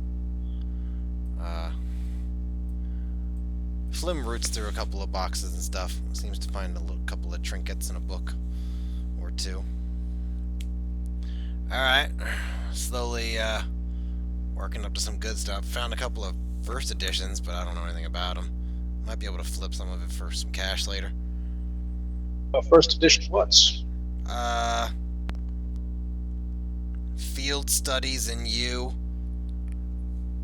Flim roots through a couple of boxes and stuff. Seems to find a couple of trinkets and a book or two. Alright. Slowly working up to some good stuff. Found a couple of first editions, but I don't know anything about them. Might be able to flip some of it for some cash later. First edition what? Field Studies in You.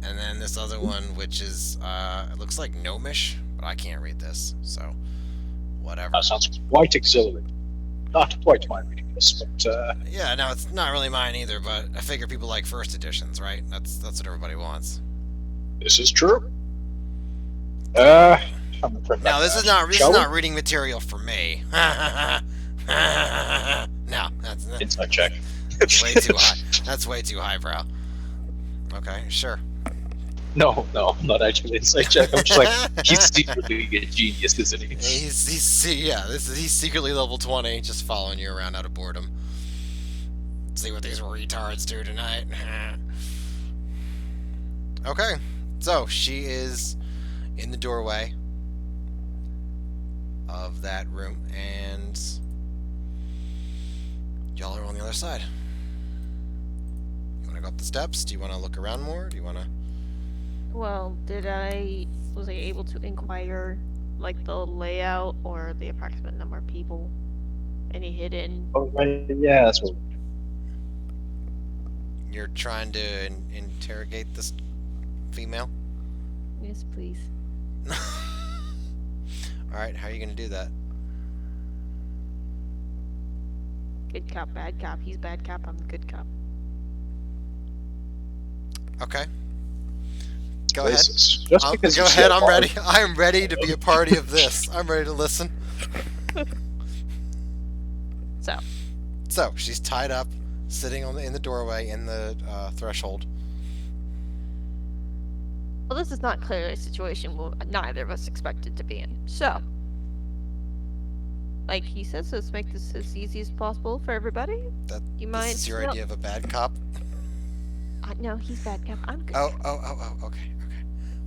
And then this other one, which is, it looks like Gnomish, but I can't read this, so whatever. That sounds quite exhilarating. Not quite my reading list, but Yeah, no, it's not really mine either, but I figure people like first editions, right? That's what everybody wants. this is true. I'm gonna turn Now, back this to is Ash. not Shall we? reading material for me. No, that's Inside check. way too high. That's way too highbrow. Okay, sure. No, I'm not actually inside check. I'm just like, he's secretly a genius, isn't he? He's secretly level 20, just following you around out of boredom. See what these retards do tonight. Okay, so she is in the doorway of that room, and y'all are on the other side. You want to go up the steps? Do you want to look around more? Do you want to? Well, was I able to inquire like the layout or the approximate number of people? Any hidden? Oh, right. Yeah, that's what. You're trying to interrogate this female? Yes, please. Alright, how are you going to do that? Good cop, bad cop. He's bad cop. I'm good cop. Okay. Go ahead. Just because Go you ahead, said I'm bar- ready. I'm ready to be a party of this. I'm ready to listen. So, she's tied up, sitting in the doorway in the threshold. Well, this is not clearly a situation neither of us expected to be in. So, like he says, let's make this as easy as possible for everybody. You mind? This is your idea of a bad cop? No, he's bad cop. I'm good. Oh, okay.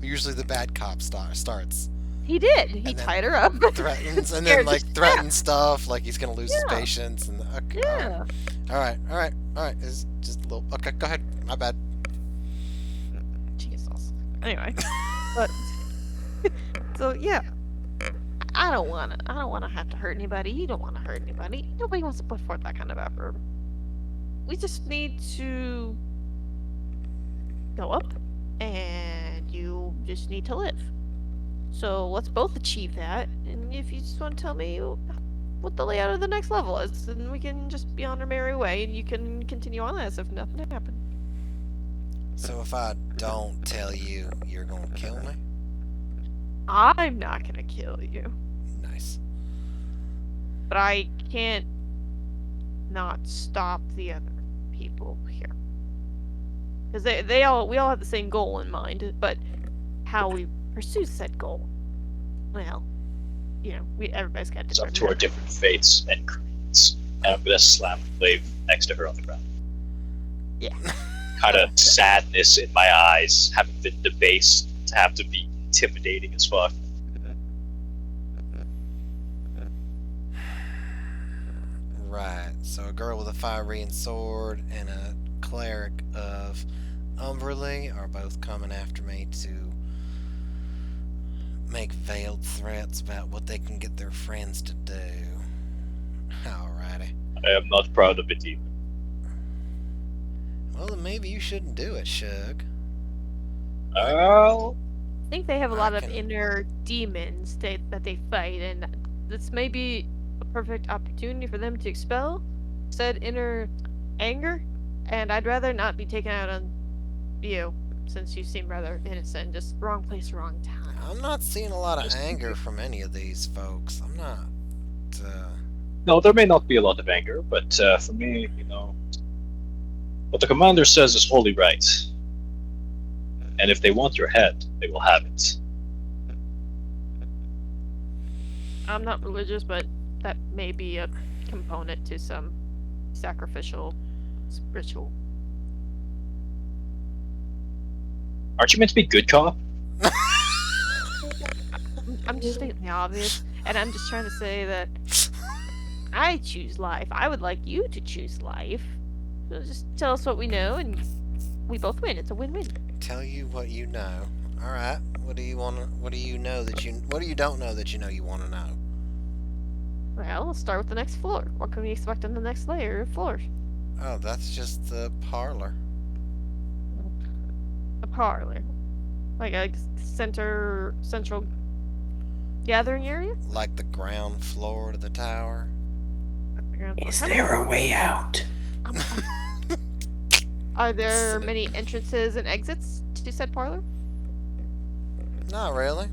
Usually the bad cop starts. He did. He And then tied her up. Threatens and then Scared the like shit threatens stuff like he's gonna lose his Yeah. patience and okay, Yeah. all right. It's just a little okay. Go ahead. My bad. Jesus. Anyway, but so yeah, I don't wanna have to hurt anybody. You don't wanna hurt anybody. Nobody wants to put forth that kind of effort. We just need to go up, and you just need to live. So let's both achieve that. And if you just want to tell me what the layout of the next level is, then we can just be on our merry way, and you can continue on as if nothing happened. So if I don't tell you, you're gonna kill me? I'm not gonna kill you, Nice. but I can't not stop the other people here, because we all have the same goal in mind, but how we pursue said goal, well, everybody's got It's up different to our methods. different fates and creeds. And I'm gonna slam Glaive next to her on the ground. Yeah. Kind of sadness in my eyes, having been debased to have to be intimidating as fuck. Right. So a girl with a fire-breathing sword and a cleric of Umberly are both coming after me to make veiled threats about what they can get their friends to do. Alrighty. I am not proud of it either. Well, then maybe you shouldn't do it, Shug. Well, I think they have a lot of can- inner demons that they fight, and this may be a perfect opportunity for them to expel said inner anger. And I'd rather not be taken out on you, since you seem rather innocent. Just wrong place, wrong time. I'm not seeing a lot of anger from any of these folks. I'm not. no, there may not be a lot of anger, but for me, what the commander says is wholly right. And if they want your head, they will have it. I'm not religious, but that may be a component to some sacrificial ritual. Aren't you meant to be good cop? I'm just stating the obvious, and I'm just trying to say that I choose life. I would like you to choose life. So just tell us what we know, and we both win. It's a win-win. Tell you what you know. All right. What do you want? What do you know that you? What do you don't know that you know you want to know? Well, let's start with the next floor. What can we expect on the next layer of floors? Oh, that's just the parlor. A parlor, like a central gathering area. Like the ground floor to the tower. Is there a way out? Are there many entrances and exits to said parlor? Not really.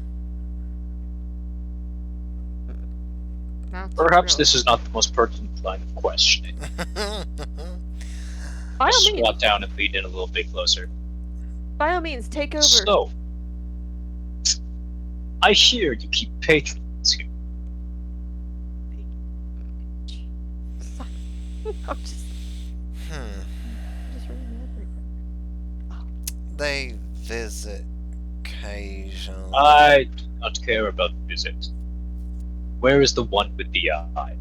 Not Perhaps really. this is not the most pertinent line of questioning. By I'll all means, squat down and lean in a little bit closer. by all means, take over. So, I hear you keep patrons here. I'm just really mad right now. They visit occasionally. I do not care about the visit. Where is the one with the eye?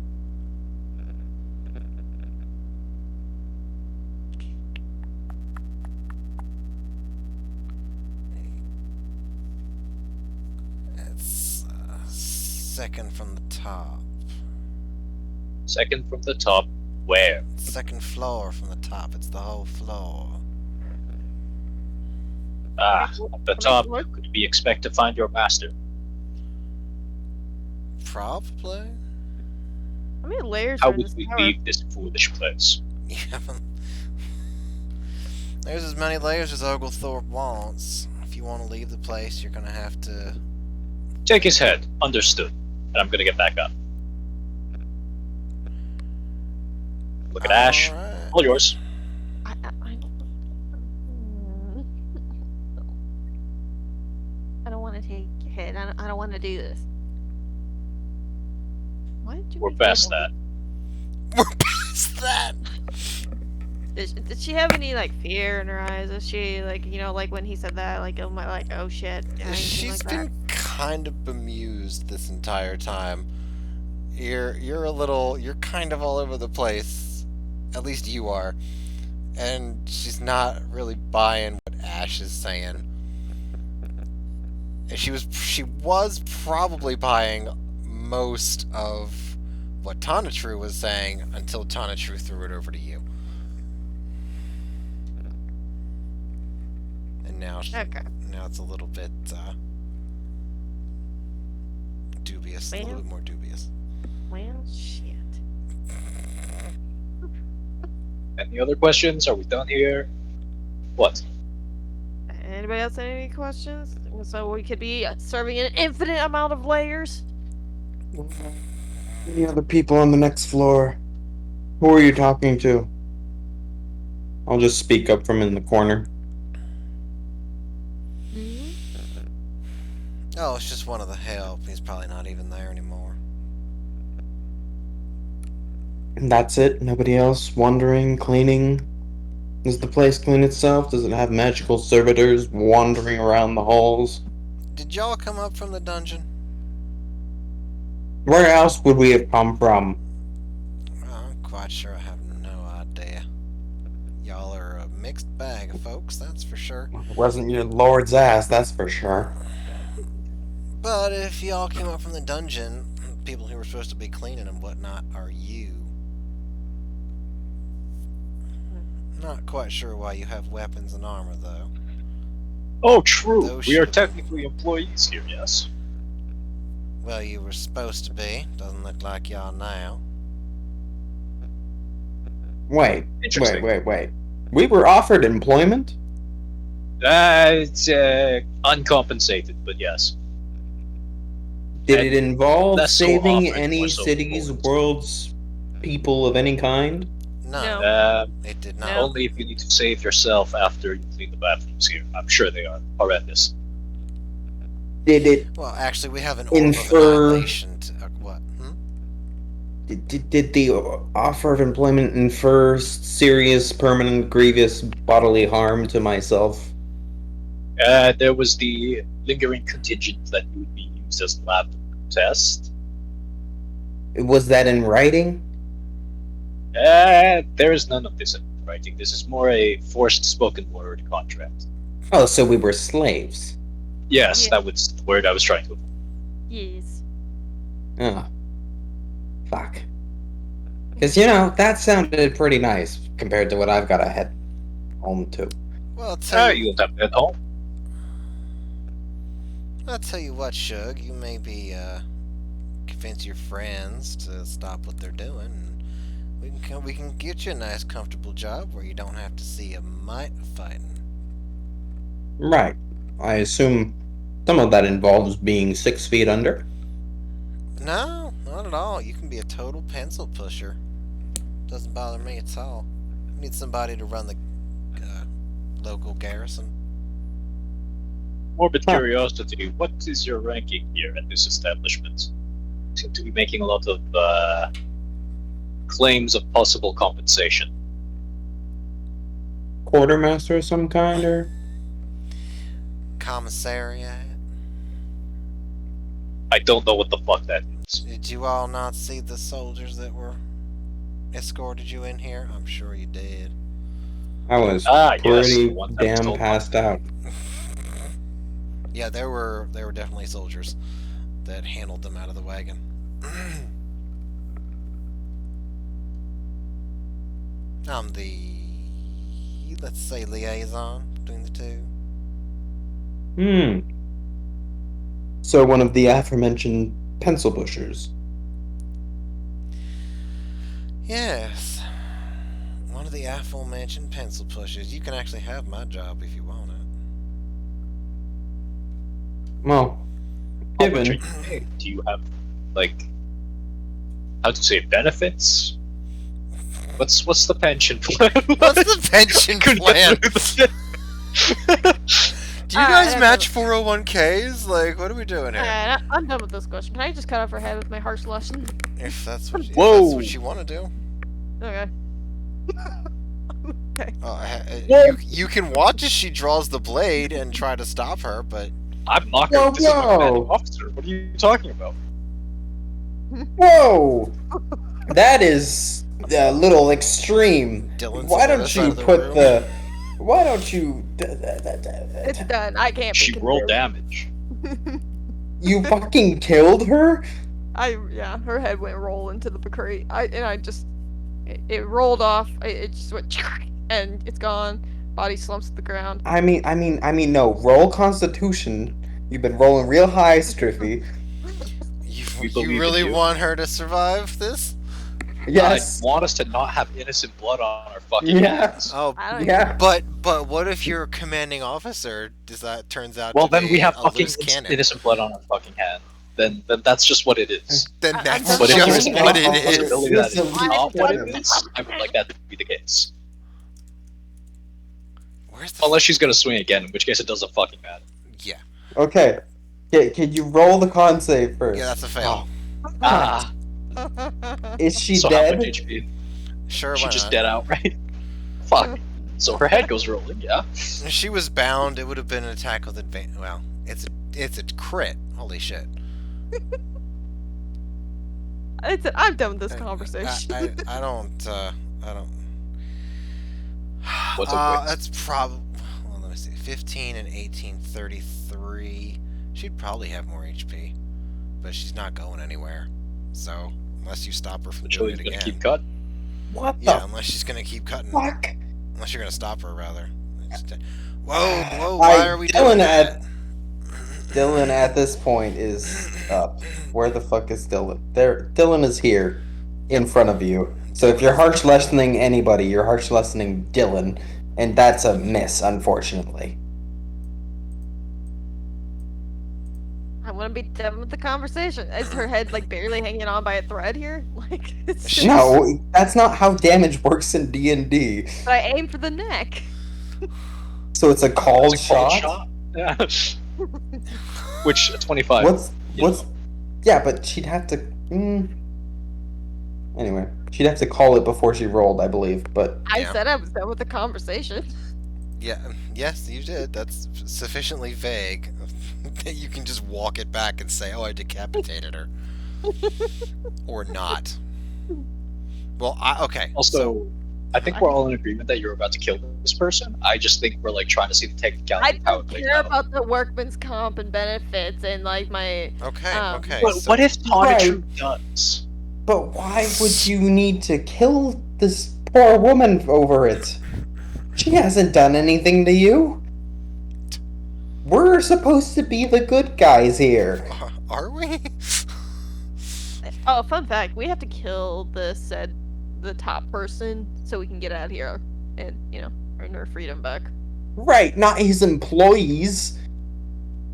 It's second from the top. Second from the top, where? Second floor from the top. It's the whole floor. Ah, at the top, Look. could we expect to find your master? Probably. How many layers How are in would this we tower? leave this foolish place? Yeah. There's as many layers as Oglethorpe wants. If you want to leave the place, you're gonna have to. Take his head. Understood. And I'm gonna get back up. Look at Ash. Alright. All yours. I don't want to take your head. I don't want to do this. Why did you? We're make past that that. We're past that. Did she have any like fear in her eyes? Is she like like when he said that like oh shit anything She's like that? been kind of bemused this entire time. You're kind of all over the place. At least you are. And she's not really buying what Ash is saying. And she was probably buying most of what Tanatru was saying until Tanatru threw it over to you. And now it's a little bit dubious, a little bit more dubious. Well, shit. Any other questions? Are we done here? What? Anybody else have any questions? So we could be serving an infinite amount of layers. Any other people on the next floor? Who are you talking to? I'll just speak up from in the corner. Oh, it's just one of the help. He's probably not even there anymore. And that's it? Nobody else wandering, cleaning? Does the place clean itself? Does it have magical servitors wandering around the halls? Did y'all come up from the dungeon? Where else would we have come from? I'm quite sure I have no idea. Y'all are a mixed bag of folks, that's for sure. It wasn't your lord's ass, that's for sure. But if y'all came up from the dungeon, people who were supposed to be cleaning and whatnot are you. Not quite sure why you have weapons and armor, though. Oh, true. Those We are should've- technically employees here, yes? Well, you were supposed to be. Doesn't look like y'all now. Wait. Interesting. We were offered employment? It's uncompensated, but yes. Did And it involve less so saving offered, any more so cities, rewarded. worlds, people of any kind? No, it did not. No. Only if you need to save yourself after you clean the bathrooms here. I'm sure they are horrendous. Did it Well, actually, we have an orb of Infer- annihilation. What? did the offer of employment infer serious, permanent, grievous bodily harm to myself? There was the lingering contingent that would be used as lab test. Was that in writing? There is none of this in writing. This is more a forced spoken word contract. Oh, so we were slaves. Yes, Yeah. that was the word I was trying to avoid. Yes. Oh. Fuck. Because, that sounded pretty nice compared to what I've got to head home to. Well, I'll tell you, You don't have to head home. what, Shug. You maybe convince your friends to stop what they're doing. And we can get you a nice, comfortable job where you don't have to see a mite of fighting. Right. I assume some of that involves being 6 feet under. No, not at all. You can be a total pencil pusher. Doesn't bother me at all. Need somebody to run the local garrison. Morbid Huh. curiosity, what is your ranking here at this establishment? Seem to be making a lot of claims of possible compensation. Quartermaster of some kind, or? Commissariat. I don't know what the fuck that is. Did you all not see the soldiers that were escorted you in here? I'm sure you did. I was Yes, pretty the one that was damn told passed out. Yeah, there were definitely soldiers that handled them out of the wagon. I'm the, let's say, liaison between the two. So one of the aforementioned pencil pushers. Yes. One of the aforementioned pencil pushers. You can actually have my job if you want it. Well, How much are given. you paid? Do you have, how to say, benefits? What's the pension plan? What's the pension plan? Do you guys Alright, match 401ks? Like, what are we doing here? Alright, I'm done with this question. Can I just cut off her head with my harsh lesson? If that's what Whoa. you want to do. Okay. Okay. You can watch as she draws the blade and try to stop her, but I'm not Whoa, going. This is my commanding whoa. officer. What are you talking about? Whoa! That is a little extreme. Dylan's Why on the don't other side you of the put room. the? Why don't you? It's done. I can't be She rolled convinced. damage. You fucking killed her? Yeah, her head went roll into the crate. It rolled off. It just went and it's gone. Body slumps to the ground. I mean, no. Roll Constitution. You've been rolling real high, Striffy. We You believe in really you. want her to survive this? Yes. I want us to not have innocent blood on our fucking Yeah. hands. Oh, I don't Yeah. but what if your commanding officer turns out Well, to then be we have a fucking loose cannon? innocent blood on our fucking hand. Then that's just what it is. Then I'm that's done But if with there's just any what it possibility is. that it's I'm not what done it with is, I would like that to be the case. Where's the? Unless she's gonna swing again, in which case it doesn't fucking matter. Yeah, Okay. Can you roll the con save first? yeah, that's a fail. Ah, Is she so how dead? much HP? Sure, She why just not? dead outright. Fuck. So her head goes rolling, yeah. If she was bound, it would have been an attack with advantage. Well, it's a crit. Holy shit. I'm done with this conversation. I don't. What's up with? That's probably. Well, let me see. 15 and 18, 33. She'd probably have more HP, but she's not going anywhere. So unless you stop her from The doing chili's it gonna again. keep cut. What Yeah, the unless she's gonna keep cutting. fuck? Unless you're gonna stop her, rather. Whoa, whoa! I- Why are we Dylan doing that? Dylan at this point is up. Where the fuck is Dylan? Dylan is here, in front of you. So if you're harsh lessening anybody, you're harsh lessening Dylan, and that's a miss, unfortunately. I want to be done with the conversation. Is her head like barely hanging on by a thread here? Like it's She- No, that's not how damage works in D&D. But I aim for the neck. So it's a called It's a cold shot. Yeah. Which 25. What's? Yeah, but she'd have to. Anyway, she'd have to call it before she rolled, I believe. But I Yeah. said I was done with the conversation. Yeah, yes, you did. That's sufficiently vague that you can just walk it back and say, "Oh, I decapitated her," or not. Well, okay. Also, so, I think we're all in agreement that you're about to kill this person. I just think we're like trying to see the technicality I of how it don't plays care out. about the workman's comp and benefits and like my. okay, okay. But so, what if Tonitrue Right. does? but why would you need to kill this poor woman over it? She hasn't done anything to you. We're supposed to be the good guys here. Are we? Oh, fun fact: we have to kill the top person so we can get out of here and earn our freedom back. Right, not his employees.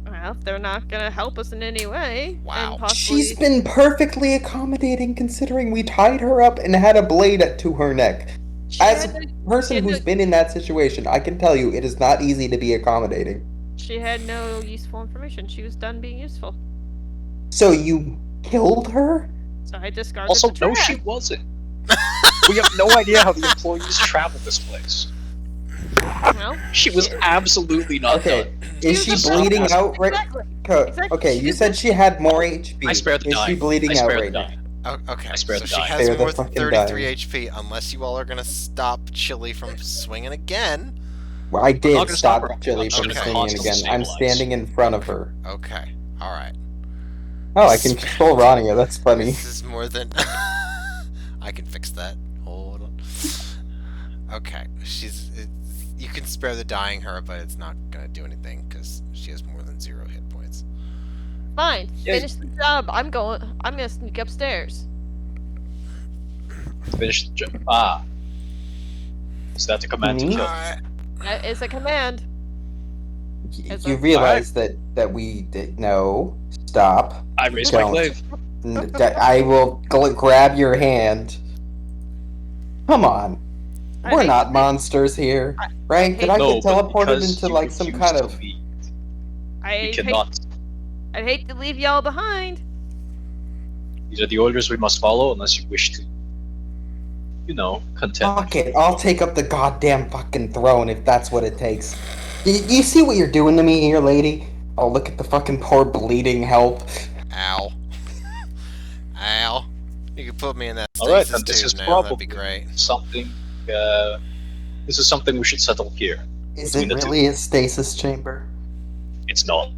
Well, if they're not gonna help us in any way, Wow. and possibly She's been perfectly accommodating considering we tied her up and had a blade to her neck. she As had a no- person had who's no- been in that situation, I can tell you it is not easy to be accommodating. she had no useful information. She was done being useful, So you killed her? so I discarded Also, the no, trash. she wasn't. We have no idea how the employees travel this place. Well, She was absolutely not Okay, done. is she was a bleeding robot. out right? Exactly. Co- Exactly, Okay, she you did said not- she had more HP. I spared the Is dying. she bleeding I out spared right the now? dying. Okay, I spared so the she dying. has Spare the more than fucking 33 dying. HP, unless you all are gonna stop Chili from swinging again. Well, I not did gonna stop stop her. Chili I'm just from gonna swinging constantly again. I'm stabilize. standing in front of her. Okay, all right. Oh, I can control Rania. That's funny. This is more than. I can fix that. Hold on. Okay, you can spare the dying her, but it's not gonna do anything because she has more than 0 hit points. Fine. Yeah. Finish the job. I'm gonna sneak upstairs. Finish the job. Ah. Is that the command to Me? kill? That is a command. Is You there- realize that we did no stop. I raised my Don't. glaive. I will grab your hand. Come on, I we're hate not to- monsters here, right? Did I No, get but teleported because into you like some refuse kind to of? leave, I we hate, cannot. I'd hate to leave y'all behind. These are the orders we must follow unless you wish to. contentment. Fuck it, I'll take up the goddamn fucking throne if that's what it takes. You see what you're doing to me here, lady? Oh, look at the fucking poor bleeding help. Ow. Ow. You could put me in that Alright, stasis then this is tube now. That'd probably be great. something. This is something we should settle here. Is between it the two. really a stasis chamber? It's not.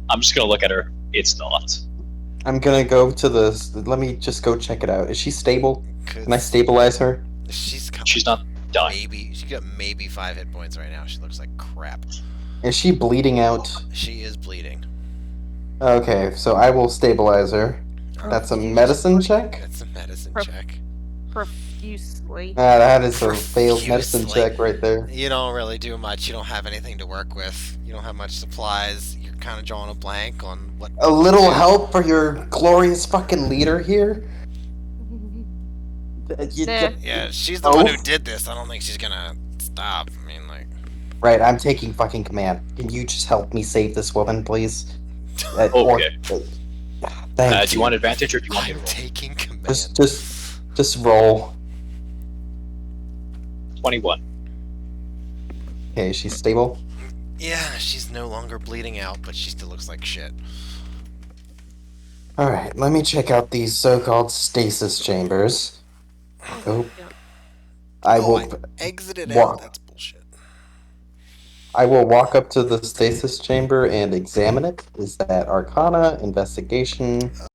I'm just gonna look at her. It's not. I'm gonna go to the. Let me just go check it out. Is she stable? Can I stabilize her? She's got She's not dying. she got maybe 5 hit points right now. She looks like crap. Is she bleeding out? She is bleeding. Okay, so I will stabilize her. That's a medicine check? That's a medicine check. Profusely. That is a failed medicine Profusely. check right there. You don't really do much. You don't have anything to work with. You don't have much supplies. You're kind of drawing a blank on what. A little help for your glorious fucking leader here? Yeah, she's the one who did this. I don't think she's gonna stop. I mean, like. Right, I'm taking fucking command. Can you just help me save this woman, please? Okay. Thank Do you want advantage or do you want me to I'm roll? taking command. Just roll. 21. Okay, she's stable. Yeah, she's no longer bleeding out, but she still looks like shit. Alright, let me check out these so-called stasis chambers. Oh. I exited walk. out. That's bullshit. I will walk up to the stasis chamber and examine it. Is that Arcana, Investigation, So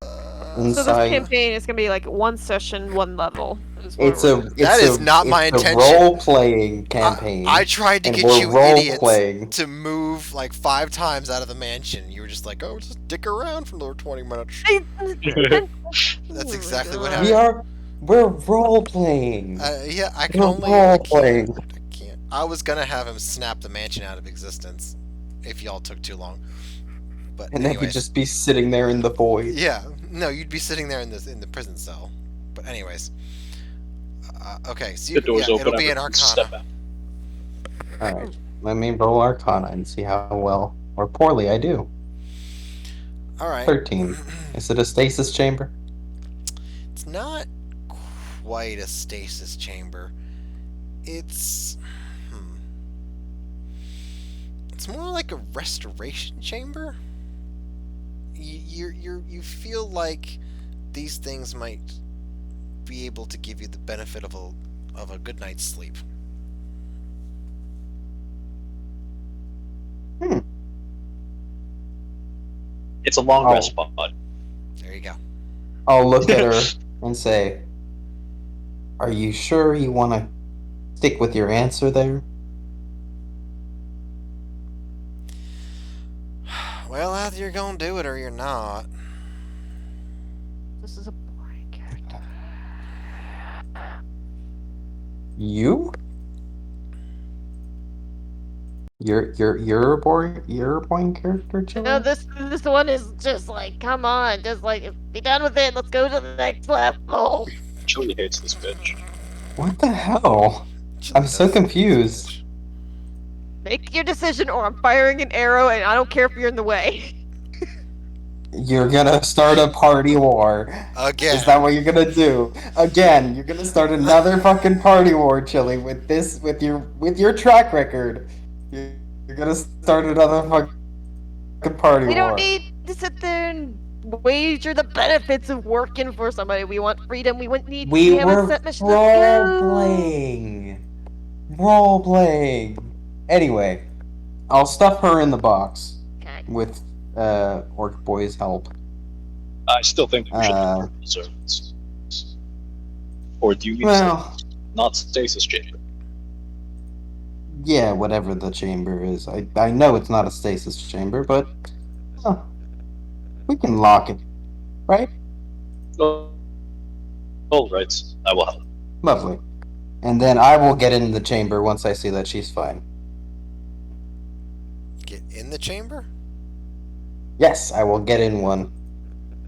this Insight? campaign is gonna be like 1 session, 1 level. That is not my intention. Role-playing campaign. I tried to and get we're you role-playing. idiots to move like 5 times out of the mansion. You were just like, oh, just dick around for another 20 minutes. That's exactly what happened. We're role-playing. Yeah, I can We're only. role-playing. I can't. I was gonna have him snap the mansion out of existence if y'all took too long. But And then anyways. you'd just be sitting there in the void. Yeah, no, you'd be sitting there in the prison cell. But anyways, okay, so The door's open. it'll be an Step Arcana. out. Alright, let me roll Arcana and see how well or poorly I do. All right. 13. Is it a stasis chamber? It's not quite a stasis chamber. It's it's more like a restoration chamber. You feel like these things might be able to give you the benefit of a good night's sleep. It's a long rest pod. There you go. I'll look at her and say, are you sure you want to stick with your answer there? Well, either you're gonna do it or you're not. This is a boring character. You? You're a boring character, Chili? No, this one is just like, come on, just like be done with it. Let's go to the next level. Chili hates this bitch. What the hell? I'm so confused. Make your decision, or I'm firing an arrow, and I don't care if you're in the way. You're gonna start a party war. Again. Is that what you're gonna do? Again, you're gonna start another fucking party war, Chili, with your track record. You're gonna start another fucking party war. We don't need to sit there and wager the benefits of working for somebody. We want freedom. We wouldn't need We have a were set mission. Let's go. role playing. Anyway, I'll stuff her in the box Okay. with Orc Boy's help. I still think we should do servants. Or do you mean not stasis chamber? Yeah, whatever the chamber is. I know it's not a stasis chamber, but we can lock it, right? Oh, all right. I will help. Lovely. And then I will get in the chamber once I see that she's fine. Get in the chamber? Yes, I will get in one.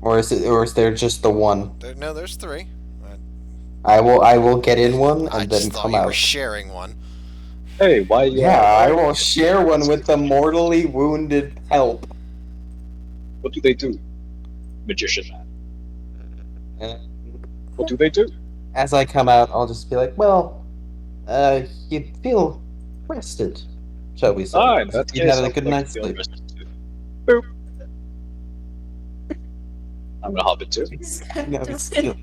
Or is there just the one? No, there's 3. I will get in one and I then just thought come you out. were sharing one. Hey, why? Yeah, I will share one with the mortally wounded help. What do they do? Magician man. What do they do? as I come out, I'll just be like, well, you feel rested, shall we say? Alright, in that You've case, had a I'll good like night's feel sleep. rested too. Boop. I'm gonna hop into. No, it's still,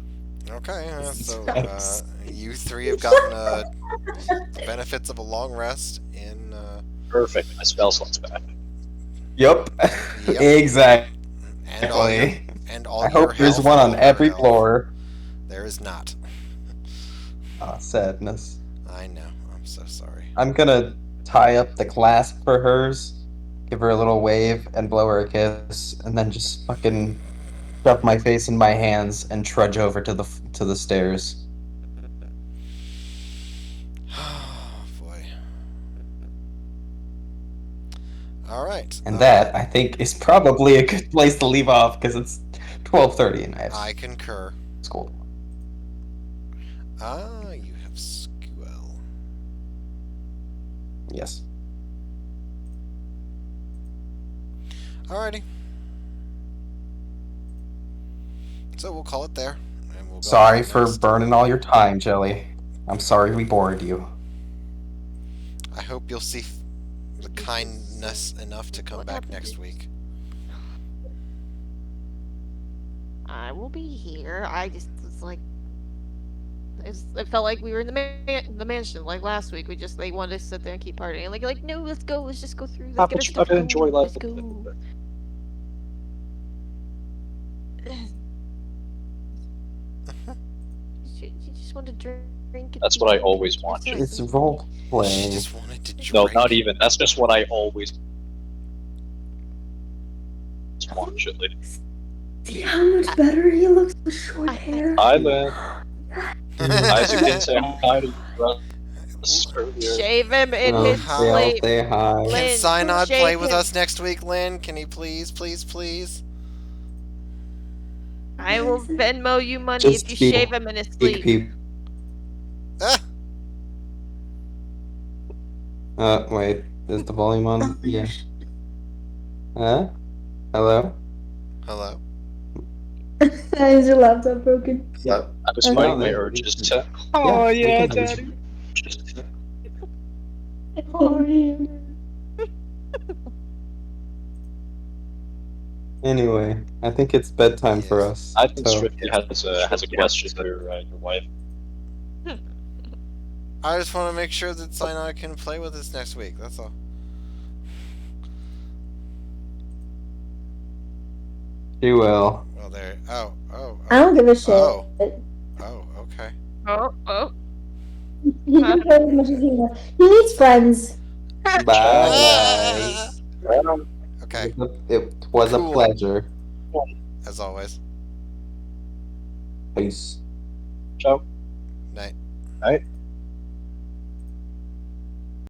Okay, This is so gross. you three have gotten the benefits of a long rest in. Perfect. My spell slot's back. Yep. Yep. Exactly. And all your and all I your hope there's health one and on your every health. floor. There is not. Ah, sadness. I know. I'm so sorry. I'm gonna tie up the clasp for hers, give her a little wave, and blow her a kiss, and then just fucking shove my face in my hands and trudge over to the stairs. Oh boy. All right. And that, I think, is probably a good place to leave off because it's 12:30 and I have I concur. school. You have school. Yes. Alrighty. So we'll call it there, and we'll go Sorry ahead for next. burning all your time, Jelly. I'm sorry we bored you. I hope you'll see the kindness enough to come What back happened next to- week. I will be here. I just was like, it felt like we were in the mansion like last week. They wanted to sit there and keep partying. Like no, let's go. Let's just go through. Let's Ah, get our but you stuff gotta going. enjoy life Let's a little go. bit. You just want to drink. And That's what I drink always and want. dress It's and- role She playing. just wanted to drink. No, not even. That's just what I always want, Chili. See how much better he looks with short I- hair? Hi, Lynn. Isaac didn't say hi to you earlier. Shave him in Oh, his How- they all sleep. say hi. Can Lynn, Synod shave play with him. us next week, Lynn? Can he please, please, please? I will Venmo you money Just if you speak- shave him in his Speak sleep. Ah! Wait. Is the volume on? Yeah. Hello? Hello? Is your laptop broken? Yep. I was Okay. fighting No, my they- urges we- to. Yeah, Oh we yeah, can hear Daddy. you. Oh, yeah. Anyway, I think it's bedtime for Yes. us. I think so Swiftly has a question for your wife. I just want to make sure that Synod can play with us next week. That's all. she will. Well, there. Oh, oh, I oh. don't give a shit. Oh, oh, okay. Oh. He can play as much as he wants. He needs friends. Bye, Ah! guys. Okay, It was Cool. a pleasure. as always. Peace. Ciao. Night. Night.